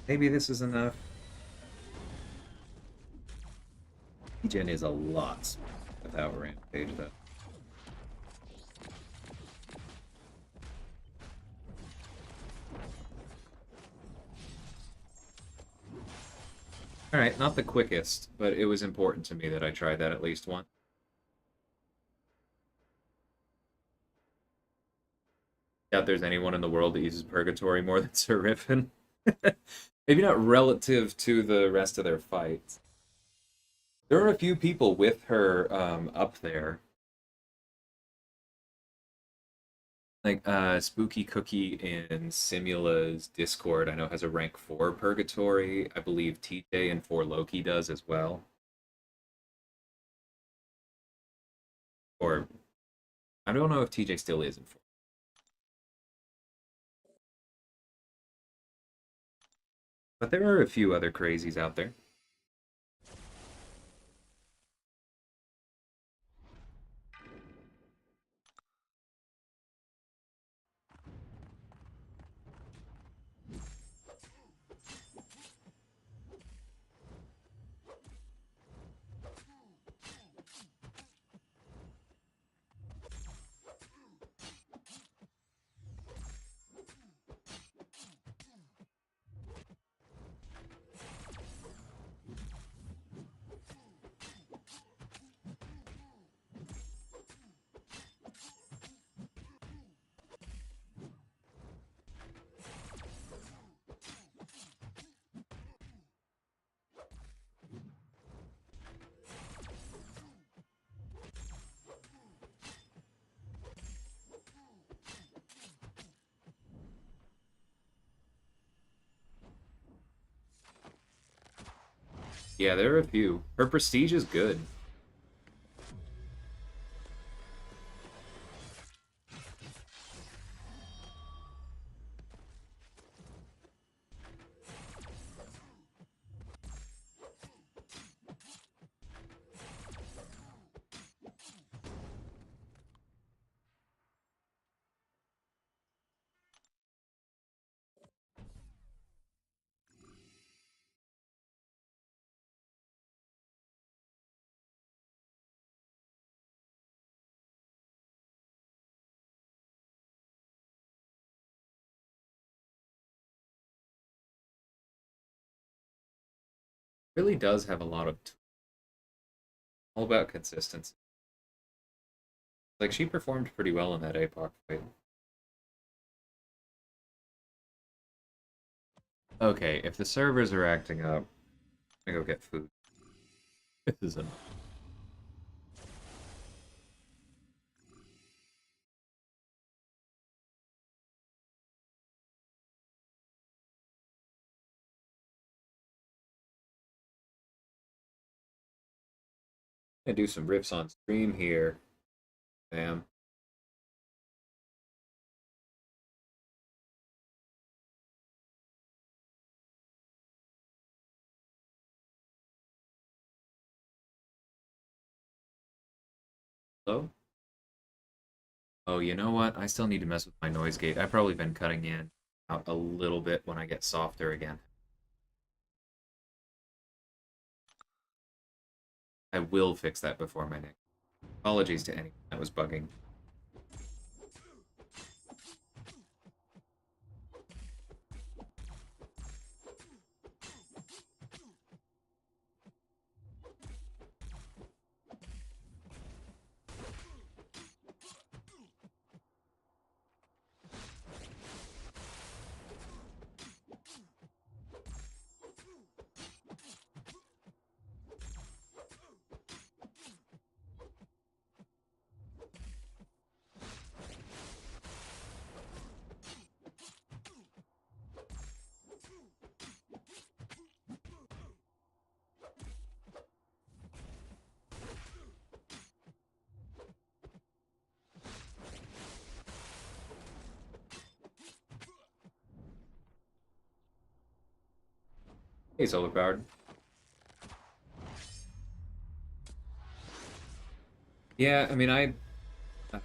Maybe this is enough. Gen is a lot without Rampage, though. Alright, not the quickest, but it was important to me that I tried that at least once. Doubt there's anyone in the world that uses Purgatory more than Sir Riffin. Maybe not relative to the rest of their fights. There are a few people with her up there. Like Spooky Cookie in Simula's Discord, I know has a rank 4 Purgatory. I believe TJ and 4 Loki does as well. Or I don't know if TJ still is in 4. But there are a few other crazies out there. Yeah, there are a few. Her prestige is good. Really does have a lot of all about consistency. Like she performed pretty well in that APOC fight. Okay, if the servers are acting up, I'm gonna go get food. This is enough. I'm gonna do some riffs on stream here. Bam. Hello? Oh, you know what? I still need to mess with my noise gate. I've probably been cutting in out a little bit when I get softer again. I will fix that before my next. Apologies to anyone that was bugging. Hey, solar powered. Yeah, I mean, don't know.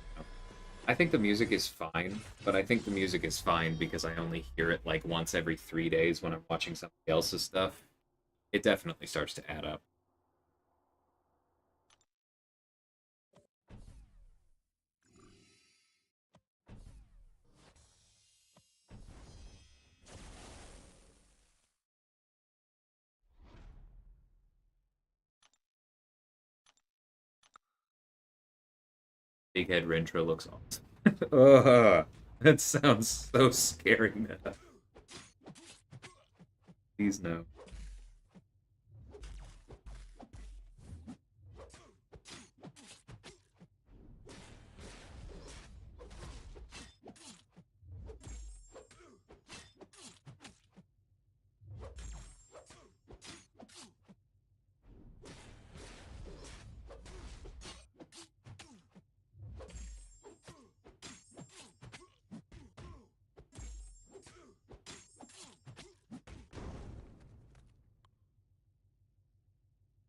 I think the music is fine, but I think the music is fine because I only hear it like once every 3 days when I'm watching somebody else's stuff. It definitely starts to add up. Big Head Rentra looks awesome. Ugh, that sounds so scary now. Please no.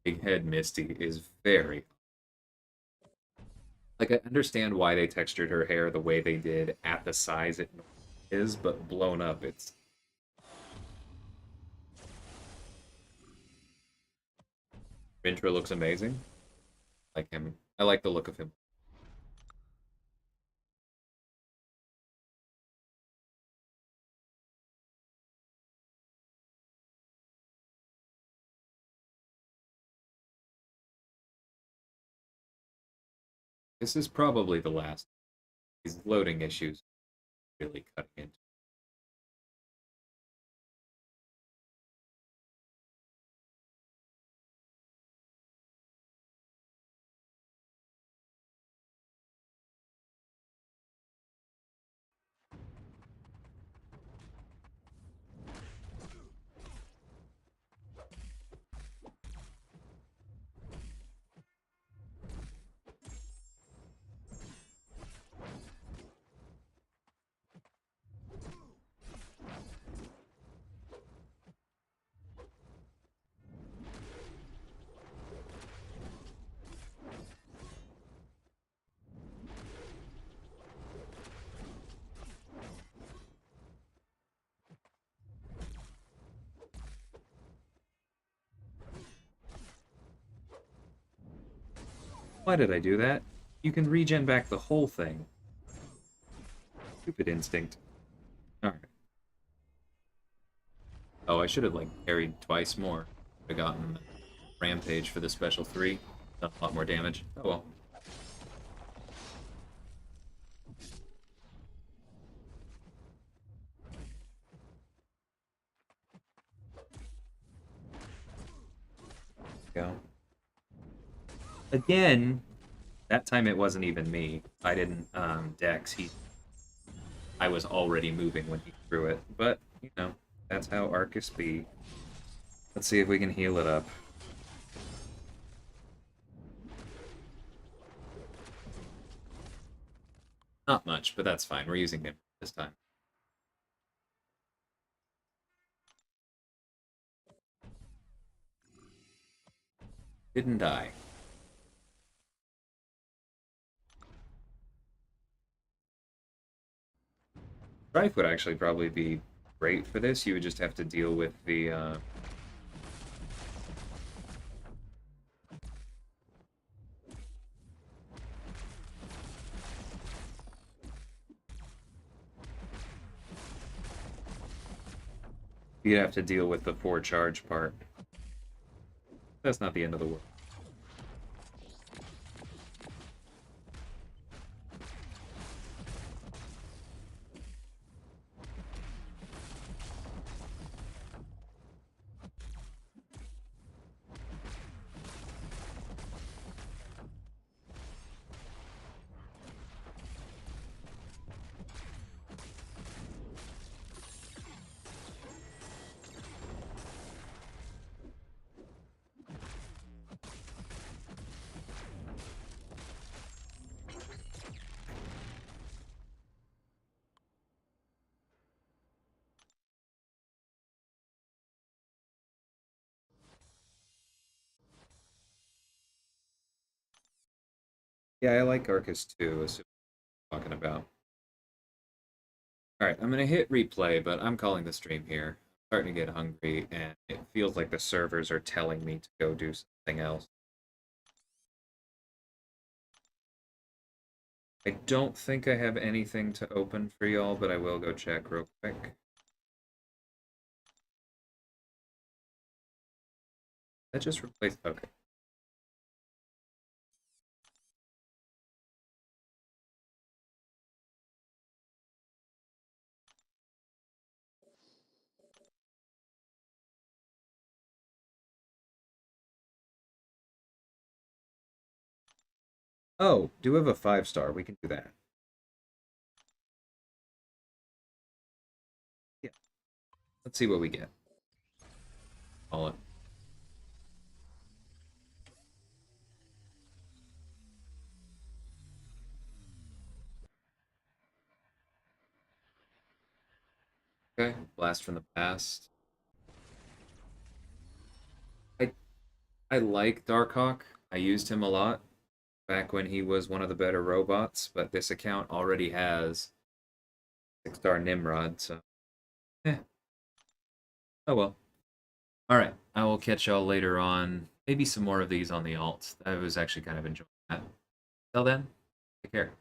Big Head Misty is very like I understand why they textured her hair the way they did at the size it is, but blown up, it's Ventura looks amazing. Like him, I like the look of him. This is probably the last. These loading issues really cutting into. Why did I do that? You can regen back the whole thing. Stupid instinct. Alright. Oh, I should have, like, carried twice more. Would have gotten Rampage for the special 3. Done a lot more damage. Oh well. Go. Again, that time it wasn't even me. I didn't Dex. I was already moving when he threw it. But, you know, that's how Arcus be. Let's see if we can heal it up. Not much, but that's fine. We're using him this time. Didn't die. Strife would actually probably be great for this. You would just have to deal with the you'd have to deal with the 4 charge part. That's not the end of the world. Yeah, I like Arcus too, as we're talking about. Alright, I'm gonna hit replay, but I'm calling the stream here. I'm starting to get hungry, and it feels like the servers are telling me to go do something else. I don't think I have anything to open for y'all, but I will go check real quick. That just replaced... Okay. Oh, do we have a 5-star? We can do that. Yeah. Let's see what we get. Call it. Okay, Blast from the Past. I I like Darkhawk. I used him a lot back when he was one of the better robots, but this account already has 6-star Nimrod, so eh. Oh well. Alright, I will catch y'all later on. Maybe some more of these on the alt. I was actually kind of enjoying that. Till then, take care.